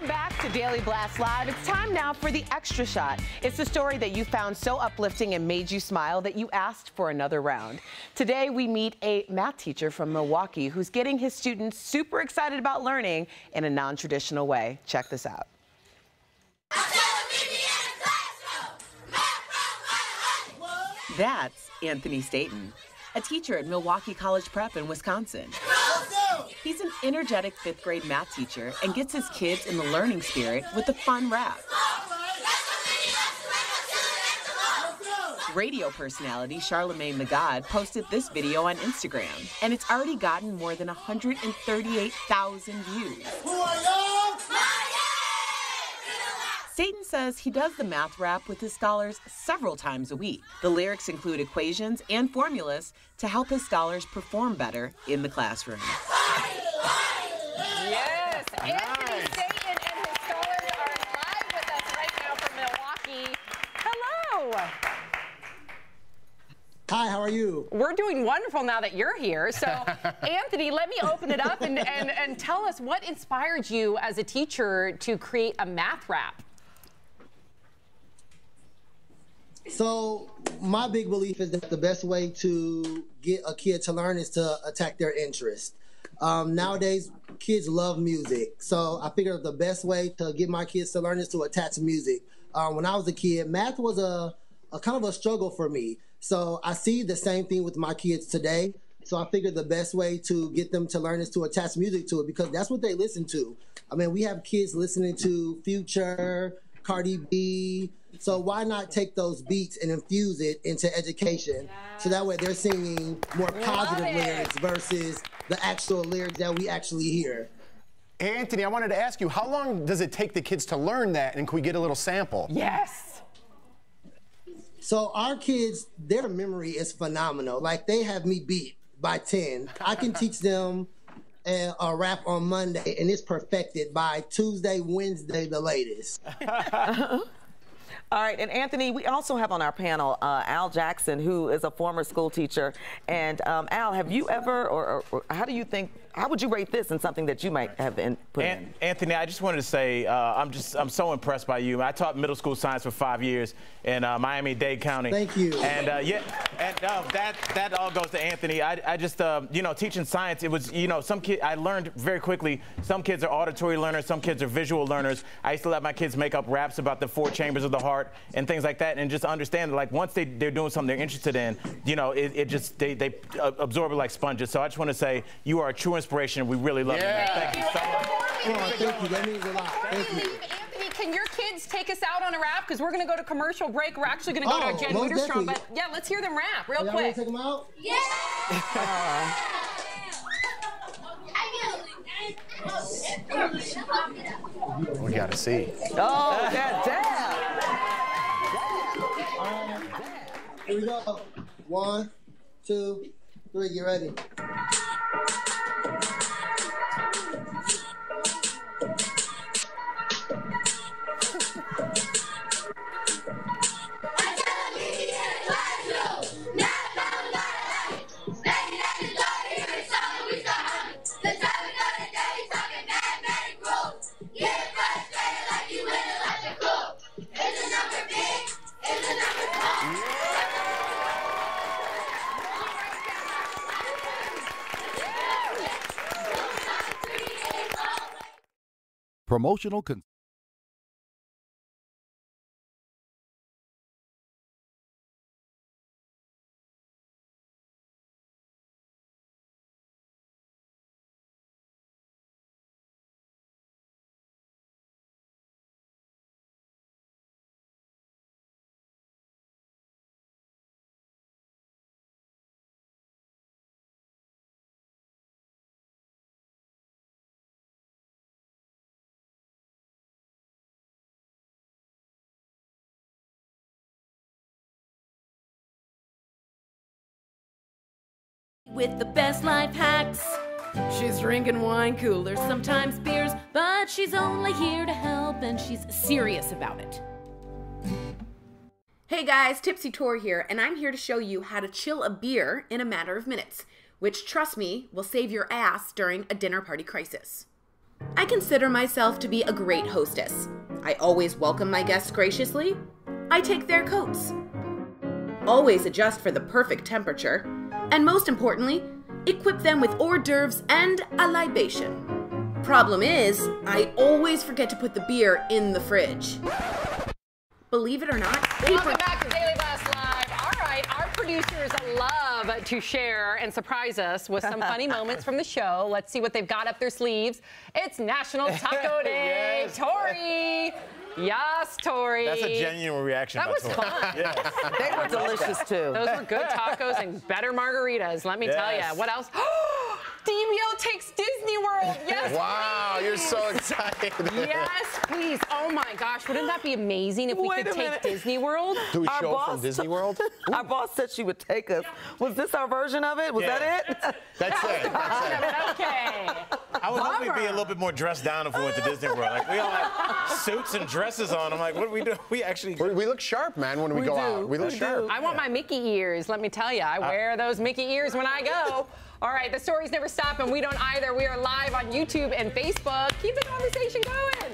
Welcome back to Daily Blast Live. It's time now for the Extra Shot. It's the story that you found so uplifting and made you smile that you asked for another round. Today, we meet a math teacher from Milwaukee who's getting his students super excited about learning in a non-traditional way. Check this out. That's Anthony Staten, a teacher at Milwaukee College Prep in Wisconsin. He's an energetic 5th grade math teacher and gets his kids in the learning spirit with a fun rap. Radio personality Charlemagne the God posted this video on Instagram, and it's already gotten more than 138,000 views. Staten says he does the math rap with his scholars several times a week. The lyrics include equations and formulas to help his scholars perform better in the classroom. Yes, Anthony Staten and his scholars are live with us right now from Milwaukee. Hello. Hi, how are you? We're doing wonderful now that you're here. So, Anthony, let me open it up and tell us what inspired you as a teacher to create a math rap. So my big belief is that the best way to get a kid to learn is to attack their interest. Nowadays, kids love music. So I figured the best way to get my kids to learn is to attach music. When I was a kid, math was a kind of a struggle for me. So I see the same thing with my kids today. So I figured the best way to get them to learn is to attach music to it because that's what they listen to. I mean, we have kids listening to Future, Cardi B. So why not take those beats and infuse it into education? So that way they're singing more positive lyrics versus the actual lyrics that we actually hear. Anthony, I wanted to ask you, how long does it take the kids to learn that? And can we get a little sample? Yes. So our kids, their memory is phenomenal. Like they have me beat by 10. I can teach them a rap on Monday and it's perfected by Tuesday, Wednesday, the latest. All right, and Anthony, we also have on our panel Al Jackson, who is a former school teacher. And Al, have you ever, or how do you think, how would you rate this in something that you might have put in? Anthony, I just wanted to say I'm so impressed by you. I taught middle school science for 5 years in Miami-Dade County. Thank you. And that all goes to Anthony. I just you know, teaching science, it was, you know, some kids, I learned very quickly, some kids are auditory learners, some kids are visual learners. I used to let my kids make up raps about the 4 chambers of the heart and things like that, and just understand that, like, once they're doing something they're interested in, you know, they absorb it like sponges. So I just want to say you are a true inspiration. We really love you, man. Thank you so much. Thank you. That means a lot. Thank you. Anthony, can your kids take us out on a rap? Because we're going to go to commercial break. We're actually going to go to Jen Widerstrom. But yeah, let's hear them rap real quick. Ready to take them out? Yeah! We got to see. Oh, that Here we go. 1, 2, 3, get ready. Promotional with the best life hacks. She's drinking wine coolers, sometimes beers, but she's only here to help and she's serious about it. Hey guys, Tipsy Tor here, and I'm here to show you how to chill a beer in a matter of minutes, which, trust me, will save your ass during a dinner party crisis. I consider myself to be a great hostess. I always welcome my guests graciously. I take their coats. Always adjust for the perfect temperature. And most importantly, equip them with hors d'oeuvres and a libation. Problem is, I always forget to put the beer in the fridge. Believe it or not, Welcome back to Daily Blast Live. All right, our producers love to share and surprise us with some funny moments from the show. Let's see what they've got up their sleeves. It's National Taco Day. Yes. Tori. Yes, Tori. That's a genuine reaction. That was Tori. fun. Yes. They were delicious, too. Those were good tacos and better margaritas, let me tell you. What else? DBL takes Disney World. Yes, wow, please. you're so excited. Yes, please. Oh my gosh, wouldn't that be amazing if we could take Disney World? Do a show from Disney World? Our boss said she would take us. Was this our version of it? Was that it? That's it. Okay. I was hoping we'd be a little bit more dressed down if we went to Disney World. Like, we all have suits and dresses on. I'm like, what do we do? We actually... We look sharp, man, when we go out. We look sharp. I want my Mickey ears, let me tell you. I wear those Mickey ears when I go. All right, the stories never stop, and we don't either. We are live on YouTube and Facebook. Keep the conversation going.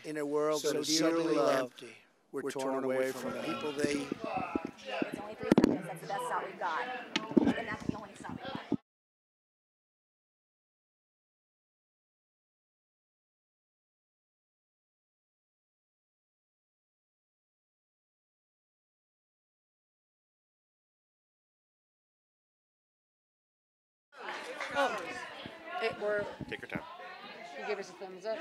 In a world so dearly loved, we're torn away from the people they... It's only 3 seconds. That's the best shot we've got. And that's the only shot we've got. Take your time. You give us a thumbs up.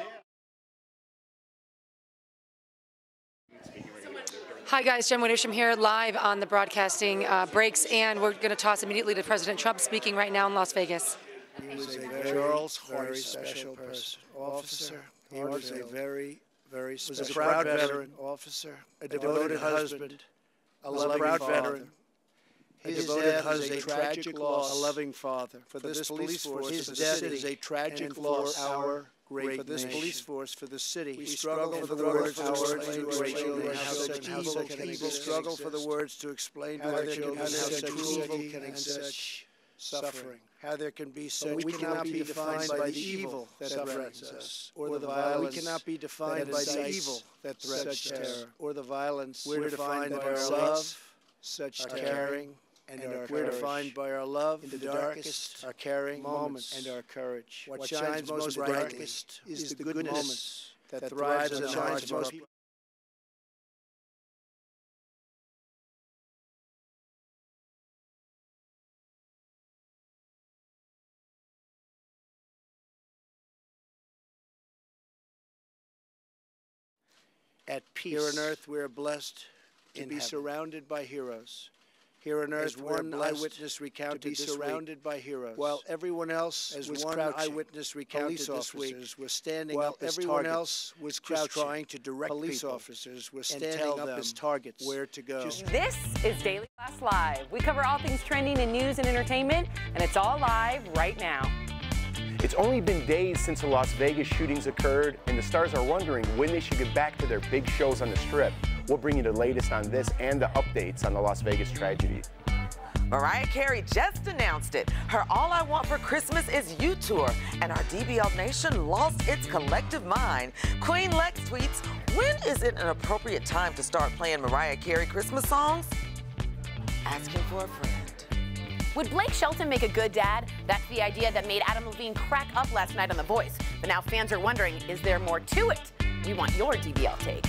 Hi guys, Jen Wintersham here, live on the broadcasting breaks, and we're going to toss immediately to President Trump, speaking right now in Las Vegas. He was a very special person, officer. He was a very special, was a proud veteran officer, a devoted husband, a proud veteran. His death is a tragic loss, a loving father. For this police force, his death is a tragic loss, our great for this police force, for the city. We struggle for the words to explain to our children how such evil can exist, suffering. How there can be such, we cannot be defined by the evil that threatens us, or the violence. We cannot be defined by the evil that threatens terror, or the violence. We're defined by our love, such caring, and we're defined by our love in the darkest, our caring moments, and our courage. What shines most brightest is the goodness that thrives in the hearts of most people. At peace. Here on earth, we are blessed to be surrounded by heroes. Here on earth, one eyewitness recounted to be surrounded by heroes, while everyone else was one eyewitness recounted police officers were standing up as everyone else was trying to direct police officers were standing up as targets where to go. This is Daily Blast Live. We cover all things trending in news and entertainment, and it's all live right now. It's only been days since the Las Vegas shootings occurred, and the stars are wondering when they should get back to their big shows on the Strip. We'll bring you the latest on this and the updates on the Las Vegas tragedy. Mariah Carey just announced it. Her All I Want for Christmas Is You tour, and our DBL Nation lost its collective mind. Queen Lex tweets, when is it an appropriate time to start playing Mariah Carey Christmas songs? Asking for a friend. Would Blake Shelton make a good dad? That's the idea that made Adam Levine crack up last night on The Voice. But now fans are wondering, is there more to it? We want your DBL take.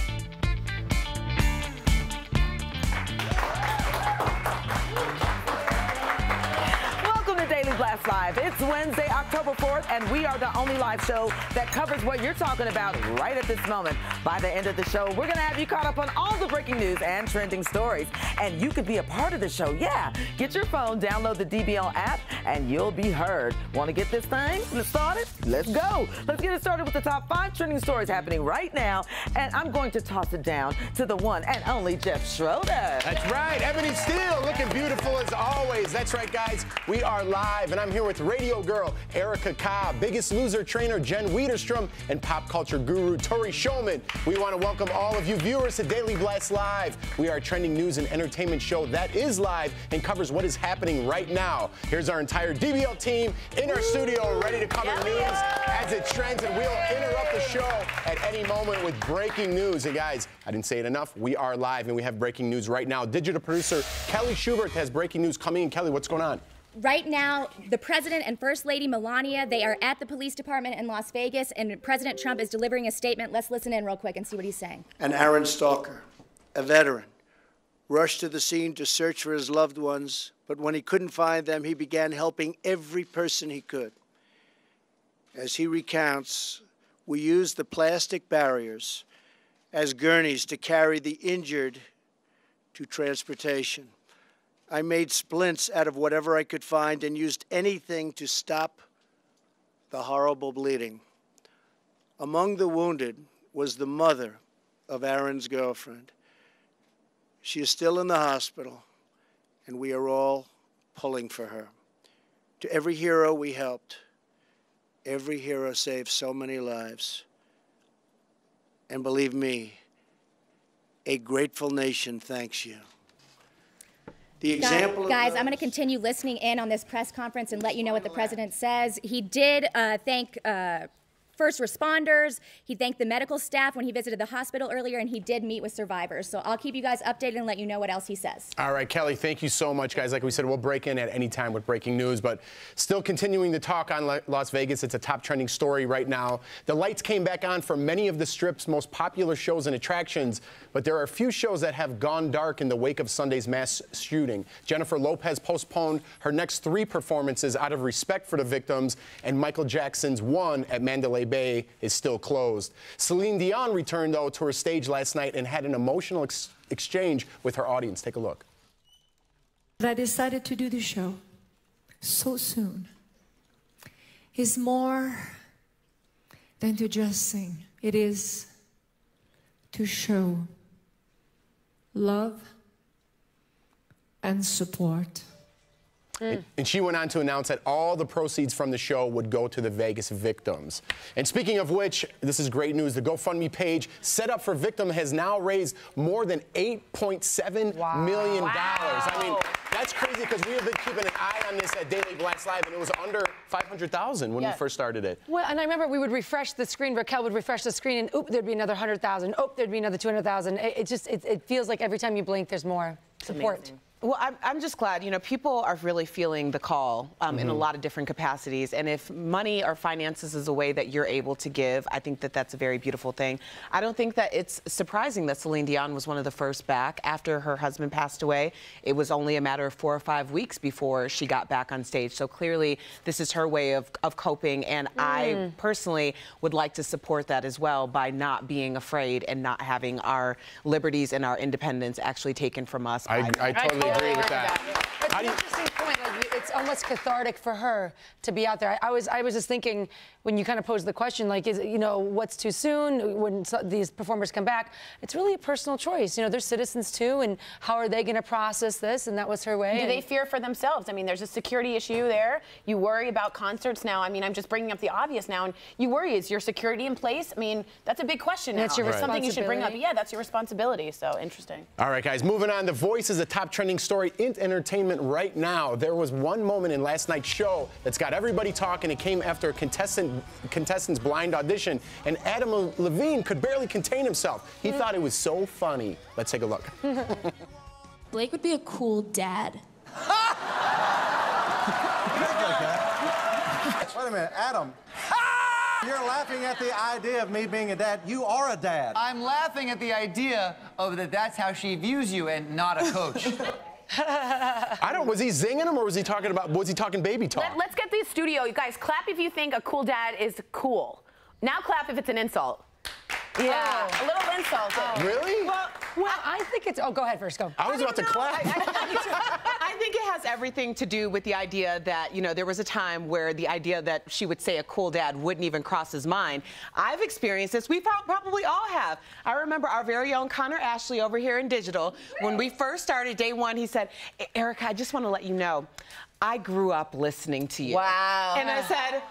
Welcome to Daily Blast Live. It's Wednesday, October 4th, and we are the only live show that covers what you're talking about right at this moment. By the end of the show, we're going to have you caught up on all the breaking news and trending stories. And you could be a part of the show. Yeah, get your phone, download the DBL app, and you'll be heard. Want to get this thing started? Let's go. Let's get it started with the top 5 trending stories happening right now. And I'm going to toss it down to the one and only Jeff Schroeder. That's right. Ebony Steele looking beautiful as always. That's right, guys. We are Live, and I'm here with radio girl Erica Cobb, Biggest Loser trainer Jen Wiederstrom, and pop culture guru Tori Shulman. We want to welcome all of you viewers to Daily Blast Live. We are a trending news and entertainment show that is live and covers what is happening right now. Here's our entire DBL team in our studio, ready to cover news as it trends, and we'll interrupt the show at any moment with breaking news. And guys, I didn't say it enough. We are live, and we have breaking news right now. Digital producer Kelly Schubert has breaking news coming in. Kelly, what's going on? Right now, the president and First Lady Melania, they are at the police department in Las Vegas, and President Trump is delivering a statement. Let's listen in real quick and see what he's saying. And Aaron Stalker, a veteran, rushed to the scene to search for his loved ones, but when he couldn't find them, he began helping every person he could. As he recounts, we used the plastic barriers as gurneys to carry the injured to transportation. I made splints out of whatever I could find and used anything to stop the horrible bleeding. Among the wounded was the mother of Aaron's girlfriend. She is still in the hospital, and we are all pulling for her. To every hero we helped, every hero saved so many lives. And believe me, a grateful nation thanks you. The example Guys, I'm going to continue listening in on this press conference and let you know what the president says. He did thank first responders. He thanked the medical staff when he visited the hospital earlier, and he did meet with survivors. So I'll keep you guys updated and let you know what else he says. All right, Kelly, thank you so much, guys. Like we said, we'll break in at any time with breaking news, but still continuing to talk on Las Vegas. It's a top trending story right now. The lights came back on for many of the Strip's most popular shows and attractions, but there are a few shows that have gone dark in the wake of Sunday's mass shooting. Jennifer Lopez postponed her next 3 performances out of respect for the victims, and Michael Jackson's one at Mandalay Bay is still closed. Celine Dion returned, though, to her stage last night and had an emotional exchange with her audience. Take a look. I decided to do the show so soon is more than to just sing. It is to show love and support. And she went on to announce that all the proceeds from the show would go to the Vegas victims. And speaking of which, this is great news. The GoFundMe page set up for victims has now raised more than $8.7 million. I mean, that's crazy because we have been keeping an eye on this at Daily Blast Live, and it was under $500,000 when we first started it. Well, and I remember we would refresh the screen. Raquel would refresh the screen, and oop, there'd be another 100,000. Oop, there'd be another 200,000. It feels like every time you blink, there's more support. Amazing. Well, I'm just glad, you know, people are really feeling the call in a lot of different capacities. And if money or finances is a way that you're able to give, I think that that's a very beautiful thing. I don't think that it's surprising that Celine Dion was one of the first back after her husband passed away. It was only a matter of 4 or 5 weeks before she got back on stage. So clearly, this is her way of coping. And I personally would like to support that as well by not being afraid and not having our liberties and our independence actually taken from us. I totally agree with that. It's an interesting point. Like, it's almost cathartic for her to be out there. I was just thinking when you kind of posed the question, like, is you know, what's too soon when these performers come back? It's really a personal choice. You know, they're citizens too, and how are they going to process this? And that was her way. Do they fear for themselves? I mean, there's a security issue there. You worry about concerts now. I mean, I'm just bringing up the obvious now, and you worry, is your security in place? I mean, that's a big question now. That's your Something you should bring up. Yeah, that's your responsibility. So interesting. All right, guys, moving on. The Voice is a top trending story in entertainment right now. There was one moment in last night's show that's got everybody talking. It came after a contestant's blind audition, and Adam Levine could barely contain himself. He thought it was so funny. Let's take a look. Blake would be a cool dad. Wait a minute, Adam. You're laughing at the idea of me being a dad. You are a dad. I'm laughing at the idea of that's how she views you and not a coach. Was he zinging him or was he talking baby talk? Let's get the studio. You guys, clap if you think a cool dad is cool. Now clap if it's an insult. Yeah, a little insult. Really? Well, Well, I think it's. Oh, go ahead first. Go. I was about to clap. I think it has everything to do with the idea that, you know, there was a time where the idea that she would say a cool dad wouldn't even cross his mind. I've experienced this. We probably all have. I remember our very own Connor Ashley over here in Digital. When we first started day one, he said, Erica, I just want to let you know, I grew up listening to you. Wow. And I said,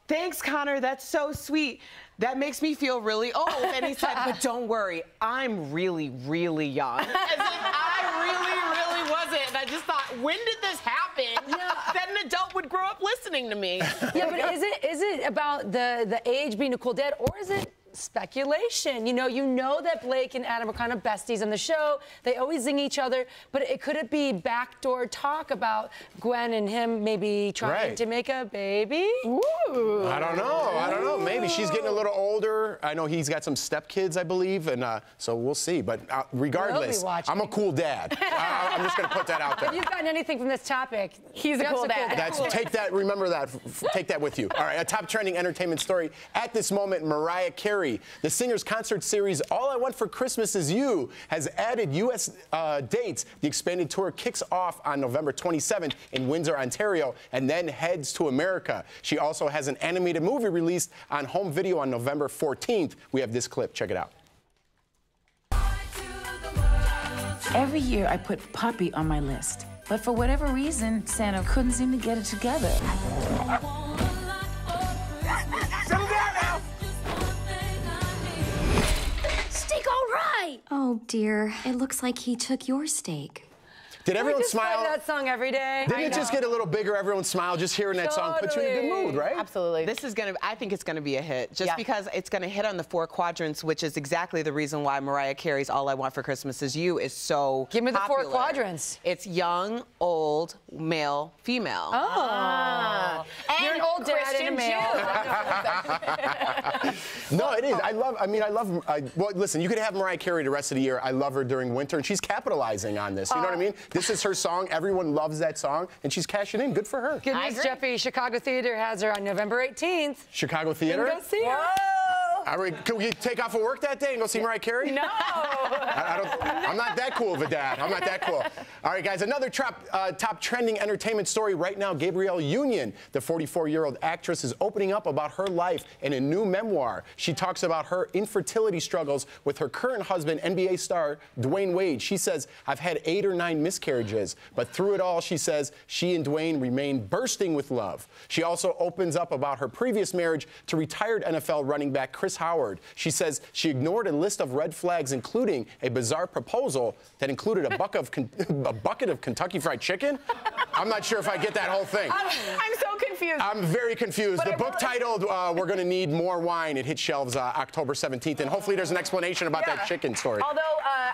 thanks, Connor. That's so sweet. That makes me feel really old. And he said, but don't worry, I'm really, really young. As if I really wasn't. And I just thought, when did this happen? That an adult would grow up listening to me. Yeah, but is it about the age being a cool dad, or is it speculation? You know that Blake and Adam are kind of besties on the show. They always zing each other. But could it be backdoor talk about Gwen and him maybe trying to make a baby? Ooh. I don't know. Maybe she's getting a little older. I know he's got some stepkids, I believe, and so we'll see. But regardless, I'm a cool dad. I'm just going to put that out there. If you've gotten anything from this topic, he's a cool dad. Take that. Remember that. Take that with you. All right. A top trending entertainment story at this moment: Mariah Carey. The singer's concert series All I Want for Christmas Is You has added U.S. dates. The expanded tour kicks off on November 27th in Windsor, Ontario, and then heads to America. She also has an animated movie released on home video on November 14th. We have this clip. Check it out. Every year I put puppy on my list, but for whatever reason, Santa couldn't seem to get it together. Settle down now! Steak all right! Oh dear, it looks like he took your steak. Did everyone smile? Play that song every day. Didn't it just get a little bigger? Everyone smile just hearing that song puts you in a good mood, right? Absolutely. I think it's gonna be a hit, just because it's gonna hit on the 4 quadrants, which is exactly the reason why Mariah Carey's All I Want for Christmas Is You is so Give me the popular. 4 quadrants. It's young, old, male, female. Oh. You're an old dad and a male. No, it is. Well, listen, you could have Mariah Carey the rest of the year. I love her during winter, and she's capitalizing on this. You know what I mean? This is her song. Everyone loves that song, and she's cashing in. Good for her. Good news, Jeffy. Chicago Theater has her on November 18th. Chicago Theater? Go see her. Can we take off of work that day and go see Mariah Carey? No. I'm not that cool of a dad. I'm not that cool. All right, guys, another top trending entertainment story right now. Gabrielle Union, the 44-year-old actress, is opening up about her life in a new memoir. She talks about her infertility struggles with her current husband, NBA star Dwayne Wade. She says, I've had 8 or 9 miscarriages, but through it all, she says, she and Dwayne remain bursting with love. She also opens up about her previous marriage to retired NFL running back Chris Howard. She says she ignored a list of red flags, including a bizarre proposal that included a bucket of Kentucky Fried Chicken. I'm not sure if I get that whole thing. I'm so confused. I'm very confused. The book titled We're Gonna Need More Wine. It hits shelves October 17th, and hopefully there's an explanation about that chicken story. Although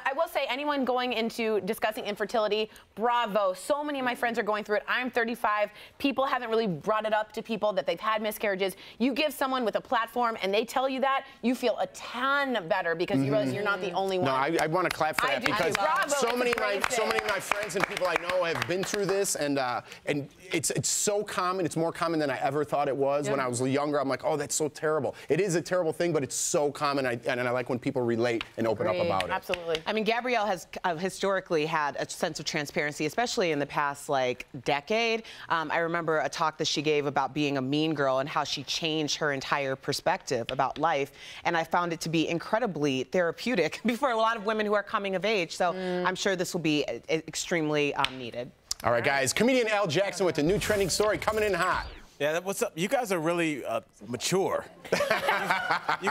I will say, anyone going into discussing infertility, bravo. So many of my friends are going through it. I'm 35. People haven't really brought it up to people that they've had miscarriages. You give someone with a platform and they tell you that, you feel a ton better because you realize you're not the only one. No, I want to clap for that because so many of my friends and people I know have been through this, and it's so common. It's more common than I ever thought it was. When I was younger, I'm like, oh, that's so terrible. It is a terrible thing, but it's so common, and I like when people relate and open up about it. Absolutely. I mean, Gabrielle has historically had a sense of transparency, especially in the past, decade. I remember a talk that she gave about being a mean girl and how she changed her entire perspective about life, and I found it to be incredibly therapeutic for a lot of women who are coming of age, so I'm sure this will be extremely needed. All right, guys. Comedian Al Jackson with the new trending story coming in hot. Yeah, what's up? You guys are really mature. You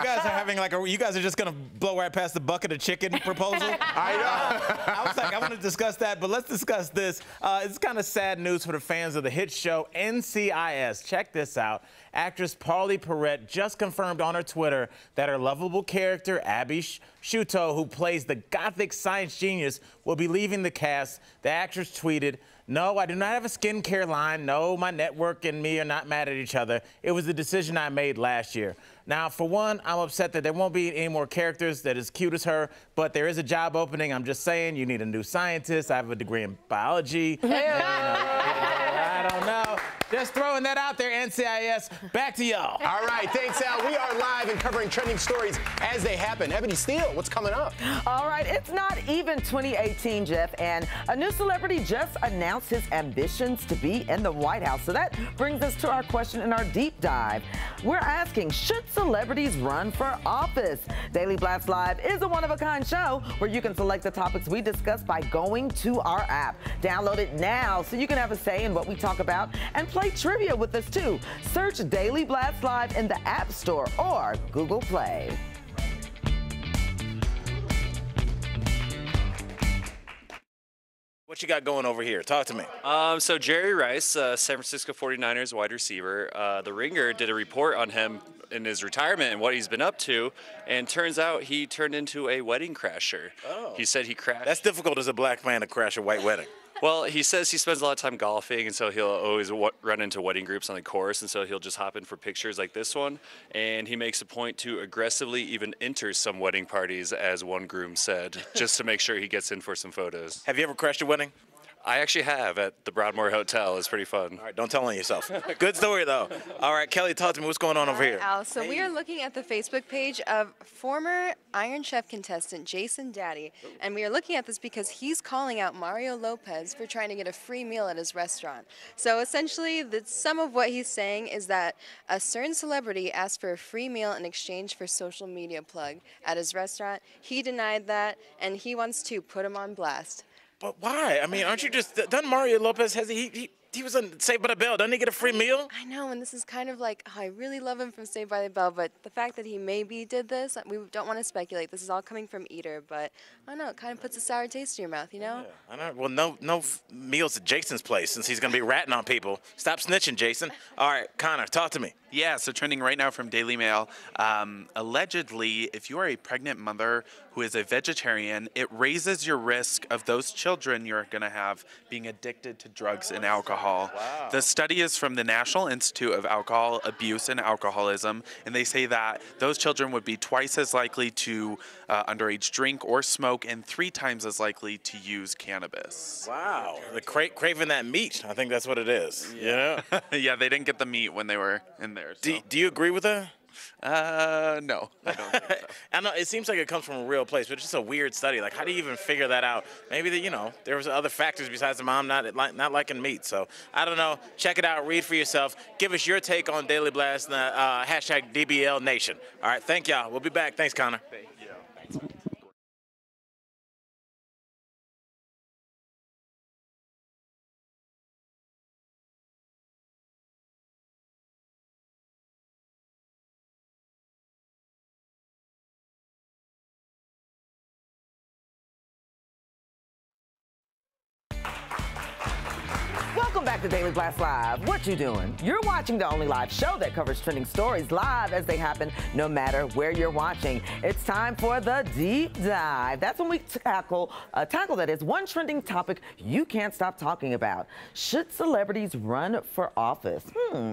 guys are having you guys are just gonna blow right past the bucket of chicken proposal. I know. I was like, I want to discuss that, but let's discuss this. It's kind of sad news for the fans of the hit show NCIS. Check this out. Actress Paulie Perrette just confirmed on her Twitter that her lovable character, Abby Sciuto, who plays the gothic science genius, will be leaving the cast. The actress tweeted, "No, I do not have a skincare line. No, my network and me are not mad at each other. It was a decision I made last year." Now, for one, I'm upset that there won't be any more characters that as cute as her, but there is a job opening. I'm just saying, you need a new scientist. I have a degree in biology. I don't know. Just throwing that out there, NCIS. Back to y'all. All right, thanks, Al. We are live and covering trending stories as they happen. Ebony Steele, what's coming up? All right, it's not even 2018, Jeff, and a new celebrity just announced his ambitions to be in the White House. So that brings us to our question in our deep dive. We're asking, should celebrities run for office? Daily Blast Live is a one-of-a-kind show where you can select the topics we discuss by going to our app. Download it now so you can have a say in what we talk about and play trivia with us too. Search Daily Blast Live in the App Store or Google Play. What you got going over here? Talk to me. So Jerry Rice, San Francisco 49ers wide receiver, The Ringer did a report on him in his retirement and what he's been up to, and turns out he turned into a wedding crasher. Oh. He said he crashed. That's difficult as a black man to crash a white wedding. Well, he says he spends a lot of time golfing, and so he'll always run into wedding groups on the course, and so he'll just hop in for pictures like this one, and he makes a point to aggressively even enter some wedding parties, as one groom said, just to make sure he gets in for some photos. Have you ever crashed a wedding? I actually have at the Broadmoor Hotel. It's pretty fun. All right, don't tell on yourself. Good story, though. All right, Kelly, talk to me. What's going on over here? Al, so we are looking at the Facebook page of former Iron Chef contestant Jason Daddy, and we are looking at this because he's calling out Mario Lopez for trying to get a free meal at his restaurant. So essentially, some of what he's saying is that a certain celebrity asked for a free meal in exchange for social media plug at his restaurant. He denied that, and he wants to put him on blast. But why? I mean, aren't you just done? Mario Lopez he was on Saved by the Bell. Doesn't he get a free meal? I know, and this is kind of like, I really love him from Saved by the Bell, but the fact that he maybe did this, we don't want to speculate. This is all coming from Eater, but I don't know, it kind of puts a sour taste in your mouth, you know? Yeah, I know. Well, no meals at Jason's place since he's going to be ratting on people. Stop snitching, Jason. All right, Connor, talk to me. Yeah, so trending right now from Daily Mail, allegedly, if you are a pregnant mother who is a vegetarian, it raises your risk of those children you're going to have being addicted to drugs and alcohol. Wow. The study is from the National Institute of Alcohol Abuse and Alcoholism, and they say that those children would be twice as likely to underage drink or smoke and 3 times as likely to use cannabis. Wow, the craving that meat. I think that's what it is. Yeah. Yeah, they didn't get the meat when they were in there. So. Do you agree with that? No, I don't think so. I know it seems like it comes from a real place, but it's just a weird study. Like, how do you even figure that out? Maybe there was other factors besides the mom not liking meat. So I don't know. Check it out. Read for yourself. Give us your take on Daily Blast. Hashtag DBL Nation. All right. Thank y'all. We'll be back. Thanks, Connor. Thank you. Welcome back to Daily Blast Live. What you doing? You're watching the only live show that covers trending stories live as they happen, no matter where you're watching. It's time for the deep dive. That's when we tackle that is one trending topic you can't stop talking about. Should celebrities run for office?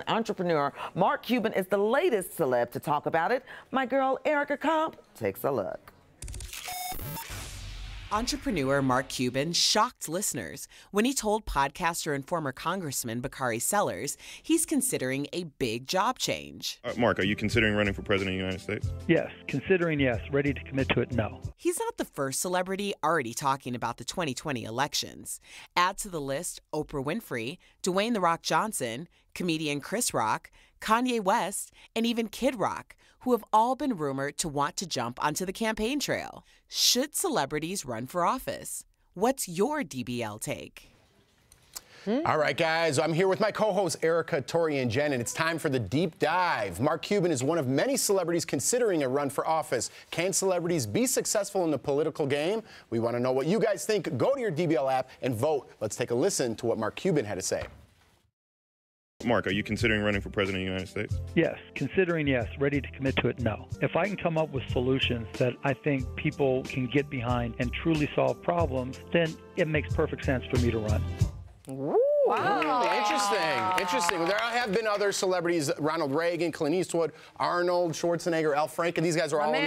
Entrepreneur Mark Cuban is the latest celeb to talk about it. My girl Erica Cobb takes a look. Entrepreneur Mark Cuban shocked listeners when he told podcaster and former Congressman Bakari Sellers he's considering a big job change. Mark, are you considering running for president of the United States? Yes. Considering, yes. Ready to commit to it, no. He's not the first celebrity already talking about the 2020 elections. Add to the list Oprah Winfrey, Dwayne "The Rock" Johnson, comedian Chris Rock, Kanye West, and even Kid Rock, who have all been rumored to want to jump onto the campaign trail. Should celebrities run for office? What's your DBL take? All right, guys, I'm here with my co-hosts Erica, Tori, and Jen, and it's time for the deep dive. Mark Cuban is one of many celebrities considering a run for office. Can celebrities be successful in the political game? We want to know what you guys think. Go to your DBL app and vote. Let's take a listen to what Mark Cuban had to say. Mark, are you considering running for president of the United States? Yes. Considering, yes. Ready to commit to it, no. If I can come up with solutions that I think people can get behind and truly solve problems, then it makes perfect sense for me to run. Wow. Interesting. There have been other celebrities, Ronald Reagan, Clint Eastwood, Arnold Schwarzenegger, Al Franken. These guys are all in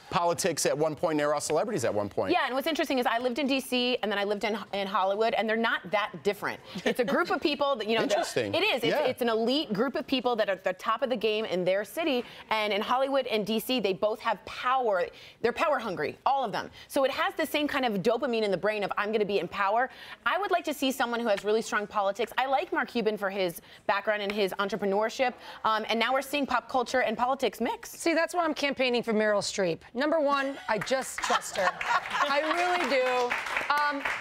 the politics at one point, and they were all celebrities at one point. Yeah, and what's interesting is I lived in D.C. and then I lived in Hollywood, and they're not that different. It's a group of people that, you know, Interesting. It is. It's an elite group of people that are at the top of the game in their city, and in Hollywood and D.C., they both have power. They're power hungry, all of them. So it has the same kind of dopamine in the brain of I'm going to be in power. I would like to see someone who has really strong politics. I like Mark Cuban for his background and his entrepreneurship, and now we're seeing pop culture and politics mix. See, that's why I'm campaigning for Meryl Streep. Number one, I just trust her. I really do.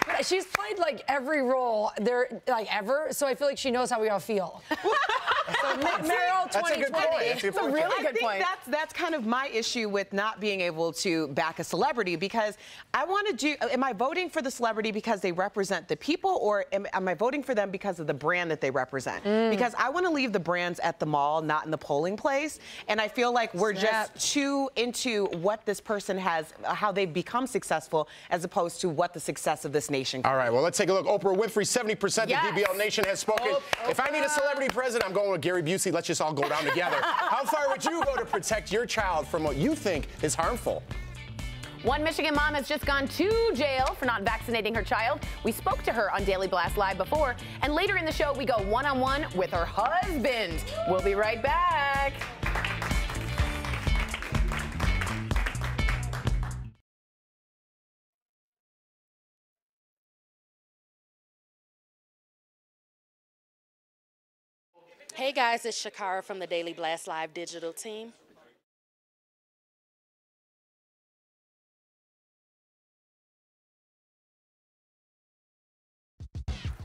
But she's played like every role there, like ever, so I feel like she knows how we all feel. So Meryl, 2020. That's a good point. That's a really good point. That's kind of my issue with not being able to back a celebrity, because I want to do, am I voting for the celebrity because they represent the people, or am I voting for them because of the brand that they represent? Because I want to leave the brands at the mall, not in the polling place, and I feel like we're just too into what this person has, how they've become successful, as opposed to what the success of this nation can All right, well, let's take a look. Oprah Winfrey, 70% Yes. of DBL Nation has spoken. If I need a celebrity president, I'm going with Gary Busey. Let's just all go down together. How far would you go to protect your child from what you think is harmful? One Michigan mom has just gone to jail for not vaccinating her child. We spoke to her on Daily Blast Live before, and later in the show, we go one-on-one with her husband. We'll be right back. Hey guys, it's Shakara from the Daily Blast Live digital team.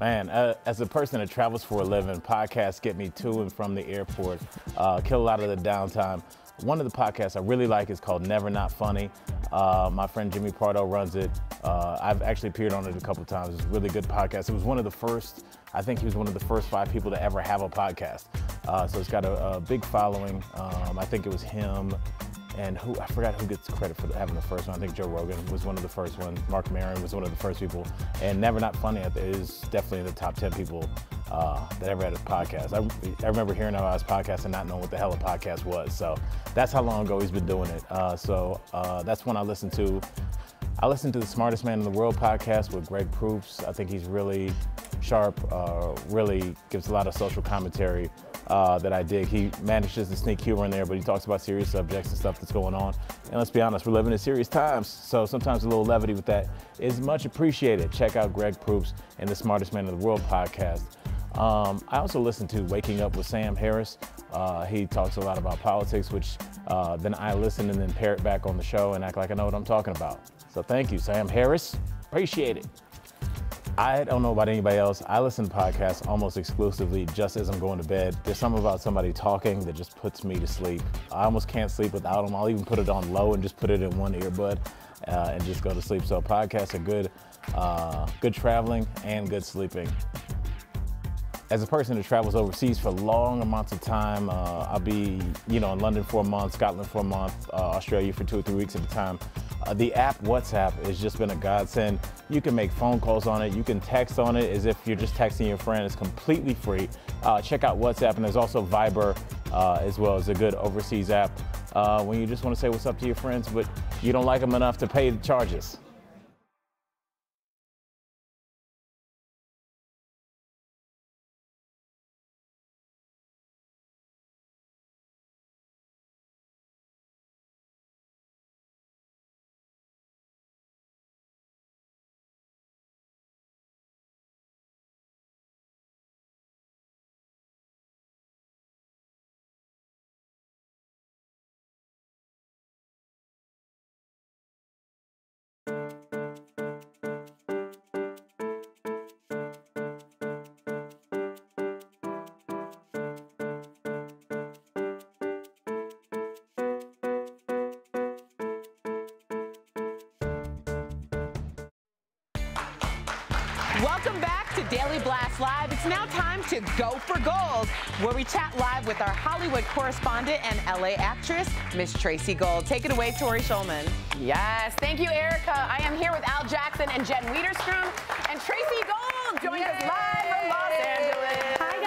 Man, as a person that travels for a living, podcasts get me to and from the airport, kill a lot of the downtime. One of the podcasts I really like is called Never Not Funny. My friend Jimmy Pardo runs it. I've actually appeared on it a couple of times. It's a really good podcast. It was one of the first, I think he was one of the first 5 people to ever have a podcast. So it's got a big following. I think it was him and I forgot who gets credit for having the first one. I think Joe Rogan was one of the first ones. Mark Maron was one of the first people. And Never Not Funny is definitely in the top 10 people that ever had a podcast. I remember hearing about his podcast and not knowing what the hell a podcast was. So that's how long ago he's been doing it. So that's one I listen to. I listen to the Smartest Man in the World podcast with Greg Proops. I think he's really sharp, really gives a lot of social commentary that I dig. He manages to sneak humor in there, but he talks about serious subjects and stuff that's going on. And let's be honest, we're living in serious times, so sometimes a little levity with that is much appreciated. Check out Greg Proops and the Smartest Man in the World podcast. I also listen to Waking Up with Sam Harris. He talks a lot about politics, which then I listen and then parrot back on the show and act like I know what I'm talking about. So thank you, Sam Harris. Appreciate it. I don't know about anybody else. I listen to podcasts almost exclusively just as I'm going to bed. There's something about somebody talking that just puts me to sleep. I almost can't sleep without them. I'll even put it on low and just put it in one earbud and just go to sleep. So podcasts are good traveling and good sleeping. As a person that travels overseas for long amounts of time, I'll be, in London for a month, Scotland for a month, Australia for 2 or 3 weeks at a time. The app WhatsApp has just been a godsend. You can make phone calls on it. You can text on it as if you're just texting your friend. It's completely free. Check out WhatsApp, and there's also Viber as well as a good overseas app when you just want to say what's up to your friends, but you don't like them enough to pay the charges. Welcome back to Daily Blast Live. It's now time to go for gold, where we chat live with our Hollywood correspondent and LA actress, Miss Tracy Gold. Take it away, Tori Schulman. Yes, thank you, Erica. I am here with Al Jackson and Jen Wiederstrom, and Tracy Gold joins us live from Los Angeles. Hi,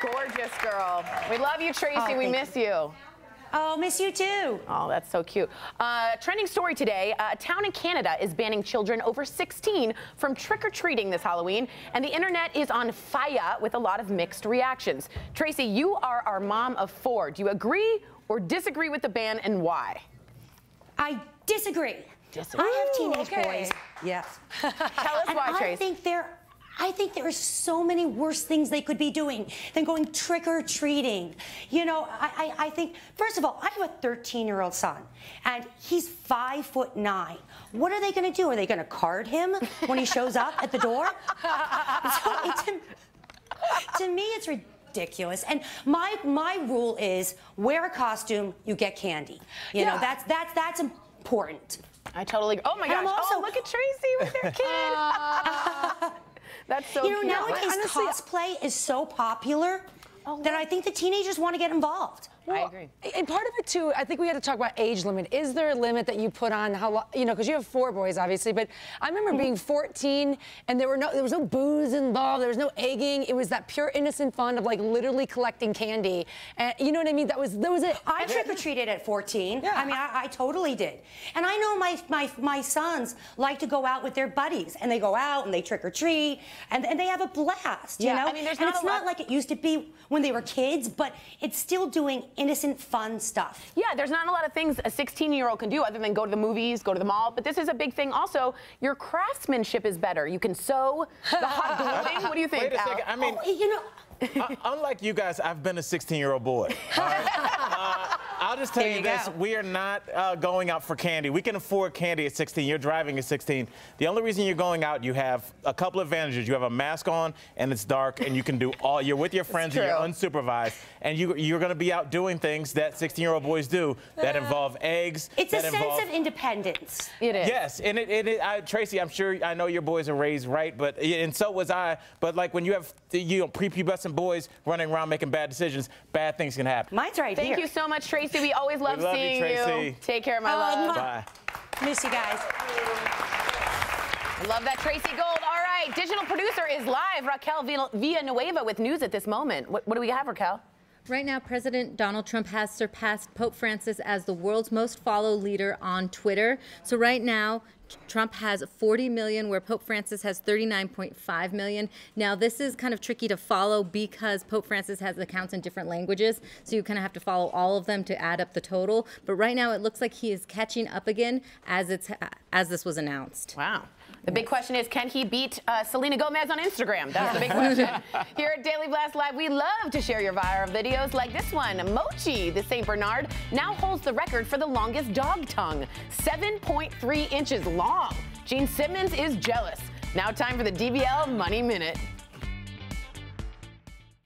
guys. Gorgeous girl. We love you, Tracy. We miss you. Oh, miss you too. Oh, that's so cute. Trending story today, a town in Canada is banning children over 16 from trick-or-treating this Halloween, and the internet is on fire with a lot of mixed reactions. Tracy, you are our mom of 4. Do you agree or disagree with the ban, and why? I disagree. I have teenage boys. Yes. Tell us why, Tracy. I think there are so many worse things they could be doing than going trick-or-treating. You know, I think, first of all, I have a 13-year-old son, and he's 5'9". What are they going to do? Are they going to card him when he shows up at the door? To me, it's ridiculous. And my rule is wear a costume, you get candy. You know, that's important. I totally agree. Oh my gosh! Oh, look at Tracy with their kid. That's so cute. cute. Nowadays cosplay is so popular that I think the teenagers want to get involved. I agree. And part of it, too, I think we had to talk about age limit. Is there a limit that you put on how long, you know, because you have 4 boys, obviously, but I remember being 14 and there was no booze involved, there was no egging. It was that pure innocent fun of like literally collecting candy. And you know what I mean? That was it. I trick-or-treated at 14. Yeah. I mean, I totally did. And I know my sons like to go out with their buddies, and they go out and they trick-or-treat, and they have a blast, you know? I mean, it's not like it used to be when they were kids, but it's still doing innocent, fun stuff. Yeah, there's not a lot of things a 16-year-old can do other than go to the movies, go to the mall, but this is a big thing. Also, your craftsmanship is better. You can sew the hot gluing. What do you think, Wait a second. I mean, you know, unlike you guys, I've been a 16-year-old boy. All right? I'll just tell you this. We are not going out for candy. We can afford candy at 16. You're driving at 16. The only reason you're going out, you have a couple of advantages. You have a mask on, and it's dark, and you can do all. You're with your friends, and you're unsupervised. And you're going to be out doing things that 16-year-old boys do that involve eggs. It's a sense of independence. It is. Yes, and Tracy, I know your boys are raised right, and so was I. But like when you have prepubescent boys running around making bad decisions, bad things can happen. Mine's right here. Thank you so much, Tracy. We always love seeing you. Take care, my love. Bye. Miss you guys. I love that, Tracy Gold. All right, digital producer is live. Raquel Villanueva with news at this moment. What do we have, Raquel? Right now, President Donald Trump has surpassed Pope Francis as the world's most followed leader on Twitter. So right now, Trump has 40 million, where Pope Francis has 39.5 million. Now, this is kind of tricky to follow because Pope Francis has accounts in different languages, so you kind of have to follow all of them to add up the total. But right now, it looks like he is catching up again as this was announced. Wow. The big question is, can he beat Selena Gomez on Instagram? That's the big question. Here at Daily Blast Live, we love to share your viral videos like this one. Mochi, the St. Bernard, now holds the record for the longest dog tongue, 7.3 inches long. Gene Simmons is jealous. Now time for the DBL Money Minute.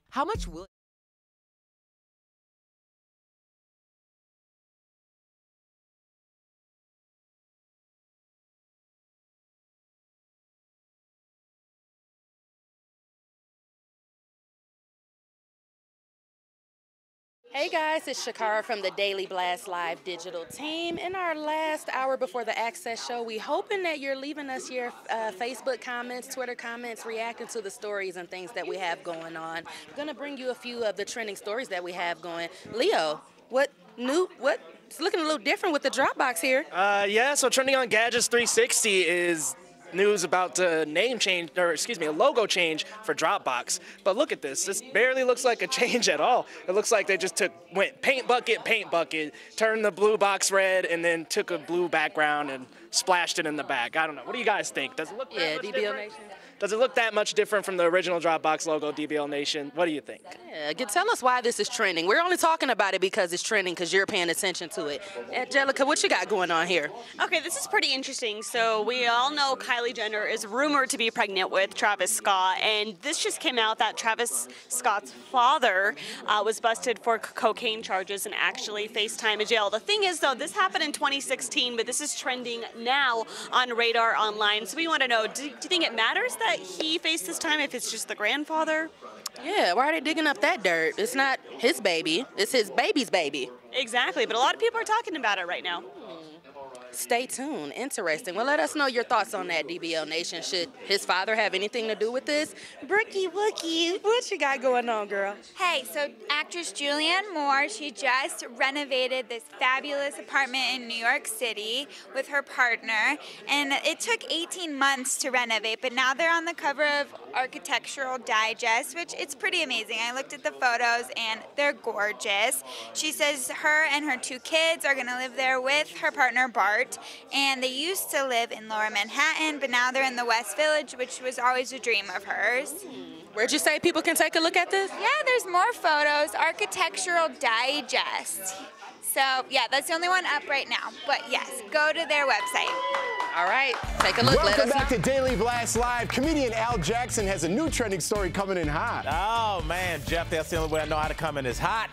How much will Hey guys, it's Shakara from the Daily Blast Live digital team. In our last hour before the Access show, we hoping that you're leaving us your Facebook comments, Twitter comments, reacting to the stories and things that we have going on. I'm gonna bring you a few of the trending stories that we have going. Leo, it's looking a little different with the Dropbox here. Yeah, so trending on Gadgets 360 is news about a logo change for Dropbox. But look at this. This barely looks like a change at all. It looks like they just went paint bucket, turned the blue box red, and then took a blue background and splashed it in the back. I don't know. What do you guys think? Does it look that much different? Nation? Does it look that much different from the original Dropbox logo, DBL Nation? What do you think? Yeah, tell us why this is trending. We're only talking about it because it's trending because you're paying attention to it. Angelica, what you got going on here? Okay, this is pretty interesting. So we all know Kylie Jenner is rumored to be pregnant with Travis Scott, and this just came out that Travis Scott's father was busted for cocaine charges and actually faced time in jail. The thing is, though, this happened in 2016, but this is trending now on Radar Online. So we want to know, do you think it matters that he faced this time if it's just the grandfather? Yeah, why are they digging up that dirt? It's not his baby, it's his baby's baby. Exactly, but a lot of people are talking about it right now. Stay tuned. Interesting. Well, let us know your thoughts on that, DBL Nation. Should his father have anything to do with this? Brookie Wookie, what you got going on, girl? Hey, so actress Julianne Moore, she just renovated this fabulous apartment in New York City with her partner, and it took 18 months to renovate, but now they're on the cover of Architectural Digest, which it's pretty amazing. I looked at the photos and they're gorgeous. She says her and her 2 kids are gonna live there with her partner Bart, and they used to live in Lower Manhattan, but now they're in the West Village, which was always a dream of hers. Where'd you say people can take a look at this? Yeah, there's more photos, Architectural Digest. So, yeah, that's the only one up right now. But yes, go to their website. All right, take a look. Welcome back to Daily Blast Live. Comedian Al Jackson has a new trending story coming in hot. Oh, man, Jeff, that's the only way I know how to come in is hot.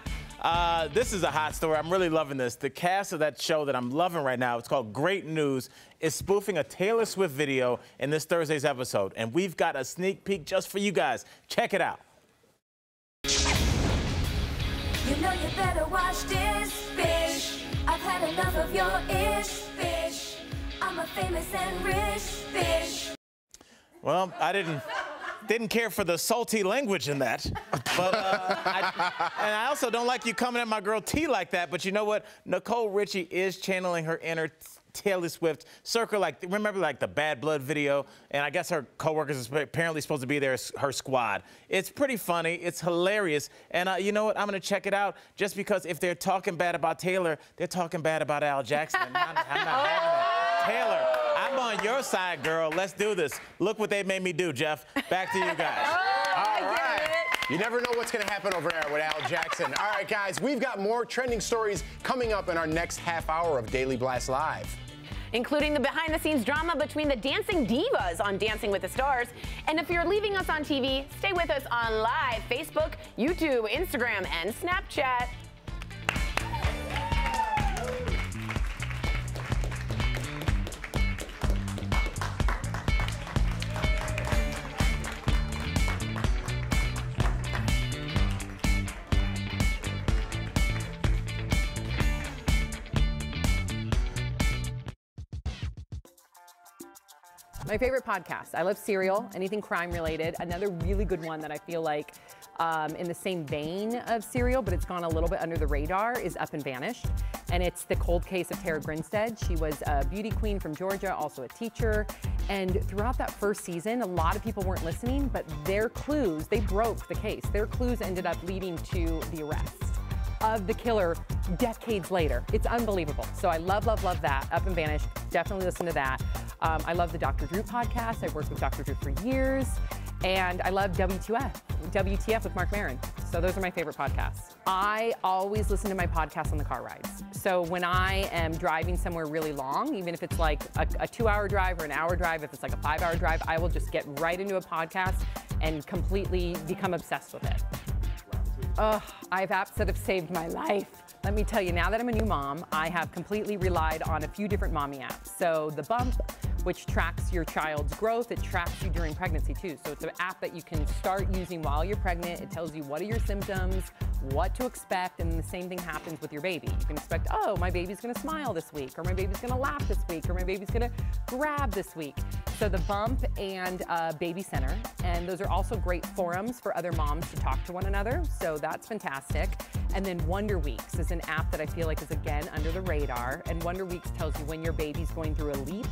This is a hot story. I'm really loving this. The cast of that show that I'm loving right now, it's called Great News, is spoofing a Taylor Swift video in this Thursday's episode. And we've got a sneak peek just for you guys. Check it out. You know you better watch this, fish. I've had enough of your ish, fish. I'm a famous and rich fish. Well, I didn't care for the salty language in that. But I also don't like you coming at my girl T like that. But you know what? Nicole Richie is channeling her inner Taylor Swift. Circa, like, remember like the Bad Blood video? And I guess her coworkers is apparently supposed to be there as her squad. It's pretty funny. It's hilarious. And you know what? I'm going to check it out just because if they're talking bad about Taylor, they're talking bad about Al Jackson. I'm not having it. Taylor, I'm on your side, girl. Let's do this. Look what they made me do, Jeff. Back to you guys. All right. You never know what's going to happen over there with Al Jackson. All right, guys, we've got more trending stories coming up in our next half hour of Daily Blast Live. Including the behind-the-scenes drama between the dancing divas on Dancing with the Stars. And if you're leaving us on TV, stay with us on live Facebook, YouTube, Instagram, and Snapchat. My favorite podcast. I love Serial, anything crime related. Another really good one that I feel like in the same vein of Serial, but it's gone a little bit under the radar, is Up and Vanished. And it's the cold case of Tara Grinstead. She was a beauty queen from Georgia, also a teacher. And throughout that first season, a lot of people weren't listening, but their clues, they broke the case. Their clues ended up leading to the arrest of the killer decades later. It's unbelievable. So I love, love, love that. Up and Vanished. Definitely listen to that. I love the Dr. Drew podcast. I've worked with Dr. Drew for years. And I love WTF with Mark Maron. So those are my favorite podcasts. I always listen to my podcast on the car rides. So when I am driving somewhere really long, even if it's like a 2-hour drive or an hour drive, if it's like a 5-hour drive, I will just get right into a podcast and completely become obsessed with it. Oh, I have apps that have saved my life. Let me tell you, now that I'm a new mom, I have completely relied on a few different mommy apps. So the Bump, which tracks your child's growth, it tracks you during pregnancy too. So it's an app that you can start using while you're pregnant. It tells you what are your symptoms, what to expect, and the same thing happens with your baby. You can expect, oh, my baby's gonna smile this week, or my baby's gonna laugh this week, or my baby's gonna grab this week. So the Bump and Baby Center, and those are also great forums for other moms to talk to one another, so that's fantastic. And then Wonder Weeks is an app that I feel like is, again, under the radar, and Wonder Weeks tells you when your baby's going through a leap.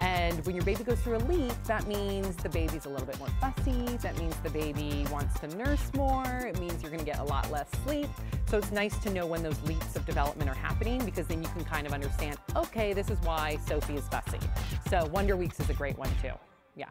And when your baby goes through a leap, that means the baby's a little bit more fussy. That means the baby wants to nurse more. It means you're gonna get a lot less sleep. So it's nice to know when those leaps of development are happening, because then you can kind of understand, okay, this is why Sophie is fussy. So Wonder Weeks is a great one too, yeah.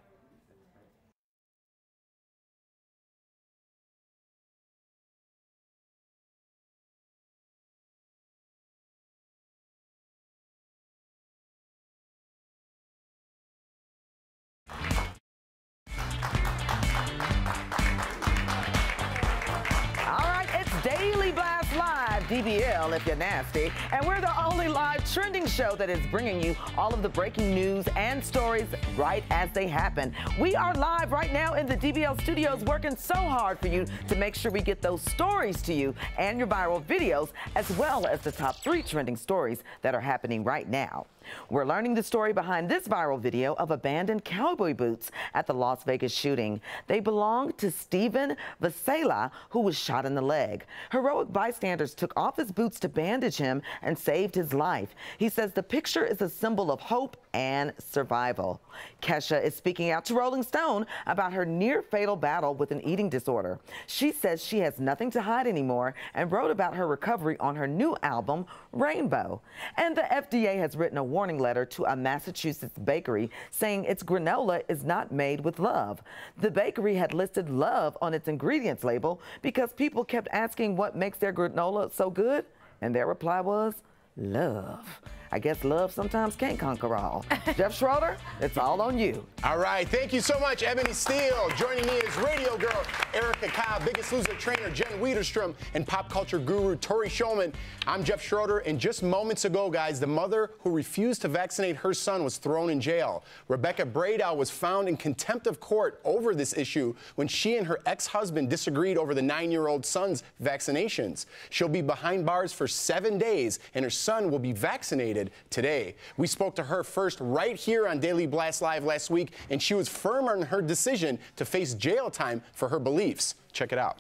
Daily Blast Live. DBL if you're nasty. And we're the only live trending show that is bringing you all of the breaking news and stories right as they happen. We are live right now in the DBL studios working so hard for you to make sure we get those stories to you and your viral videos, as well as the top 3 trending stories that are happening right now. We're learning the story behind this viral video of abandoned cowboy boots at the Las Vegas shooting. They belong to Stephen Vasela, who was shot in the leg. Heroic bystanders took off his boots to bandage him and saved his life. He says the picture is a symbol of hope and survival. Kesha is speaking out to Rolling Stone about her near-fatal battle with an eating disorder. She says she has nothing to hide anymore and wrote about her recovery on her new album, Rainbow. And the FDA has written a warning letter to a Massachusetts bakery saying its granola is not made with love. The bakery had listed love on its ingredients label because people kept asking what makes their granola so good, and their reply was love. I guess love sometimes can't conquer all. Jeff Schroeder, it's all on you. All right, thank you so much, Ebony Steele. Joining me is radio girl Erica Cobb, Biggest Loser trainer Jen Wiederstrom, and pop culture guru Tori Shulman. I'm Jeff Schroeder, and just moments ago, guys, the mother who refused to vaccinate her son was thrown in jail. Rebecca Bradow was found in contempt of court over this issue when she and her ex-husband disagreed over the 9-year-old son's vaccinations. She'll be behind bars for 7 days, and her son will be vaccinated today. We spoke to her first right here on Daily Blast Live last week, and she was firm on her decision to face jail time for her beliefs. Check it out.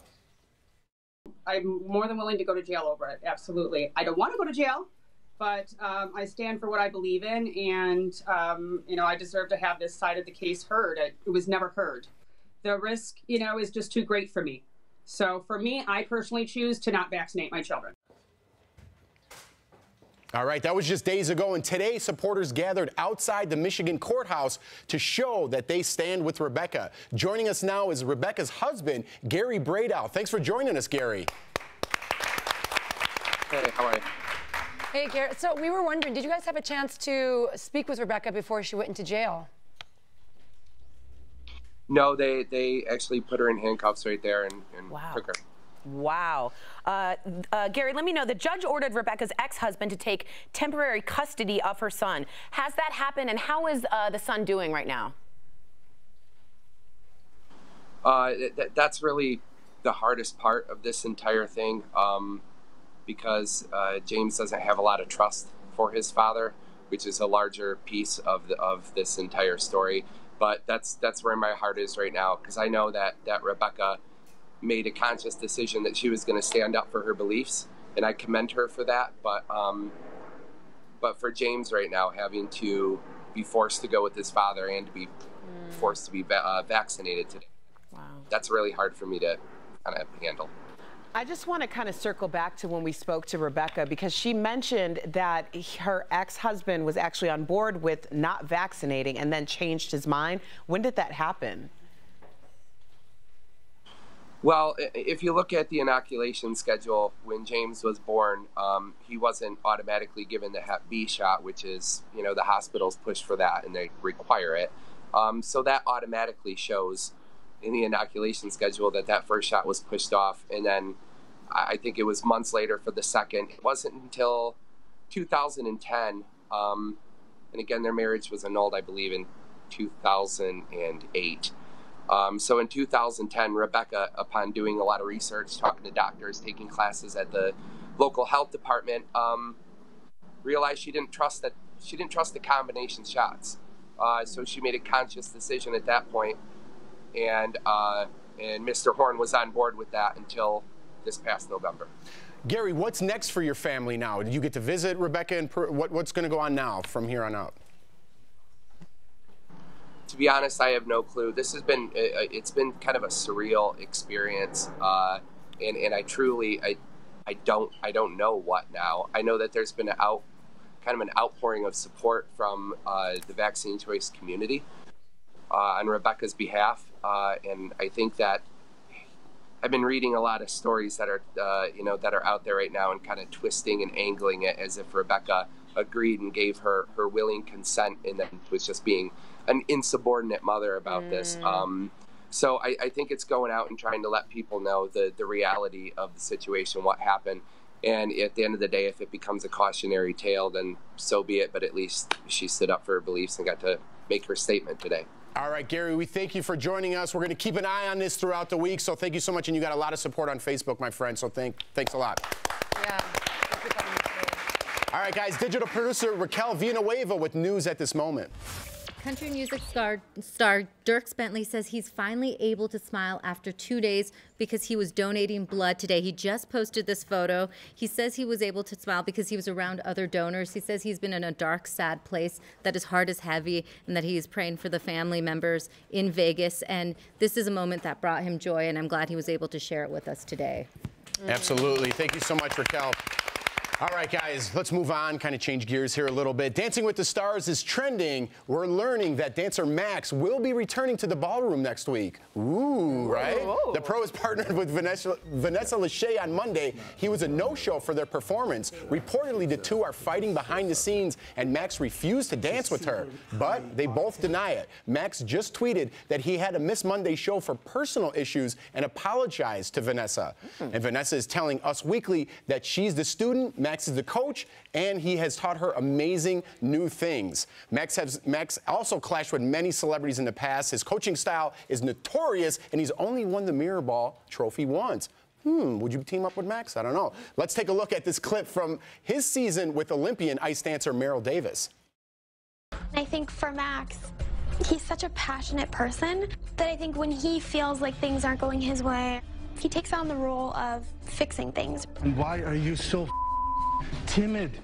I'm more than willing to go to jail over it, absolutely. I don't want to go to jail, but I stand for what I believe in, and you know, I deserve to have this side of the case heard. It was never heard. The risk, you know, is just too great for me. So for me, I personally choose to not vaccinate my children. All right, that was just days ago, and today supporters gathered outside the Michigan courthouse to show that they stand with Rebecca. Joining us now is Rebecca's husband, Gary Bradow. Thanks for joining us, Gary. Hey, how are you? Hey, Gary. So we were wondering, did you guys have a chance to speak with Rebecca before she went into jail? No, they actually put her in handcuffs right there and took her. Wow. Gary, let me know. The judge ordered Rebecca's ex-husband to take temporary custody of her son. Has that happened, and how is the son doing right now? That's really the hardest part of this entire thing, because James doesn't have a lot of trust for his father, which is a larger piece of this entire story. But that's where my heart is right now, because I know that Rebecca made a conscious decision that she was going to stand up for her beliefs, and I commend her for that. But for James right now, having to be forced to go with his father and to be forced to be vaccinated today, that's really hard for me to kind of handle. I just want to kind of circle back to when we spoke to Rebecca, because she mentioned that her ex-husband was actually on board with not vaccinating and then changed his mind. When did that happen? Well, if you look at the inoculation schedule, when James was born, he wasn't automatically given the Hep B shot, which is, you know, the hospitals push for that and they require it. So that automatically shows in the inoculation schedule that first shot was pushed off. And then I think it was months later for the second. It wasn't until 2010. And again, their marriage was annulled, I believe, in 2008. So in 2010, Rebecca, upon doing a lot of research, talking to doctors, taking classes at the local health department, realized she didn't trust the combination shots. So she made a conscious decision at that point, and Mr. Horn was on board with that until this past November. Gary, what's next for your family now? Did you get to visit Rebecca, and what's going to go on now from here on out? To be honest, I have no clue. This has been, it's been kind of a surreal experience. And I truly, I don't know what now. I know that there's been kind of an outpouring of support from the vaccine choice community on Rebecca's behalf. And I think that I've been reading a lot of stories that are, that are out there right now and kind of twisting and angling it as if Rebecca agreed and gave her willing consent and then was just being an insubordinate mother about this. So I think it's going out and trying to let people know the reality of the situation, what happened. And at the end of the day, if it becomes a cautionary tale, then so be it. But at least she stood up for her beliefs and got to make her statement today. All right, Gary, we thank you for joining us. We're going to keep an eye on this throughout the week. So thank you so much. And you got a lot of support on Facebook, my friend. So thanks a lot. Yeah. All right, guys, digital producer Raquel Villanueva with news at this moment. Country music star Dierks Bentley says he's finally able to smile after 2 days because he was donating blood today. He just posted this photo. He says he was able to smile because he was around other donors. He says he's been in a dark, sad place, that his heart is heavy, and that he is praying for the family members in Vegas. And this is a moment that brought him joy, and I'm glad he was able to share it with us today. Absolutely. Thank you so much, Raquel. All right, guys, let's move on, kind of change gears here a little bit. Dancing with the Stars is trending. We're learning that dancer Max will be returning to the ballroom next week. Ooh, right? Ooh. The pro is partnered with Vanessa Lachey on Monday. He was a no-show for their performance. Reportedly, the two are fighting behind the scenes, and Max refused to dance with her. But they both deny it. Max just tweeted that he had to miss Monday's show for personal issues and apologized to Vanessa. And Vanessa is telling Us Weekly that she's the student, Max is the coach, and he has taught her amazing new things. Max also clashed with many celebrities in the past. His coaching style is notorious, and he's only won the Mirror Ball trophy once. Would you team up with Max? I don't know. Let's take a look at this clip from his season with Olympian ice dancer Meryl Davis. I think for Max, he's such a passionate person that I think when he feels like things aren't going his way, he takes on the role of fixing things. And why are you so timid?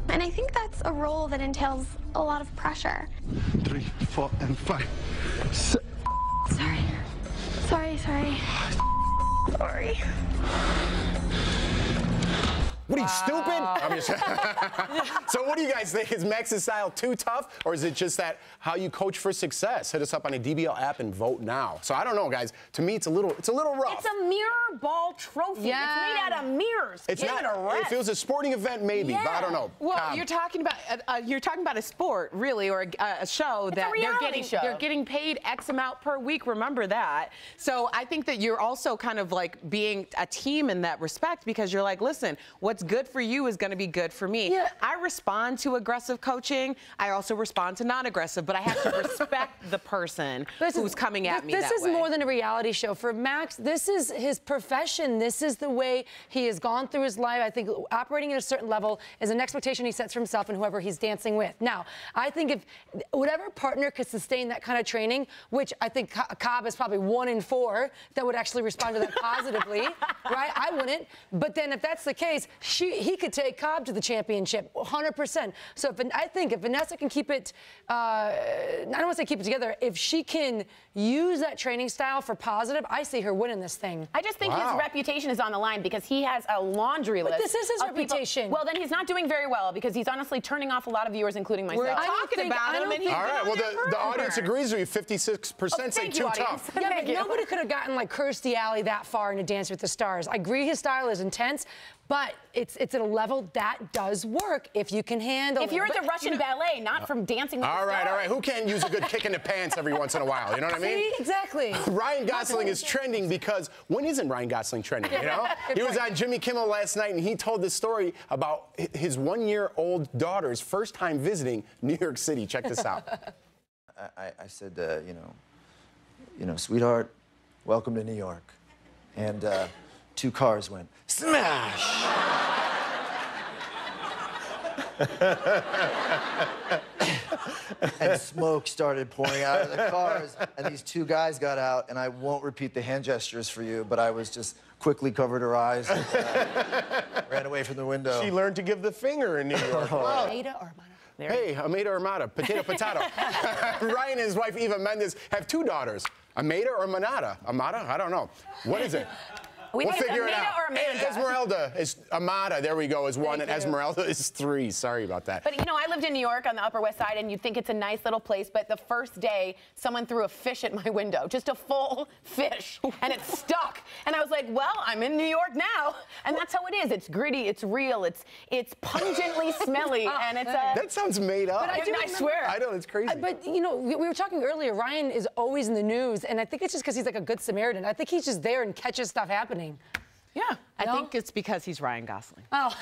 And I think that's a role that entails a lot of pressure. 3, 4, and 5. Sorry. Sorry. What are you, stupid? I'm just So what do you guys think? Is Max's style too tough, or is it just that how you coach for success? Hit us up on a DBL app and vote now. So I don't know, guys. To me, it's a little rough. It's a mirror ball trophy. Yeah. It's made out of mirrors. It's Give not. it a rest. If it was a sporting event, maybe, but I don't know. Well, you're talking about a sport, really, or a show It's that a reality show. they're getting paid X amount per week. Remember that. So I think that you're also kind of like being a team in that respect, because you're like, listen, what's good for you is going to be good for me. Yeah. I respond to aggressive coaching. I also respond to non-aggressive, but I have to respect the person who's coming at me that way. This is more than a reality show. For Max, this is his profession. This is the way he has gone through his life. I think operating at a certain level is an expectation he sets for himself and whoever he's dancing with. Now, I think if whatever partner could sustain that kind of training, which I think Cobb is probably 1 in 4 that would actually respond to that positively, right? I wouldn't. But then if that's the case, he could take Cobb to the championship 100%. So I think if Vanessa can keep it, I don't want to say keep it together, if she can use that training style for positive, I see her winning this thing. I just think his reputation is on the line because he has a laundry list. But this is his reputation. Well, then he's not doing very well because he's honestly turning off a lot of viewers, including myself. We're talking about him, and he's all right, well, the audience agrees with you. 56% say too tough. Yeah, but nobody could have gotten like Kirstie Alley that far into Dance with the Stars. I agree his style is intense, but it's at a level that does work if you can handle it. If you're at the Russian ballet, not from Dancing with the Stars. All right. Who can't use a good kick in the pants every once in a while? You know what I mean? See, exactly. Ryan Gosling is trending because when isn't Ryan Gosling trending, you know? He was on Jimmy Kimmel last night, and he told this story about his 1-year-old daughter's first time visiting New York City. Check this out. I said, you know, sweetheart, welcome to New York. And 2 cars went smash. And smoke started pouring out of the cars, and these 2 guys got out, and I won't repeat the hand gestures for you, but I was just quickly covered her eyes and ran away from the window. She learned to give the finger in New York. Wow. Ada or Hey, Amada or Amada, potato. Ryan and his wife Eva Mendes have 2 daughters. Amada or Manada? Amada? I don't know. What is it? We'll figure it out. Esmeralda is Amada. There we go. Is 1, and Esmeralda is 3. Sorry about that. But you know, I lived in New York on the Upper West Side, and you'd think it's a nice little place. But the first day, someone threw a fish at my window, just a full fish, and it stuck. And I was like, well, I'm in New York now, and that's how it is. It's gritty. It's real. It's pungently smelly, and it's a. That sounds made up. But I swear. I know, it's crazy. But you know, we were talking earlier. Ryan is always in the news, and I think it's just because he's like a good Samaritan. I think he's just there and catches stuff happening. Yeah. I think it's because he's Ryan Gosling. Oh.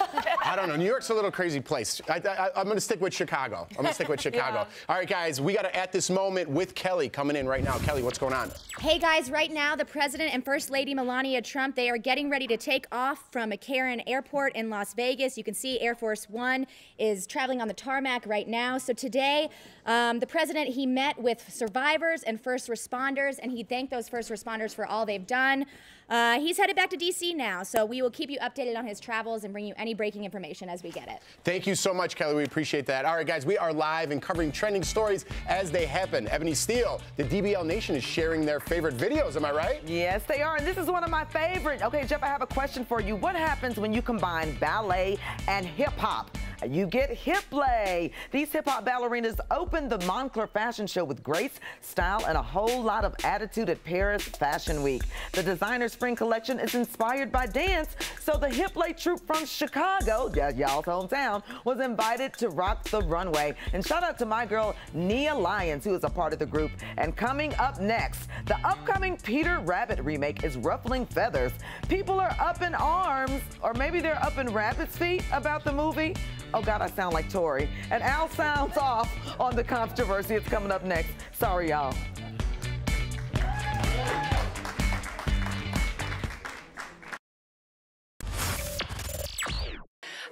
I don't know. New York's a little crazy place. I'm going to stick with Chicago. Yeah. All right, guys, we got to At This Moment with Kelly coming in right now. Kelly, what's going on? Hey, guys, right now, the President and First Lady Melania Trump, they are getting ready to take off from McCarran Airport in Las Vegas. You can see Air Force One is traveling on the tarmac right now. So today, the President, he met with survivors and first responders, and he thanked those first responders for all they've done. He's headed back to D.C. now, so we will keep you updated on his travels and bring you any breaking information as we get it. Thank you so much, Kelly. We appreciate that. All right, guys, we are live and covering trending stories as they happen. Ebony Steele, the DBL Nation is sharing their favorite videos. Am I right? Yes, they are, and this is one of my favorite. Okay, Jeff, I have a question for you. What happens when you combine ballet and hip-hop? You get hip-lay. These hip-hop ballerinas opened the Moncler Fashion Show with grace, style, and a whole lot of attitude at Paris Fashion Week. The designer spring collection is inspired by dance, so the hip-lay troupe from Chicago, y'all's hometown, was invited to rock the runway. And shout out to my girl, Nia Lyons, who is a part of the group. And coming up next, the upcoming Peter Rabbit remake is ruffling feathers. People are up in arms, or maybe they're up in Rabbit's feet about the movie. Oh, God, I sound like Tori. And Al sounds off on the controversy. It's coming up next. Sorry, y'all.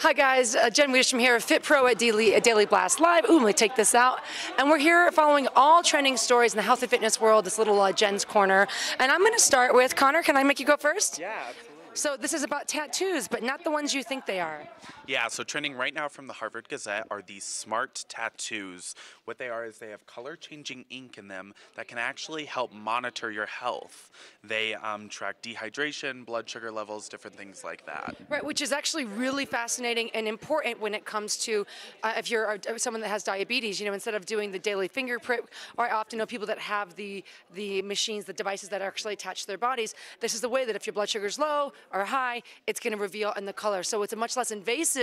Hi guys, Jen Wiederstrom here, Fit Pro at Daily Blast Live. Ooh, let me take this out. And we're here following all trending stories in the health and fitness world, this little Jen's Corner. And I'm gonna start with, Connor, can I make you go first? Yeah, absolutely. So this is about tattoos, but not the ones you think they are. Yeah, so trending right now from the Harvard Gazette are these smart tattoos. What they are is they have color-changing ink in them that can actually help monitor your health. They track dehydration, blood sugar levels, different things like that. Right, which is actually really fascinating and important when it comes to if you're someone that has diabetes. You know, instead of doing the daily finger prick, or I often know people that have the machines, the devices that are actually attached to their bodies. This is the way that if your blood sugar is low or high, it's going to reveal in the color. So it's a much less invasive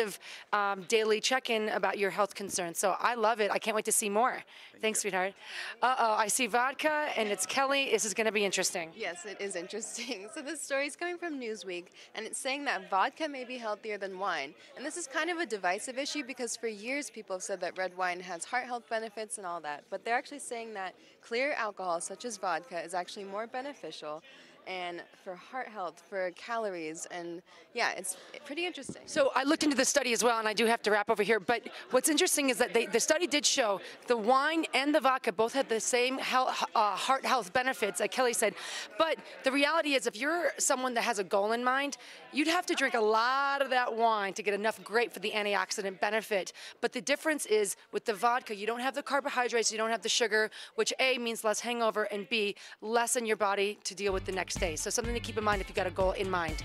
daily check-in about your health concerns. So I love it. I can't wait to see more. Thanks, sweetheart. I see vodka, and it's Kelly. This is going to be interesting. Yes, it is interesting. So this story is coming from Newsweek, and it's saying that vodka may be healthier than wine. And this is kind of a divisive issue because for years people have said that red wine has heart health benefits and all that. But they're actually saying that clear alcohol, such as vodka, is actually more beneficial and for heart health, for calories, and yeah, it's pretty interesting. So I looked into the study as well, and I do have to wrap over here, but what's interesting is that the study did show the wine and the vodka both had the same heart health benefits, like Kelly said, but the reality is if you're someone that has a goal in mind, you'd have to drink a lot of that wine to get enough great for the antioxidant benefit. But the difference is with the vodka, you don't have the carbohydrates, you don't have the sugar, which A, means less hangover, and B, less in your body to deal with the next day. So something to keep in mind if you got a goal in mind.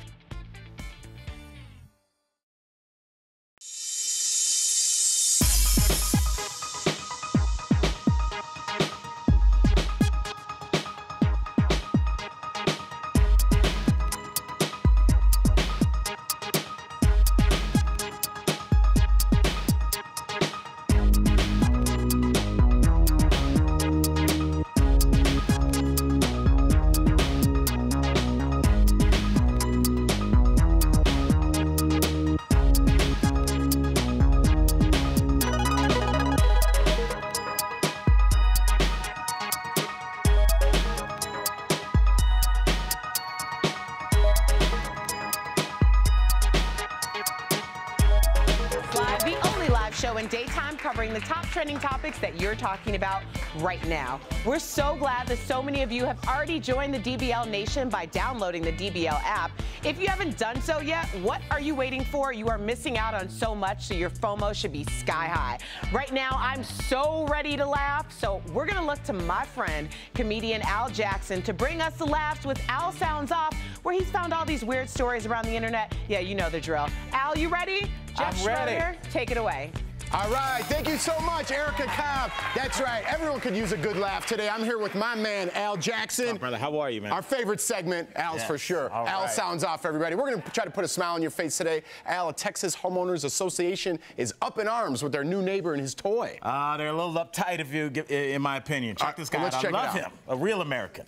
Show in daytime covering the top trending topics that you're talking about right now. We're so glad that so many of you have already joined the DBL Nation by downloading the DBL app. If you haven't done so yet, what are you waiting for? You are missing out on so much, so your FOMO should be sky high. Right now, I'm so ready to laugh, so we're gonna look to my friend, comedian Al Jackson, to bring us the laughs with Al Sounds Off, where he's found all these weird stories around the internet. Yeah, you know the drill. Al, you ready? Jeff I'm ready. Schroeder, take it away. All right, thank you so much, Erica Cobb. That's right, everyone could use a good laugh today. I'm here with my man, Al Jackson. Oh, brother, how are you, man? Our favorite segment, Al's for sure. All Al right. Sounds Off, everybody. We're gonna try to put a smile on your face today. Al, a Texas Homeowners Association is up in arms with their new neighbor and his toy. They're a little uptight, if you, in my opinion. Check this guy out. I love him. A real American.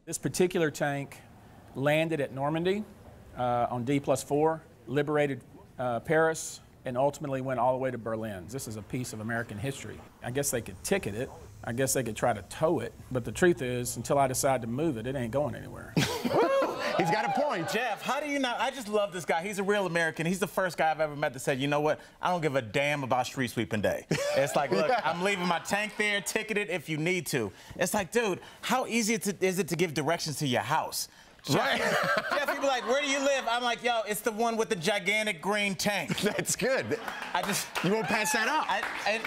This particular tank landed at Normandy. on D+4, liberated Paris, and ultimately went all the way to Berlin. This is a piece of American history. I guess they could ticket it. I guess they could try to tow it. But the truth is, until I decide to move it, it ain't going anywhere. He's got a point. Jeff, how do you not? I just love this guy. He's a real American. He's the first guy I've ever met that said, you know what? I don't give a damn about street sweeping day. It's like, look, I'm leaving my tank there, ticket it if you need to. It's like, dude, how easy is it to give directions to your house? Right. Jeff, you be like, where do you live? I'm like, yo, it's the one with the gigantic green tank. That's good. You won't pass that up.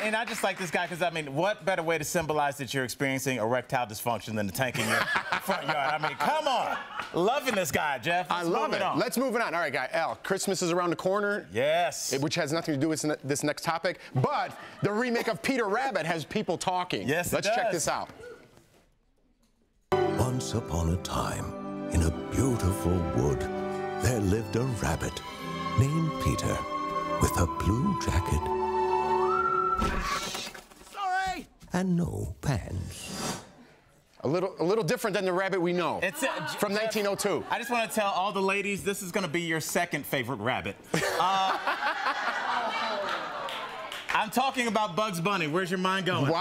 And I just like this guy because, I mean, what better way to symbolize that you're experiencing erectile dysfunction than the tank in your front yard? I mean, come on. Loving this guy, Jeff. I love it. Let's move it on. All right, guy. Al, Christmas is around the corner. Yes. Which has nothing to do with this next topic. But the remake of Peter Rabbit has people talking. Yes, Let's check this out. Once upon a time, in a beautiful wood, there lived a rabbit named Peter with a blue jacket. Sorry! And no pants. A little different than the rabbit we know. It's from 1902. I just want to tell all the ladies, this is going to be your second favorite rabbit. I'm talking about Bugs Bunny. Where's your mind going? Wow.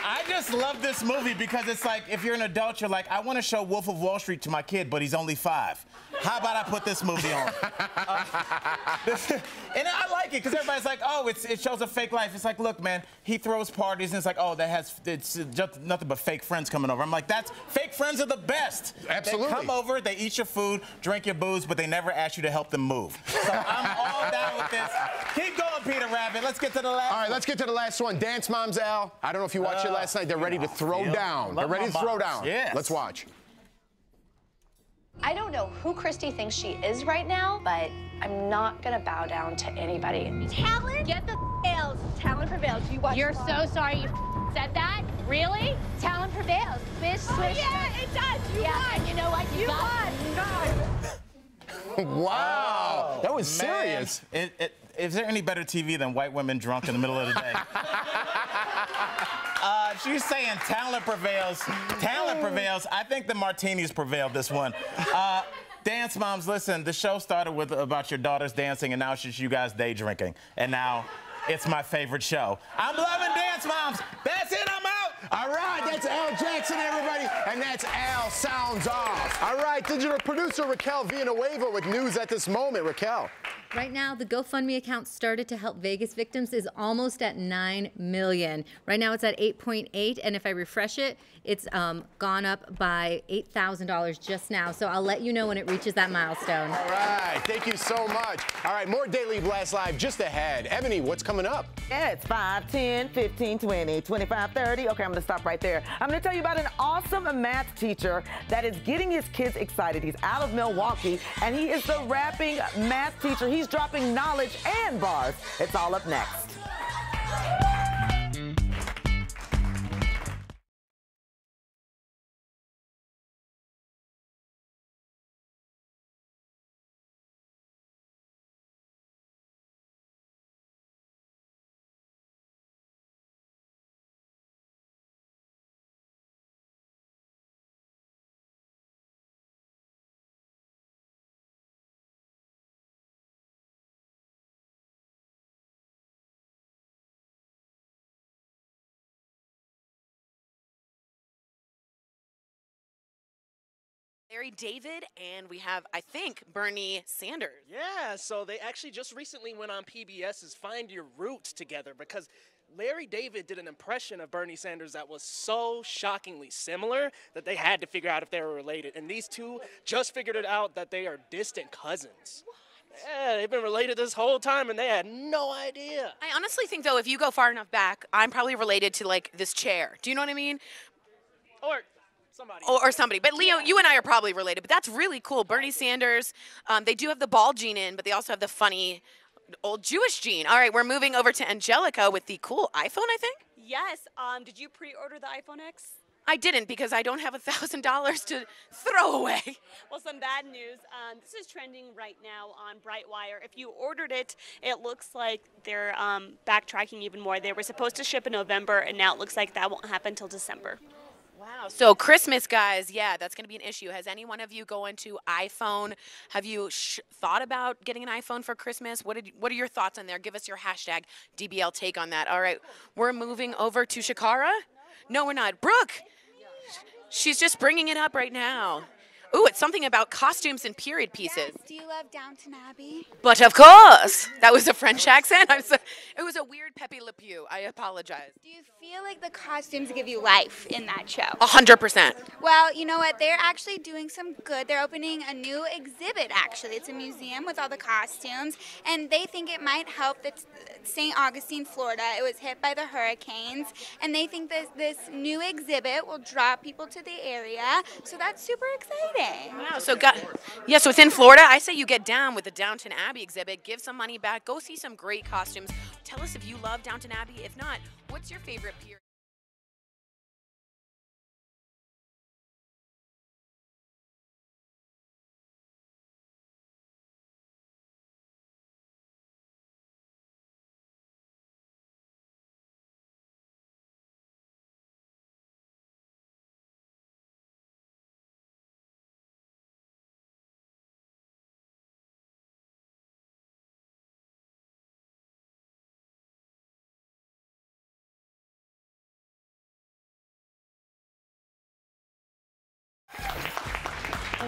I just love this movie because it's like, if you're an adult, you're like, I want to show Wolf of Wall Street to my kid, but he's only 5. How about I put this movie on? And I like it because everybody's like, oh, it shows a fake life. It's like, look, man, he throws parties and it's like, oh, it's just nothing but fake friends coming over. I'm like, fake friends are the best. Absolutely. They come over, they eat your food, drink your booze, but they never ask you to help them move. So I'm all down with this. Keep going, Peter Rabbit. Let's get to the last one. All right, let's get to the last one. Dance Moms, Al. I don't know if you watched it last night. They're ready to throw down. They're ready to throw down. Yes. Let's watch. I don't know who Christy thinks she is right now, but I'm not gonna bow down to anybody. Talent? Get the prevails. Talent prevails. You're so sorry you said that? Really? Talent prevails. Bitch, switch. Yeah, it does. You won. And you know what? You won. Wow. That was serious. Is there any better TV than white women drunk in the middle of the day? She's saying talent prevails. Talent prevails. I think the martinis prevailed this one. Dance Moms, listen, the show started with about your daughters dancing, and now it's just you guys day drinking. And now it's my favorite show. I'm loving Dance Moms. That's it, I'm out. All right, that's Al Jackson, everybody, and that's Al Sounds Off. All right, digital producer Raquel Villanueva with news at this moment. Raquel. Right now, the GoFundMe account started to help Vegas victims is almost at 9 million. Right now, it's at 8.8, and if I refresh it, it's gone up by $8,000 just now. So I'll let you know when it reaches that milestone. All right, thank you so much. All right, more Daily Blast Live just ahead. Ebony, what's coming up? Yeah, it's 5, 10, 15, 20, 25, 30. Okay, I'm gonna stop right there. I'm gonna tell you about an awesome math teacher that is getting his kids excited. He's out of Milwaukee, and he is the rapping math teacher. He's dropping knowledge and bars. It's all up next. Larry David, and we have, I think, Bernie Sanders. Yeah, so they actually just recently went on PBS's Find Your Roots together because Larry David did an impression of Bernie Sanders that was so shockingly similar that they had to figure out if they were related. And these two just figured it out that they are distant cousins. What? Yeah, they've been related this whole time, and they had no idea. I honestly think, though, if you go far enough back, I'm probably related to, like, this chair. Do you know what I mean? Or somebody. Or somebody. But, Leo, you and I are probably related. But that's really cool. Bernie Sanders, they do have the bald gene in, but they also have the funny old Jewish gene. All right, we're moving over to Angelica with the cool iPhone, I think? Yes. Did you pre-order the iPhone X? I didn't because I don't have $1,000 to throw away. Well, some bad news. This is trending right now on Brightwire. If you ordered it, it looks like they're backtracking even more. They were supposed to ship in November, and now it looks like that won't happen until December. Wow. So Christmas, guys, yeah, that's going to be an issue. Has any one of you going to iPhone? Have you thought about getting an iPhone for Christmas? What are your thoughts on there? Give us your hashtag DBL take on that. All right, we're moving over to Shakara. No, we're not. Brooke, she's just bringing it up right now. Ooh, it's something about costumes and period pieces. Yes. Do you love Downton Abbey? But of course, that was a French accent. It was a weird Pepe Le Pew. I apologize. Do you feel like the costumes give you life in that show? 100%. Well, you know what? They're actually doing some good. They're opening a new exhibit, actually. It's a museum with all the costumes, and they think it might help the St. Augustine, Florida. It was hit by the hurricanes, and they think that this new exhibit will draw people to the area, so that's super exciting. Wow, so so it's in Florida. I say you get down with the Downton Abbey exhibit, give some money back, go see some great costumes. Tell us if you love Downton Abbey. If not, what's your favorite period?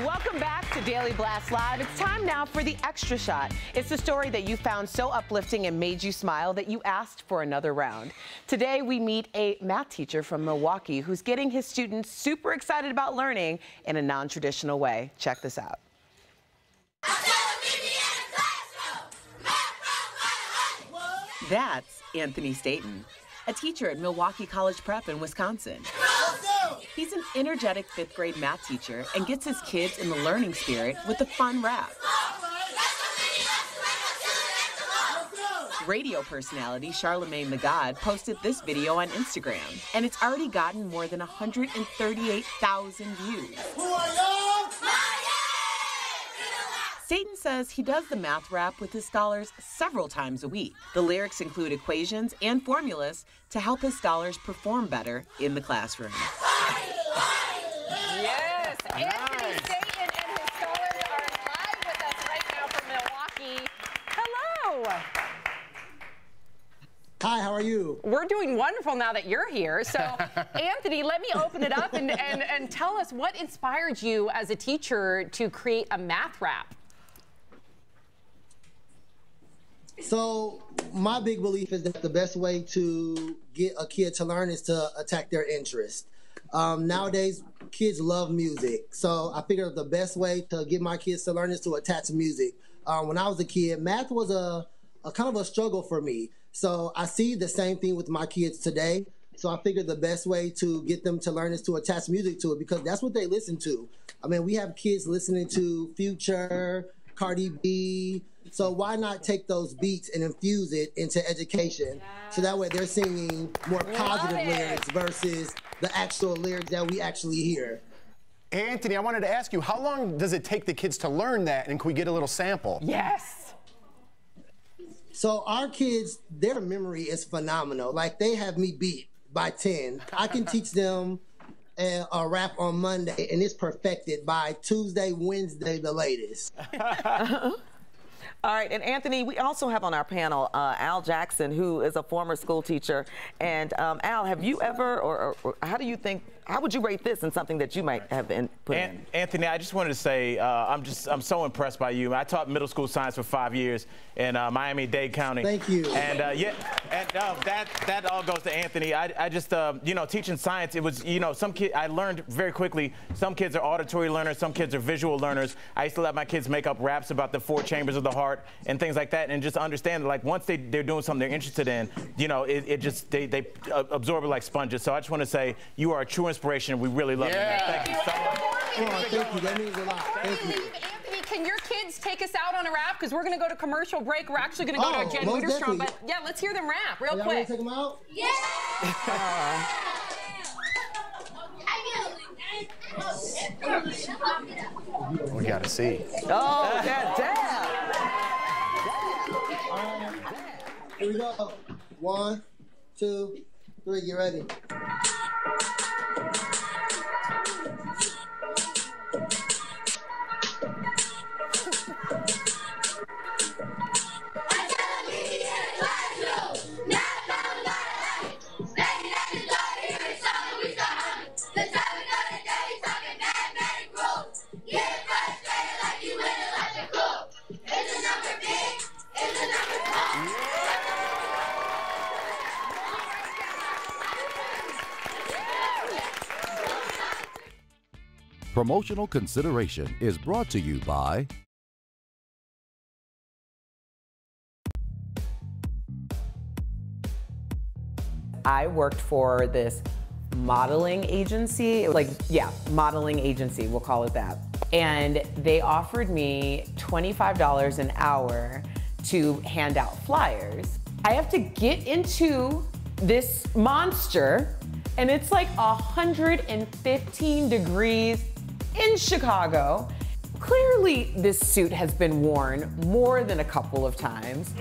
Welcome back to Daily Blast Live. It's time now for the Extra Shot. It's the story that you found so uplifting and made you smile that you asked for another round. Today we meet a math teacher from Milwaukee who's getting his students super excited about learning in a non-traditional way. Check this out. That's Anthony Staten, a teacher at Milwaukee College Prep in Wisconsin. He's an energetic 5th grade math teacher and gets his kids in the learning spirit with a fun rap. Radio personality Charlamagne Tha God posted this video on Instagram, and it's already gotten more than 138,000 views. Staten says he does the math rap with his scholars several times a week. The lyrics include equations and formulas to help his scholars perform better in the classroom. Yes, Anthony Staten and his scholars are live with us right now from Milwaukee. Hello. Hi, how are you? We're doing wonderful now that you're here. So, Anthony, let me open it up and tell us what inspired you as a teacher to create a math rap. So, my big belief is that the best way to get a kid to learn is to attack their interest. Nowadays, kids love music. So, I figured the best way to get my kids to learn is to attach music. When I was a kid, math was a kind of a struggle for me. So, I see the same thing with my kids today. So, I figured the best way to get them to learn is to attach music to it because that's what they listen to. I mean, we have kids listening to Future, Cardi B. So why not take those beats and infuse it into education so that way they're singing more positive lyrics versus the actual lyrics that we actually hear. Anthony, I wanted to ask you, how long does it take the kids to learn that, and can we get a little sample? Yes. So our kids, their memory is phenomenal. Like, they have me beat by 10. I can teach them a rap on Monday, and it's perfected by Tuesday, Wednesday, the latest. All right, and Anthony, we also have on our panel Al Jackson, who is a former school teacher. And Al, have you ever, or how do you think, how would you rate this in something that you might have been put in? Anthony, I just wanted to say I'm so impressed by you. I taught middle school science for 5 years in Miami-Dade County. Thank you. And that all goes to Anthony. I just you know, teaching science, it was, you know, some kids, I learned very quickly. Some kids are auditory learners, some kids are visual learners. I used to let my kids make up raps about the 4 chambers of the heart and things like that, and just understand that, like, once they're doing something they're interested in, you know, they absorb it like sponges. So I just want to say you are a true inspiration. We really love you, man. Thank you so much. Oh, thank you. That means a lot. Thank you. Anthony, can your kids take us out on a rap? Because we're going to go to commercial break. We're actually going to go to Jen Widerstrom. But yeah, let's hear them rap real quick. Want to take them out? Yeah. We got to see. Oh, damn. Here we go. 1, 2, 3, get ready. Promotional consideration is brought to you by I worked for this modeling agency, modeling agency, we'll call it that. And they offered me $25 an hour to hand out flyers. I have to get into this monster, and it's like 115 degrees in Chicago. Clearly, this suit has been worn more than a couple of times.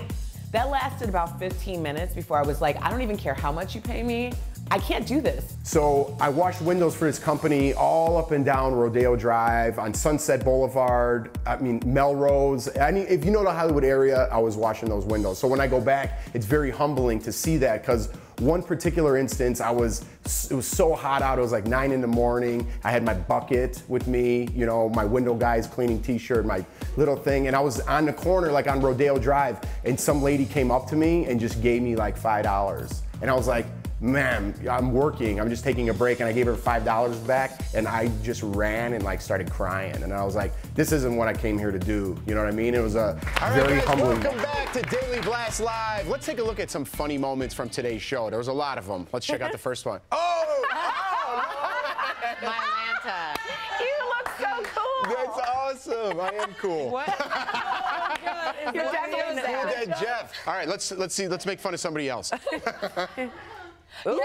That lasted about 15 minutes before I was like, I don't even care how much you pay me. I can't do this. So I washed windows for this company all up and down Rodeo Drive, on Sunset Boulevard, Melrose. If you know the Hollywood area, I was washing those windows. So when I go back, it's very humbling to see that, because one particular instance, it was so hot out, it was like 9 in the morning. I had my bucket with me, you know, my window guys cleaning t-shirt, my little thing, and I was on the corner, like on Rodeo Drive, and some lady came up to me and just gave me like $5. And I was like, ma'am, I'm working, I'm just taking a break, and I gave her $5 back, and I just ran and like started crying, and I was like, this isn't what I came here to do, you know what I mean? It was a very humbling. Welcome back to Daily Blast Live. Let's take a look at some funny moments from today's show. There was a lot of them. Let's check out the first one. Oh! My Atlanta. You look so cool. That's awesome. I am cool. What? You're definitely Cool Dad Jeff. All right, let's see. Let's make fun of somebody else. Ooh.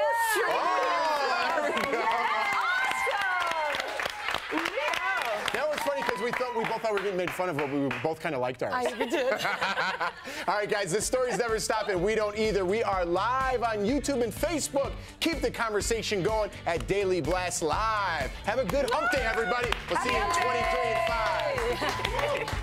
That was funny because we both thought we were getting made fun of, but we both kind of liked ours. I did. All right, guys, the stories never stop, and we don't either. We are live on YouTube and Facebook. Keep the conversation going at Daily Blast Live. Have a good hump day, everybody. We'll see you in 23 and 5.